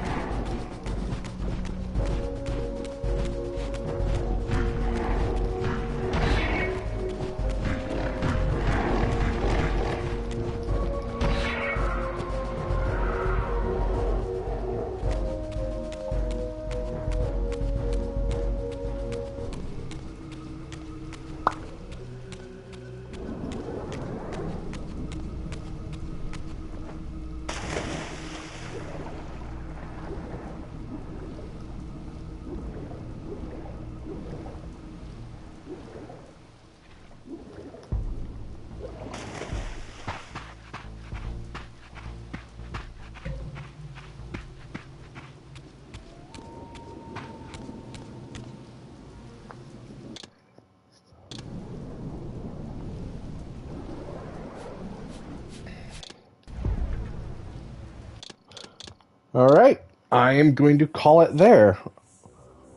Alright, I am going to call it there.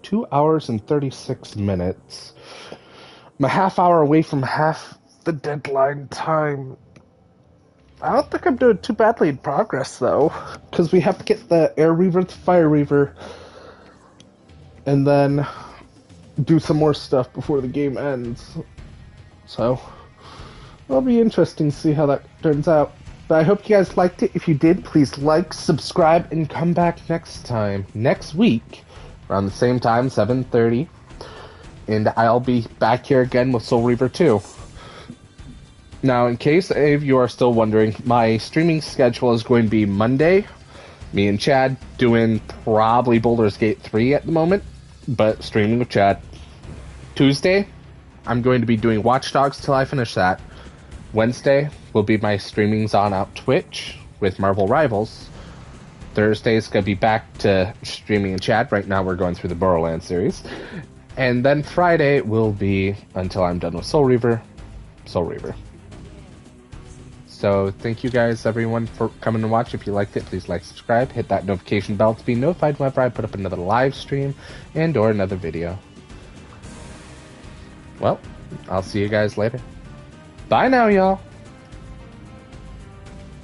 2 hours and 36 minutes. I'm a half hour away from half the deadline time. I don't think I'm doing too badly in progress, though. Because we have to get the Air Reaver, the Fire Reaver, and then do some more stuff before the game ends. So, it'll be interesting to see how that turns out. But I hope you guys liked it. If you did, please like, subscribe, and come back next time. Next week, around the same time, 7:30. And I'll be back here again with Soul Reaver 2. Now, in case any of you are still wondering, my streaming schedule is going to be Monday. Me and Chad doing probably Baldur's Gate 3 at the moment, but streaming with Chad. Tuesday, I'm going to be doing Watch Dogs till I finish that. Wednesday will be my streamings on out Twitch with Marvel Rivals. Thursday's going to be back to streaming and Chad. Right now we're going through the Borderlands series. And then Friday will be, until I'm done with Soul Reaver, Soul Reaver. So thank you guys, everyone, for coming to watch. If you liked it, please like, subscribe, hit that notification bell to be notified whenever I put up another live stream and or another video. Well, I'll see you guys later. Bye now, y'all.